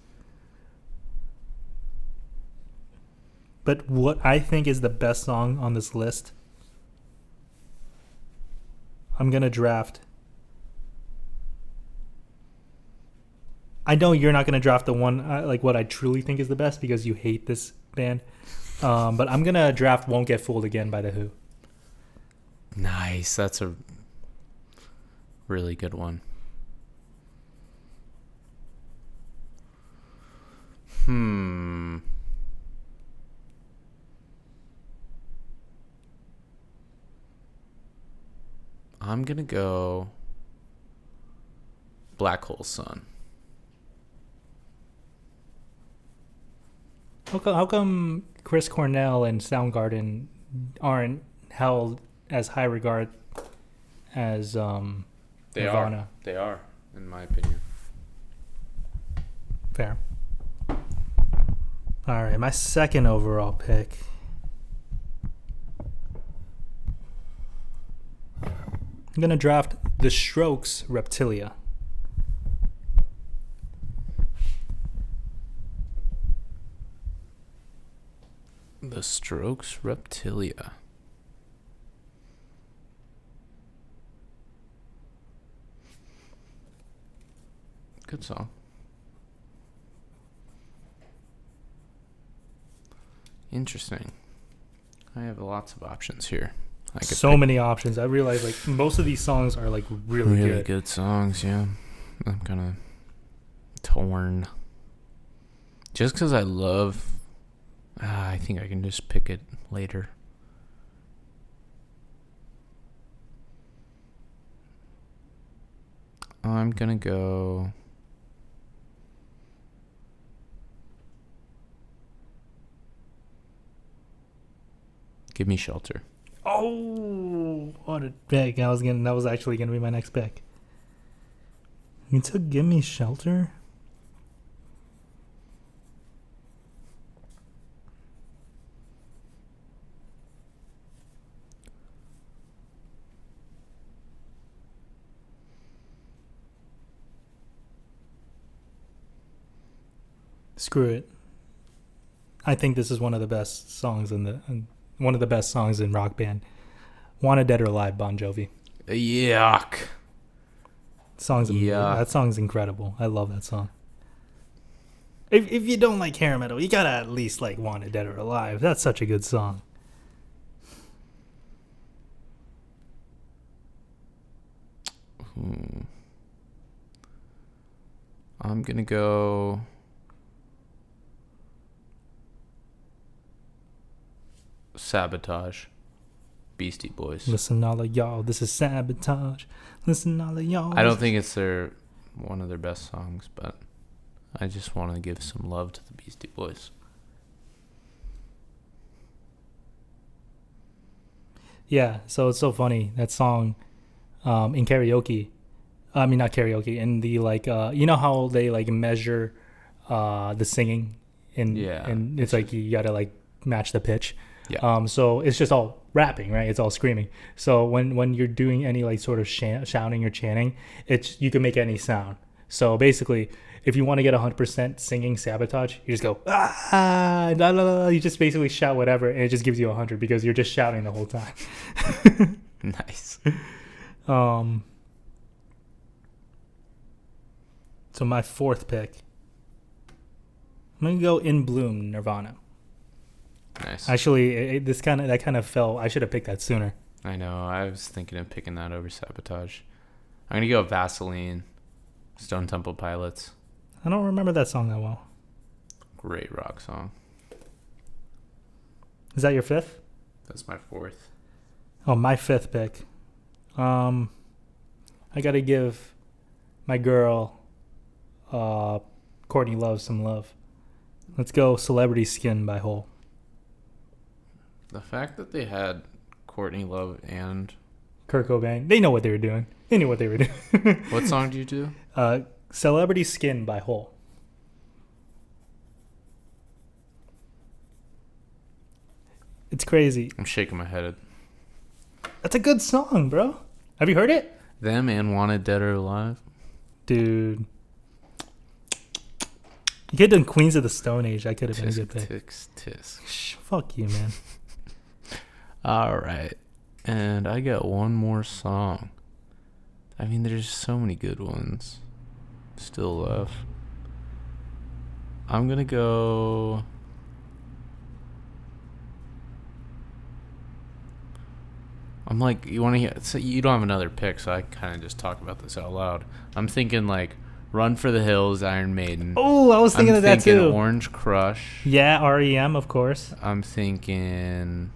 But what I think is the best song on this list, I'm going to draft. I know you're not going to draft the one, like what I truly think is the best because you hate this band. But I'm going to draft Won't Get Fooled Again by The Who. Nice. That's a really good one. I'm going to go Black Hole Sun. How come Chris Cornell and Soundgarden aren't held as high regard as They Nirvana. are. They are, in my opinion. Fair. All right, my second overall pick. I'm gonna draft The Strokes' Reptilia. The Strokes' Reptilia. Good song. Interesting. I have lots of options here. I could So pick many options. I realize like most of these songs are like really, good. songs, yeah. I'm kind of torn. Just because I love... I think I can just pick it later. I'm going to go... Give Me Shelter. Oh, what a pick! That was actually gonna be my next pick. You took "Give Me Shelter." Screw it. I think this is one of the best songs one of the best songs in Rock Band. "Wanted Dead or Alive," Bon Jovi. Yuck. Song's amazing. Yeah. That song's incredible. I love that song. If you don't like hair metal, you gotta at least like "Wanted Dead or Alive." That's such a good song. I'm going to go... Sabotage. Beastie Boys. Listen, all of y'all, this is Sabotage. Listen, all of y'all. I don't think it's one of their best songs, but I just want to give some love to the Beastie Boys. Yeah, so it's so funny that song in karaoke. I mean, not karaoke. In the like, you know how they like measure the singing, and it's like you gotta like match the pitch. Yeah. So it's just all rapping, right? It's all screaming. So when you're doing any like sort of shouting or chanting, you can make any sound. So basically, if you want to get 100% singing Sabotage, you just go ah, la, la, la. You just basically shout whatever, and it just gives you 100 because you're just shouting the whole time. Nice. So my fourth pick, I'm gonna go "In Bloom," Nirvana. Nice. Actually, that kind of fell. I should have picked that sooner. I know. I was thinking of picking that over Sabotage. I'm going to go Vaseline. Stone Temple Pilots. I don't remember that song that well. Great rock song. Is that your fifth? That's my fourth. Oh, my fifth pick. I gotta give my girl, Courtney Love, some love. Let's go "Celebrity Skin" by Hole. The fact that they had Courtney Love and... Kurt Cobain. They know what they were doing. They knew what they were doing. What song do you do? "Celebrity Skin" by Hole. It's crazy. I'm shaking my head. That's a good song, bro. Have you heard it? Them and Wanted Dead or Alive. Dude. You could have done Queens of the Stone Age. That could have been a good pick. Tisk. Fuck you, man. All right. And I got one more song. I mean, there's so many good ones still left. I'm going to go... I'm like, you want to hear... So you don't have another pick, so I kind of just talk about this out loud. I'm thinking, like, Run for the Hills, Iron Maiden. Oh, I was thinking of that too. Orange Crush. Yeah, REM, of course. I'm thinking...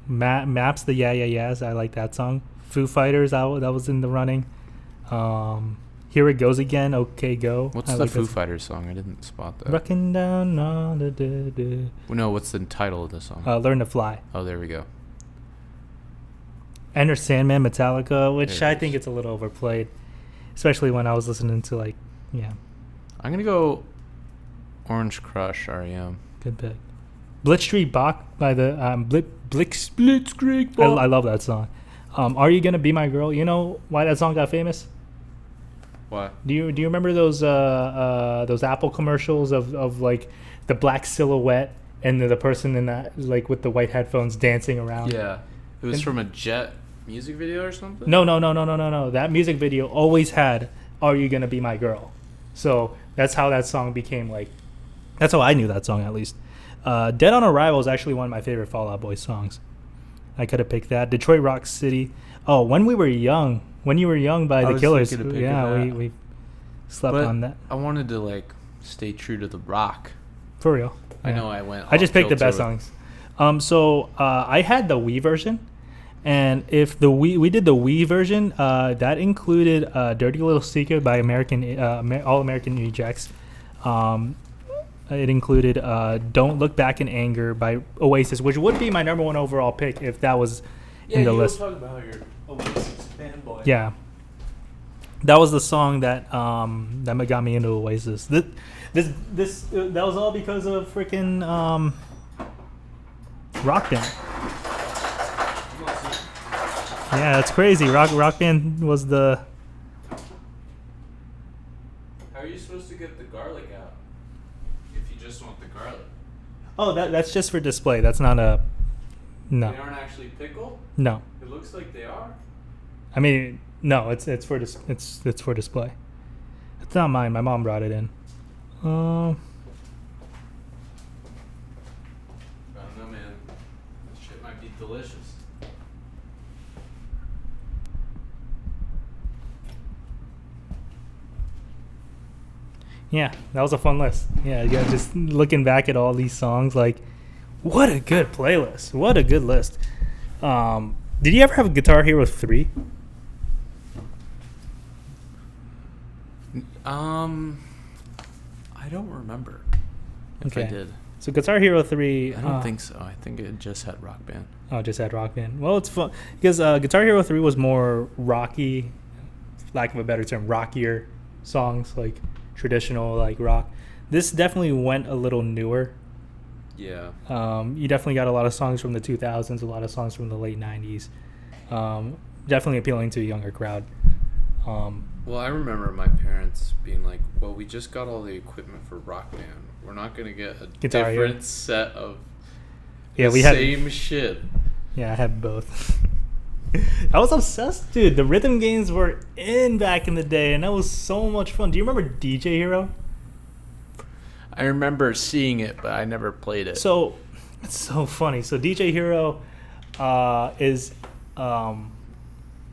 Maps, the Yeah Yeah Yeahs. I like that song. Foo Fighters, that was in the running. Here It Goes Again, Okay Go. What's I the like Foo that song. Fighters song? I didn't spot that. Rockin' down on the day. No, what's the title of the song? Learn to Fly. Oh, there we go. Enter Sandman, Metallica, which There it I think is. it's a little overplayed, especially when I was listening to like, yeah, I'm gonna go Orange Crush, REM. good pick. Blitzkrieg Bach by the Blitzkrieg Bach. I love that song. Are You Gonna Be My Girl? You know why that song got famous? What? Do you remember those Apple commercials of like the black silhouette and the person in that like with the white headphones dancing around? Yeah. It was And- from a Jet music video or something? No. That music video always had "Are You Gonna Be My Girl?" So that's how that song became like. That's how I knew that song at least. "Dead on Arrival" is actually one of my favorite Fall Out Boy songs. I could have picked that. "Detroit Rock City." Oh, "When We Were Young." "When You Were Young" by I the was Killers. thinking to pick Yeah, that. we slept But on that I wanted to like stay true to the rock. for real. I Yeah. know I went. I just off picked the kilter best with- songs. So I had the Wii version, and if the we did the Wii version, that included "Dirty Little Secret" by All American Rejects. It included "Don't Look Back in Anger" by Oasis, which would be my number one overall pick if that was in the list. talking about how you're Oasis fanboy. Yeah, that was the song that that got me into Oasis. That was all because of freaking Rock Band. Yeah, that's crazy. Rock Band was the. How are you supposed to get the garlic out if you just want the garlic? Oh, that's just for display. That's not a. No, They aren't actually pickled? no. It looks like they are. I mean, no. It's for it's for display. It's not mine. My mom brought it in. I don't know, man. That shit might be delicious. Yeah, that was a fun list. Yeah, just looking back at all these songs, like, what a good playlist. What a good list. Did you ever have a Guitar Hero 3? I don't remember if I Okay. did. So Guitar Hero 3... I don't think so. I think it just had Rock Band. Oh, just had Rock Band. Well, it's fun because Guitar Hero 3 was more rocky, lack of a better term, rockier songs, like traditional like rock. This definitely went a little newer. Yeah. You definitely got a lot of songs from the 2000s, a lot of songs from the late 90s. Definitely appealing to a younger crowd. Well, I remember my parents being like, "Well, we just got all the equipment for Rock Band. We're not gonna get a Guitar Hero. different set of Yeah, the we had. same shit." Yeah, I had both. I was obsessed, dude. The rhythm games were in back in the day, and that was so much fun. Do you remember DJ Hero? I remember seeing it, but I never played it. So it's so funny. So DJ Hero is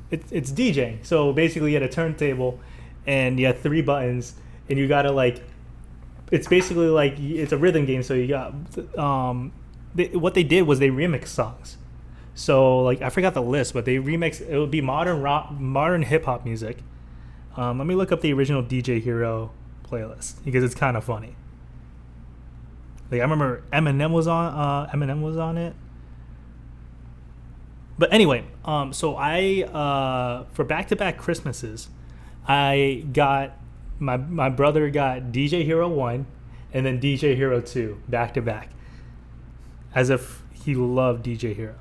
it's DJing. So basically, you had a turntable, and you had 3 buttons, and you gotta like. It's basically like it's a rhythm game. So you got what they did was they remixed songs. So like I forgot the list, but they remixed. It would be modern rock, modern hip hop music. Let me look up the original DJ Hero playlist because it's kind of funny. Like I remember Eminem was on it. But anyway, so I for back-to-back Christmases, I got my brother got DJ Hero 1 and then DJ Hero 2 back to back. As if he loved DJ Hero.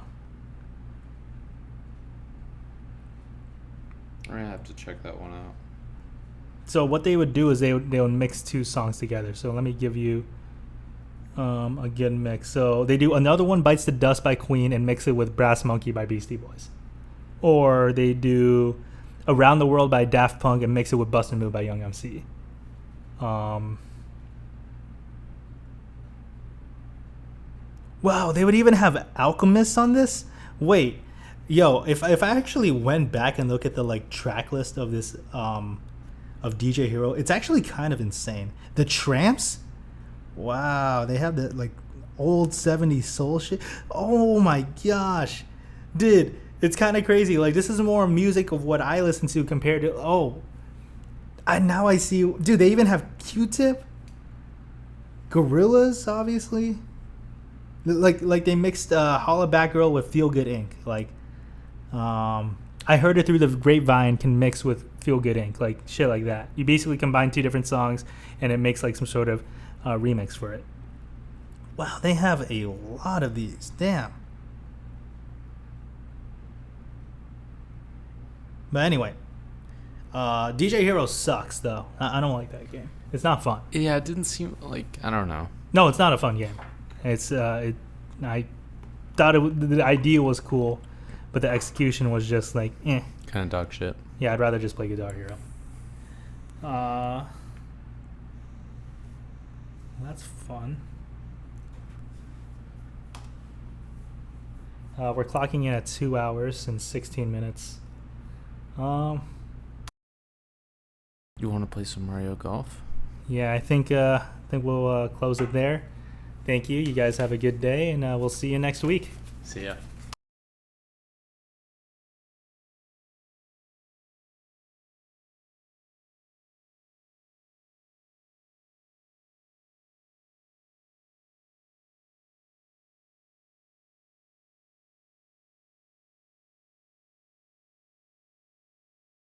I'm gonna have to check that one out. So what they would do is they would mix 2 songs together. So let me give you a good mix. So they do Another One Bites the Dust by Queen and mix it with Brass Monkey by Beastie Boys. Or they do Around the World by Daft Punk and mix it with Bust a Move by Young MC. Wow, they would even have Alchemist on this? Wait, yo, if I actually went back and look at the like track list of this of DJ Hero, it's actually kind of insane. The Tramps? Wow, they have that like old 70s soul shit. Oh my gosh. Dude, it's kind of crazy. Like this is more music of what I listen to compared to Now I see. Dude, they even have Q-Tip. Gorillas, obviously. Like they mixed Holla Back Girl with Feel Good Inc. Like, I heard it through the grapevine can mix with Feel Good Inc. Like shit like that. You basically combine two different songs and it makes like some sort of remix for it. Wow, they have a lot of these. Damn. But anyway, DJ Hero sucks though. I don't like that game. It's not fun. Yeah, it didn't seem like, I don't know. No, it's not a fun game. It's I thought the idea was cool, but the execution was just like, eh. Kind of dog shit. Yeah, I'd rather just play Guitar Hero. That's fun. We're clocking in at 2 hours and 16 minutes. You want to play some Mario Golf? Yeah, I think we'll close it there. Thank you. You guys have a good day, and we'll see you next week. See ya.